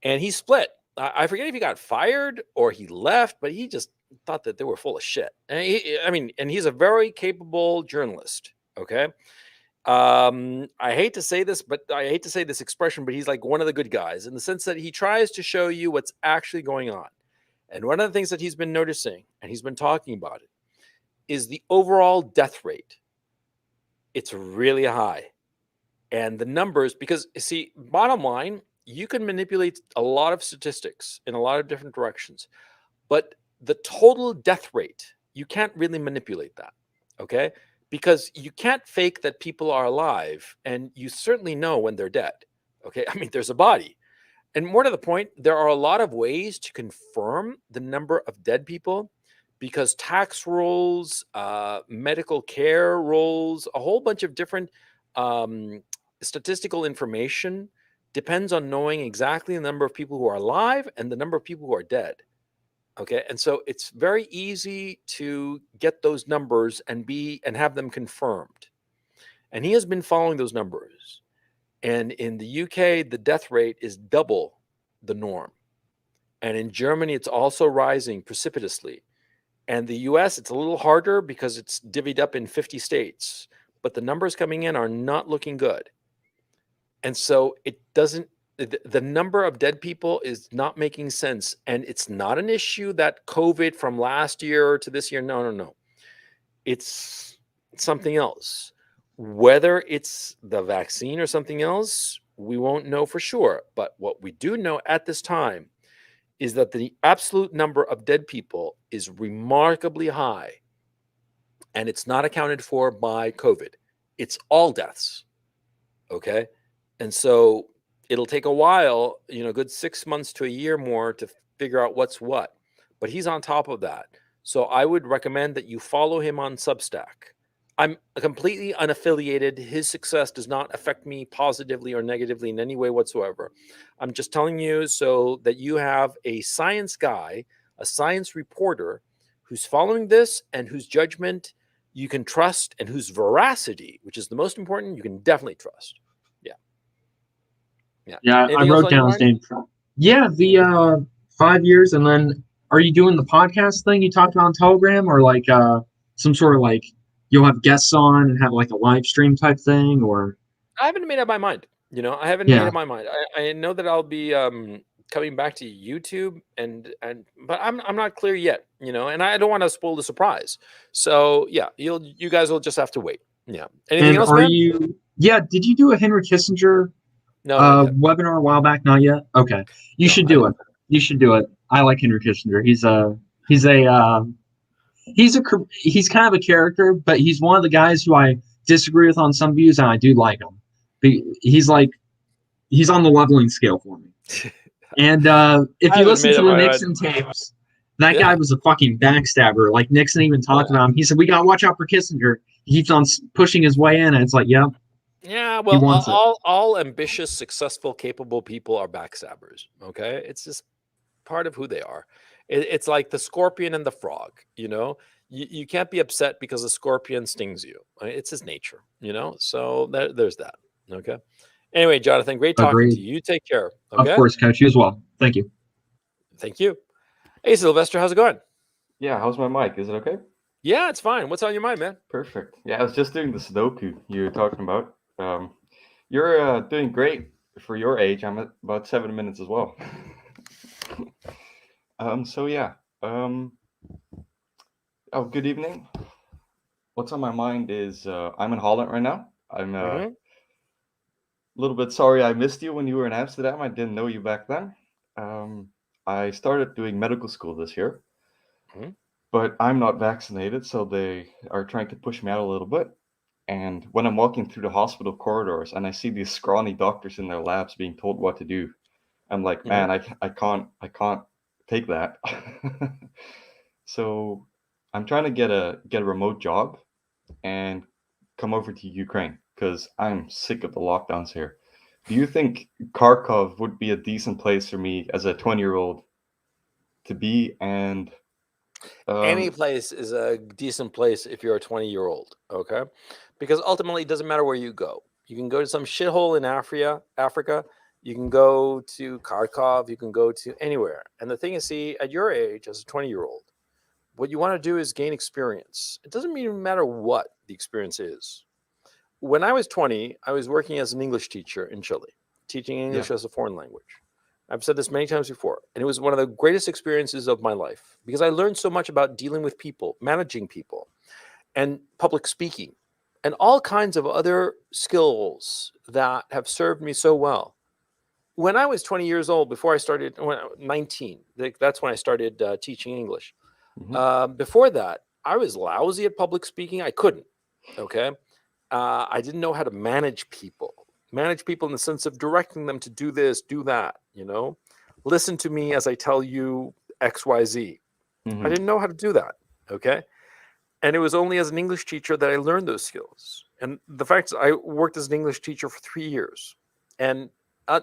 Speaker 1: and he split. I forget if he got fired or he left, but he just thought that they were full of shit. And he's a very capable journalist. Okay. I hate to say this, but I hate to say this expression, but he's like one of the good guys in the sense that he tries to show you what's actually going on. And one of the things that he's been noticing, and he's been talking about it, is the overall death rate. It's really high. And the numbers, because see, bottom line, you can manipulate a lot of statistics in a lot of different directions, but the total death rate, you can't really manipulate that. Okay. Because you can't fake that people are alive, and you certainly know when they're dead. Okay. I mean, there's a body. And more to the point, there are a lot of ways to confirm the number of dead people, because tax rolls, medical care rolls, a whole bunch of different statistical information depends on knowing exactly the number of people who are alive and the number of people who are dead. Okay, and so it's very easy to get those numbers and have them confirmed. And he has been following those numbers. And in the UK, the death rate is double the norm. And in Germany, it's also rising precipitously. And the US, it's a little harder because it's divvied up in 50 states, but the numbers coming in are not looking good. And so the number of dead people is not making sense. And it's not an issue that COVID from last year to this year. No. It's something else. Whether it's the vaccine or something else, we won't know for sure. But what we do know at this time is that the absolute number of dead people is remarkably high, and it's not accounted for by COVID. It's all deaths. Okay. And so it'll take a while, a good 6 months to a year more to figure out what's what, but he's on top of that. So I would recommend that you follow him on Substack. I'm completely unaffiliated. His success does not affect me positively or negatively in any way whatsoever. I'm just telling you so that you have a science guy, a science reporter who's following this and whose judgment you can trust and whose veracity, which is the most important, you can definitely trust.
Speaker 8: Yeah, I wrote down his name. Yeah, the 5 years, and then are you doing the podcast thing you talked about on Telegram, or like some sort of like you'll have guests on and have like a live stream type thing, or?
Speaker 1: I haven't made up my mind. I haven't made up my mind. I know that I'll be coming back to YouTube, but I'm not clear yet. And I don't want to spoil the surprise. So yeah, you guys will just have to wait. Yeah. Anything else, man?
Speaker 8: Yeah. Did you do a Henry Kissinger webinar a while back? Not yet. Okay. You should do it. You should do it. I like Henry Kissinger. He's kind of a character, but he's one of the guys who I disagree with on some views, and I do like him. He's on the leveling scale for me. And if you listen to the Nixon tapes, that guy was a fucking backstabber. Like Nixon even talked about him. He said, "We got to watch out for Kissinger. He keeps on pushing his way in," and it's like, yep.
Speaker 1: Yeah, well, all ambitious, successful, capable people are backstabbers. Okay, it's just part of who they are. It's like the scorpion and the frog. You can't be upset because the scorpion stings you. It's his nature. So there's that. Okay. Anyway, Jonathan, great talking to you. You take care. Okay?
Speaker 8: Of course, Coach. You as well. Thank you.
Speaker 1: Thank you. Hey, Sylvester, how's it going?
Speaker 9: Yeah, how's my mic? Is it okay?
Speaker 1: Yeah, it's fine. What's on your mind, man?
Speaker 9: Perfect. Yeah, I was just doing the Sudoku you were talking about. You're doing great for your age. I'm at about 7 minutes as well. So yeah. Oh, good evening. What's on my mind is I'm in Holland right now. I'm a little bit sorry I missed you when you were in Amsterdam. I didn't know you back then. I started doing medical school this year, but I'm not vaccinated, so they are trying to push me out a little bit. And when I'm walking through the hospital corridors and I see these scrawny doctors in their labs being told what to do, I'm like, man, I can't take that. So I'm trying to get a remote job and come over to Ukraine because I'm sick of the lockdowns here. Do you think Kharkov would be a decent place for me as a 20-year-old to be? And
Speaker 1: Any place is a decent place if you're a 20-year-old, okay? Because ultimately, it doesn't matter where you go. You can go to some shithole in Africa. You can go to Kharkov. You can go to anywhere. And the thing is, see, at your age, as a 20-year-old, what you want to do is gain experience. It doesn't even matter what the experience is. When I was 20, I was working as an English teacher in Chile, teaching English as a foreign language. I've said this many times before, and it was one of the greatest experiences of my life because I learned so much about dealing with people, managing people, and public speaking, and all kinds of other skills that have served me so well. When I was 20 years old, before I started, when I was 19, that's when I started teaching English. Before that, I was lousy at public speaking. I couldn't. Okay. I didn't know how to manage people in the sense of directing them to do this, do that, listen to me as I tell you XYZ. I didn't know how to do that. Okay. And it was only as an English teacher that I learned those skills. And the fact is, I worked as an English teacher for 3 years. And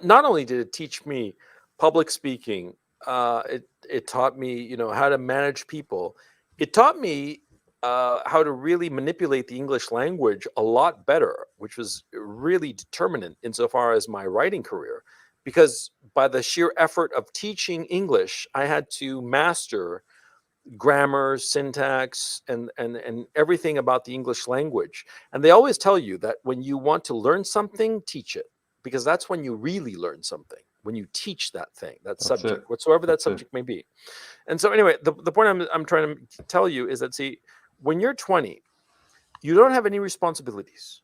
Speaker 1: not only did it teach me public speaking, it taught me, how to manage people. It taught me how to really manipulate the English language a lot better, which was really determinant insofar as my writing career. Because by the sheer effort of teaching English, I had to master grammar, syntax, and everything about the English language. And they always tell you that when you want to learn something, teach it, because that's when you really learn something. When you teach that thing, that subject, whatsoever that subject may be. And so anyway, the point I'm trying to tell you is that, see, when you're 20, you don't have any responsibilities.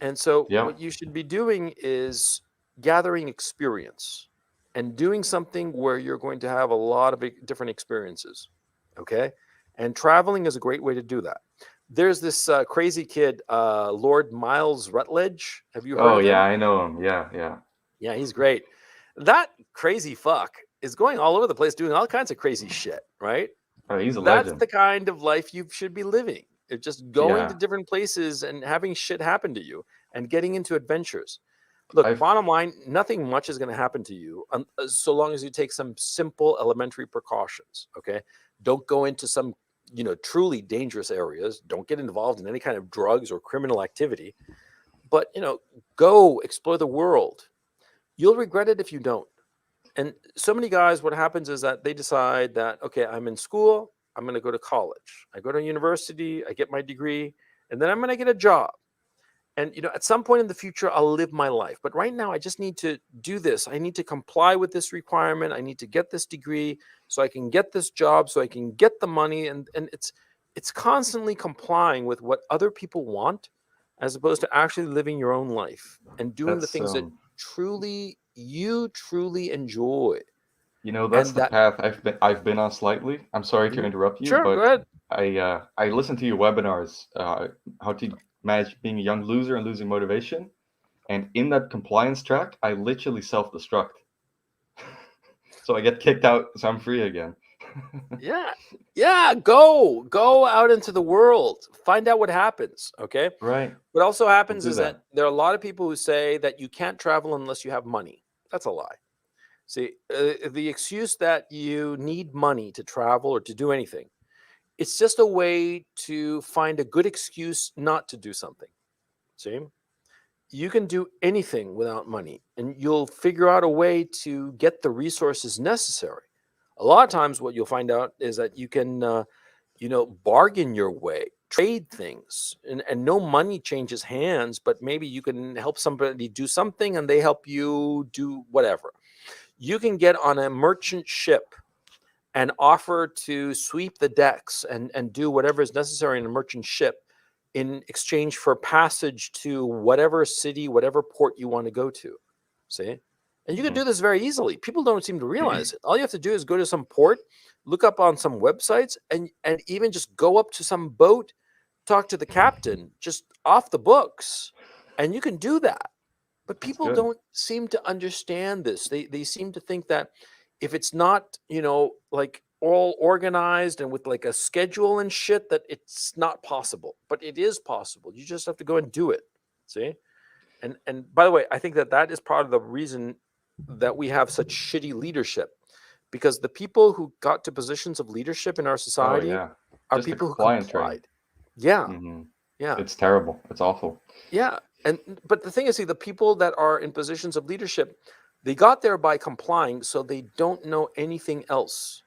Speaker 1: And so what you should be doing is gathering experience and doing something where you're going to have a lot of different experiences. Okay. And traveling is a great way to do that. There's this crazy kid, Lord Miles Rutledge. Have you heard of him?
Speaker 9: Oh yeah, I know him. Yeah.
Speaker 1: Yeah, he's great. That crazy fuck is going all over the place doing all kinds of crazy shit, right?
Speaker 9: Oh, he's a
Speaker 1: That's
Speaker 9: legend.
Speaker 1: the kind of life you should be living. It's just going to different places and having shit happen to you and getting into adventures. Look, bottom line, nothing much is going to happen to you so long as you take some simple elementary precautions, okay? Don't go into some, truly dangerous areas. Don't get involved in any kind of drugs or criminal activity. But, go explore the world. You'll regret it if you don't. And so many guys, what happens is that they decide that, okay, I'm in school, I'm going to go to college. I go to university, I get my degree, and then I'm going to get a job. And, at some point in the future, I'll live my life. But right now, I just need to do this. I need to comply with this requirement. I need to get this degree so I can get this job, so I can get the money. And it's constantly complying with what other people want, as opposed to actually living your own life and doing the things that you truly enjoy.
Speaker 9: That's the path I've been on slightly. I'm sorry to interrupt you,
Speaker 1: Sure,
Speaker 9: but
Speaker 1: go ahead.
Speaker 9: I listened to your webinars, how to manage being a young loser and losing motivation, and in that compliance track, I literally self-destruct. So I get kicked out, so I'm free again.
Speaker 1: Yeah. Go out into the world. Find out what happens. Okay.
Speaker 9: Right.
Speaker 1: What also happens is that there are a lot of people who say that you can't travel unless you have money. That's a lie. See, the excuse that you need money to travel or to do anything, it's just a way to find a good excuse not to do something. See, you can do anything without money, and you'll figure out a way to get the resources necessary. A lot of times what you'll find out is that you can, bargain your way trade things, and no money changes hands, but maybe you can help somebody do something and they help you do whatever. You can get on a merchant ship and offer to sweep the decks and do whatever is necessary in a merchant ship in exchange for passage to whatever city, whatever port you want to go to. See? And you can do this very easily. People don't seem to realize it. All you have to do is go to some port, look up on some websites, and even just go up to some boat, talk to the captain, just off the books, and you can do that. But people
Speaker 9: good.
Speaker 1: don't seem to understand this. They seem to think that if it's not, like all organized and with like a schedule and shit, that it's not possible. But it is possible. You just have to go and do it. See? And by the way, I think that is part of the reason that we have such shitty leadership, because the people who got to positions of leadership in our
Speaker 9: Oh
Speaker 1: society
Speaker 9: yeah,
Speaker 1: are
Speaker 9: just the
Speaker 1: people who
Speaker 9: compliance rate.
Speaker 1: complied. Yeah,
Speaker 9: hmm
Speaker 1: yeah,
Speaker 9: It's terrible. It's awful.
Speaker 1: yeah. But the thing is, see, the people that are in positions of leadership, they got there by complying, so they don't know anything else,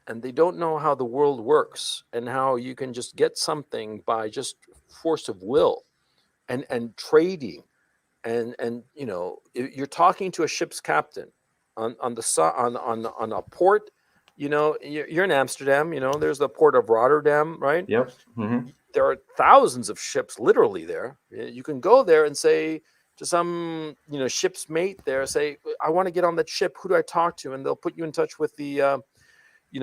Speaker 1: and they don't know how the world works and how you can just get something by just force of will and trading. And you're talking to a ship's captain on the on a port. You're in Amsterdam. There's the port of Rotterdam, right?
Speaker 9: Yep. hmm
Speaker 1: There are thousands of ships literally there. You can go there and say to some ship's mate there, say, I want to get on that ship, who do I talk to? And they'll put you in touch with the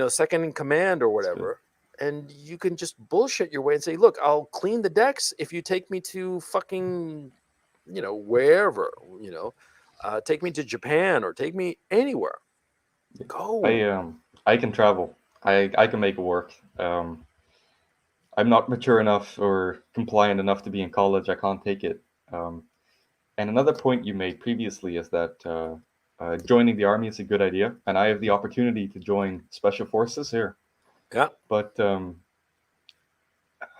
Speaker 1: second in command or
Speaker 9: That's good.
Speaker 1: whatever. And you can just bullshit your way and say, look, I'll clean the decks if you take me to fucking wherever, take me to Japan or take me anywhere. Go.
Speaker 9: I can travel. I can make it work. I'm not mature enough or compliant enough to be in college. I can't take it. And another point you made previously is that joining the army is a good idea, and I have the opportunity to join special forces here.
Speaker 1: Yeah.
Speaker 9: But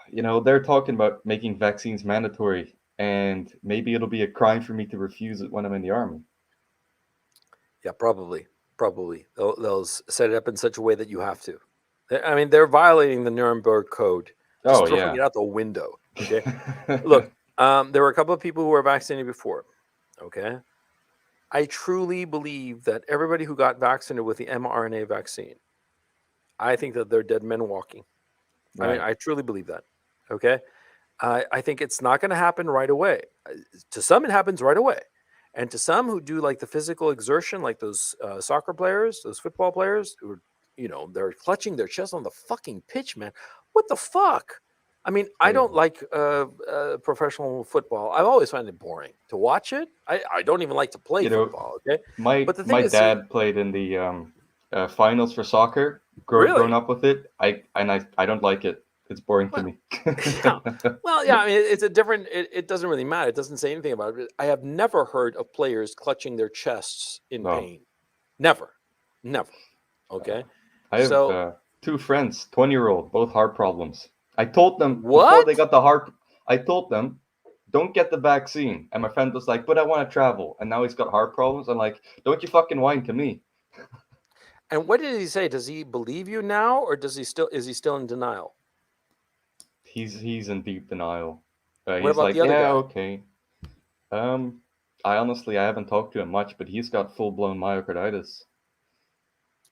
Speaker 9: they're talking about making vaccines mandatory, and maybe it'll be a crime for me to refuse it when I'm in the army.
Speaker 1: Yeah, probably. They'll set it up in such a way that you have to. I mean, they're violating the Nuremberg Code, just
Speaker 9: Oh
Speaker 1: throwing
Speaker 9: yeah.
Speaker 1: it out the window. Okay. Look, there were a couple of people who were vaccinated before. Okay. I truly believe that everybody who got vaccinated with the mRNA vaccine, I think that they're dead men walking. I mean,
Speaker 9: Right.
Speaker 1: I truly believe that. Okay. I think it's not going to happen right away. To some, it happens right away. And to some who do like the physical exertion, like those soccer players, those football players who are, they're clutching their chest on the fucking pitch, man. What the fuck? I mean, I don't like professional football. I've always found it boring to watch it. I don't even like to play
Speaker 9: You know,
Speaker 1: football. Okay.
Speaker 9: my
Speaker 1: But the thing
Speaker 9: my
Speaker 1: is,
Speaker 9: dad played in the finals for soccer.
Speaker 1: really?
Speaker 9: Grown up with it. I don't like it. It's boring to
Speaker 1: Well,
Speaker 9: me.
Speaker 1: yeah. Well, yeah. I mean, it's a different. It doesn't really matter. It doesn't say anything about it. I have never heard of players clutching their chests in
Speaker 9: No.
Speaker 1: pain. Never. Okay.
Speaker 9: I have
Speaker 1: So
Speaker 9: 2 friends, 20-year-old, both heart problems. I told them before
Speaker 1: what?
Speaker 9: they got the heart. I told them, don't get the vaccine. And my friend was like, but I want to travel. And now he's got heart problems. I'm like, don't you fucking whine to me.
Speaker 1: And what did he say? Does he believe you now, or is he still in denial?
Speaker 9: He's in deep denial.
Speaker 1: What
Speaker 9: He's
Speaker 1: about
Speaker 9: like,
Speaker 1: the other
Speaker 9: yeah,
Speaker 1: guy?
Speaker 9: okay. I haven't talked to him much, but he's got full-blown myocarditis.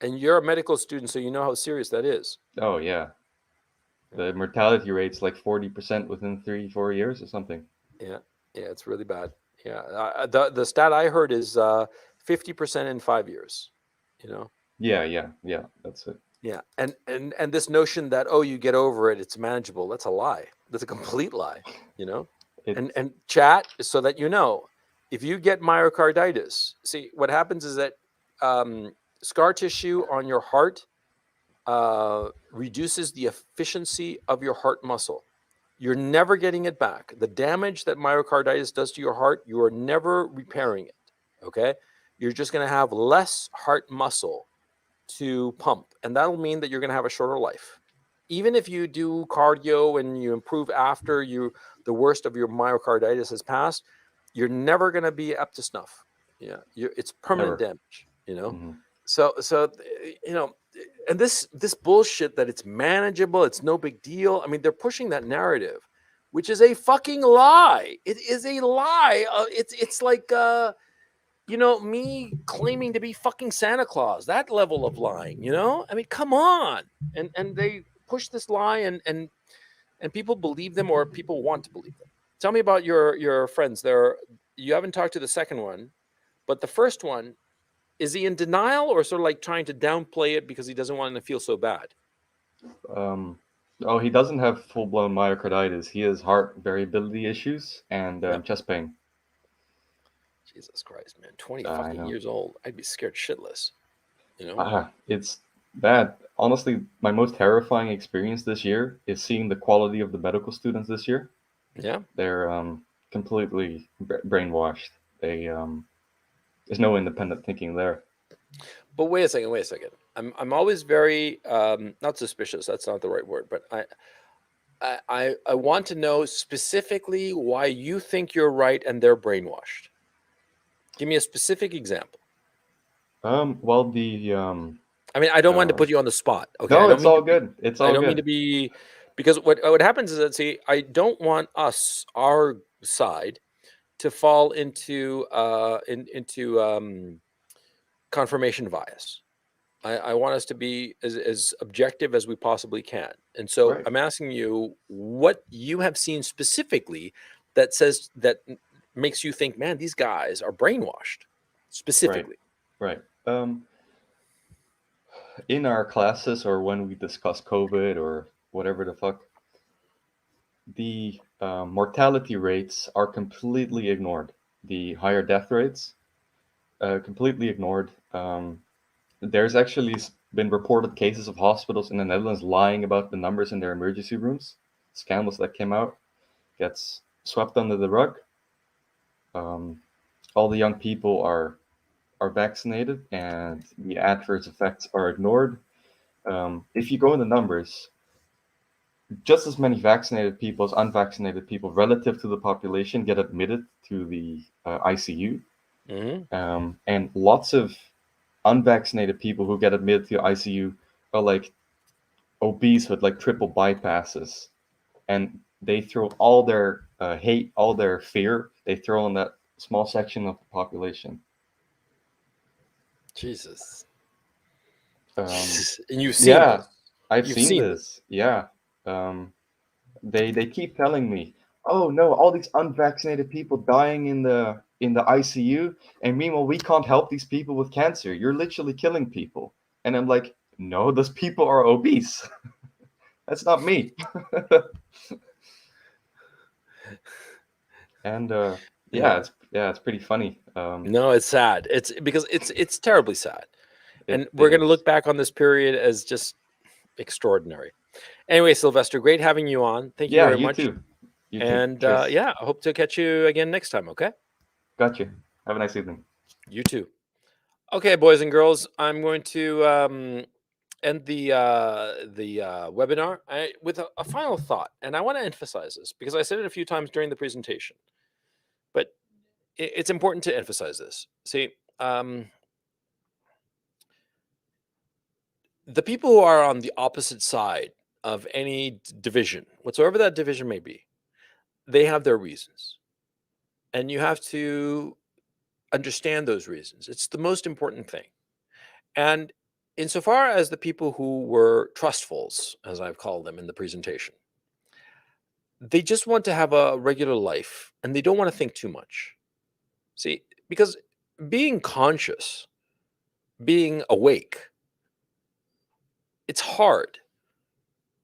Speaker 1: And you're a medical student, so you know how serious that is.
Speaker 9: Oh yeah. The mortality rate's like 40% within 3-4 years or something.
Speaker 1: Yeah, it's really bad. Yeah, the stat I heard is 50% in 5 years.
Speaker 9: Yeah, that's it.
Speaker 1: Yeah, and this notion that you get over it, it's manageable. That's a lie. That's a complete lie. And chat, so that if you get myocarditis, see what happens is that scar tissue on your heart reduces the efficiency of your heart muscle. You're never getting it back. The damage that myocarditis does to your heart, you are never repairing it. Okay, you're just going to have less heart muscle to pump, and that'll mean that you're going to have a shorter life. Even if you do cardio and you improve after the worst of your myocarditis has passed, you're never going to be up to snuff. Yeah, it's permanent
Speaker 9: Never.
Speaker 1: damage.
Speaker 9: Mhm.
Speaker 1: So and this bullshit that it's manageable, it's no big deal. I mean, they're pushing that narrative, which is a fucking lie. It is a lie. It's like me claiming to be fucking Santa Claus. That level of lying, I mean, come on. And they push this lie, and people believe them, or people want to believe them. Tell me about your friends there. You haven't talked to the second one, but the first one, is he in denial or sort of like trying to downplay it because he doesn't want to feel so bad?
Speaker 9: Oh, he doesn't have full-blown myocarditis. He has heart variability issues and chest pain.
Speaker 1: Jesus Christ, man. 20 fucking years old. I'd be scared shitless.
Speaker 9: It's bad. Honestly, my most terrifying experience this year is seeing the quality of the medical students this year.
Speaker 1: Yeah.
Speaker 9: They're completely brainwashed. There's no independent thinking there.
Speaker 1: But wait a second. I'm always very not suspicious. That's not the right word, but I want to know specifically why you think you're right and they're brainwashed. Give me a specific example.
Speaker 9: Well, the
Speaker 1: I mean, I don't want to put you on the spot. Okay.
Speaker 9: No, it's all good. It's all good.
Speaker 1: I don't mean to be, because what happens is that, see, I don't want our side, to fall into confirmation bias. I want us to be as objective as we possibly can. And so
Speaker 9: Right.
Speaker 1: I'm asking you what you have seen specifically that makes you think, man, these guys are brainwashed specifically.
Speaker 9: Right. In our classes, or when we discuss COVID or whatever the fuck, the mortality rates are completely ignored. The higher death rates, completely ignored. There's actually been reported cases of hospitals in the Netherlands lying about the numbers in their emergency rooms. Scandals that came out gets swept under the rug. All the young people are vaccinated, and the adverse effects are ignored. If you go in the numbers, just as many vaccinated people as unvaccinated people relative to the population get admitted to the ICU.
Speaker 1: Mm-hmm.
Speaker 9: And lots of unvaccinated people who get admitted to the ICU are like obese with like triple bypasses, and they throw all their hate, all their fear, they throw in that small section of the population.
Speaker 1: Jesus.
Speaker 9: And
Speaker 1: you've seen this.
Speaker 9: I've seen this. Yeah. They keep telling me, oh no, all these unvaccinated people dying in the ICU, and meanwhile we can't help these people with cancer. You're literally killing people. And I'm like, no, those people are obese. That's not me. And it's pretty funny.
Speaker 1: No, it's sad. It's because it's terribly sad. And we're going to look back on this period as just extraordinary. Anyway, Sylvester, great having you on. Thank you very much.
Speaker 9: Too. You
Speaker 1: and
Speaker 9: too.
Speaker 1: I hope to catch you again next time. Okay.
Speaker 9: Got you. Have a nice evening.
Speaker 1: You too. Okay, boys and girls, I'm going to end the webinar with a final thought, and I want to emphasize this because I said it a few times during the presentation, but it's important to emphasize this. See, the people who are on the opposite side of any division, whatsoever that division may be, they have their reasons, and you have to understand those reasons. It's the most important thing. And insofar as the people who were trustfuls, as I've called them in the presentation, they just want to have a regular life and they don't want to think too much. See, because being conscious, being awake, it's hard,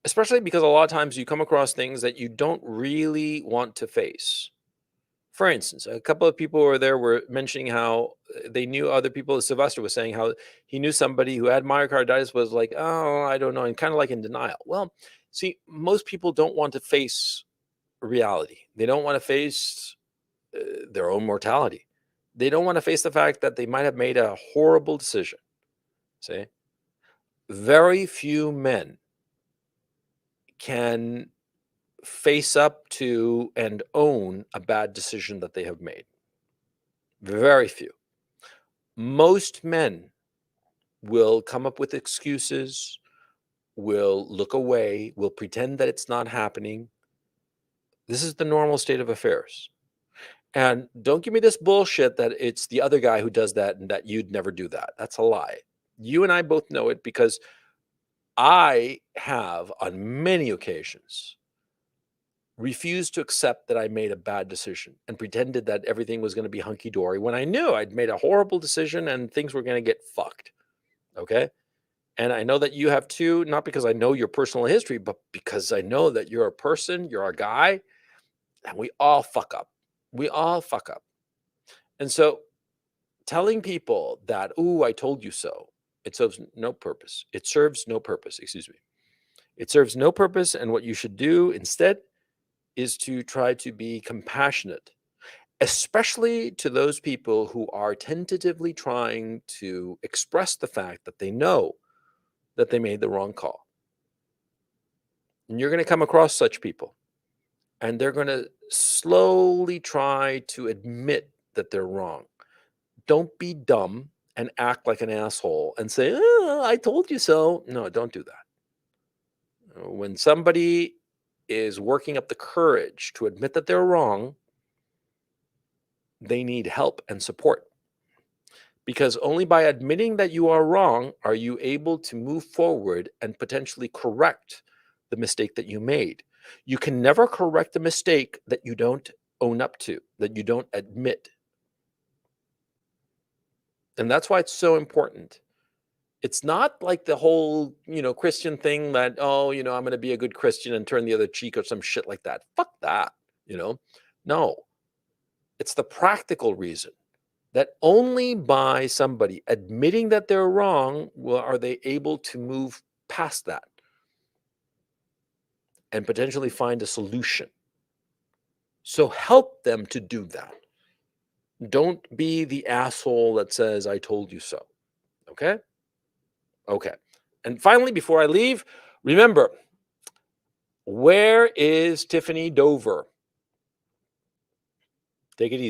Speaker 1: especially because a lot of times you come across things that you don't really want to face. For instance, a couple of people who were there were mentioning how they knew other people. Sylvester was saying how he knew somebody who had myocarditis, was like, oh, I don't know, and kind of like in denial. Well, see, most people don't want to face reality. They don't want to face their own mortality. They don't want to face the fact that they might have made a horrible decision. See, very few men can face up to and own a bad decision that they have made. Very few. Most men will come up with excuses, will look away, will pretend that it's not happening. This is the normal state of affairs. And don't give me this bullshit that it's the other guy who does that and that you'd never do that. That's a lie. You and I both know it because I have, on many occasions, refused to accept that I made a bad decision and pretended that everything was going to be hunky-dory when I knew I'd made a horrible decision and things were going to get fucked. Okay? And I know that you have too, not because I know your personal history, but because I know that you're a person, you're a guy, and we all fuck up. We all fuck up. And so telling people that, "Ooh, I told you so," it serves no purpose. It serves no purpose, excuse me. It serves no purpose, and what you should do instead is to try to be compassionate, especially to those people who are tentatively trying to express the fact that they know that they made the wrong call. And you're going to come across such people, and they're going to slowly try to admit that they're wrong. Don't be dumb and act like an asshole and say, "Oh, I told you so." No, don't do that. When somebody is working up the courage to admit that they're wrong, they need help and support. Because only by admitting that you are wrong are you able to move forward and potentially correct the mistake that you made. You can never correct a mistake that you don't own up to, that you don't admit. And that's why it's so important. It's not like the whole, Christian thing that, oh, I'm going to be a good Christian and turn the other cheek or some shit like that. Fuck that, No. It's the practical reason that only by somebody admitting that they're wrong are they able to move past that and potentially find a solution. So help them to do that. Don't be the asshole that says, "I told you so." Okay? Okay. And finally, before I leave, remember, where is Tiffany Dover? Take it easy.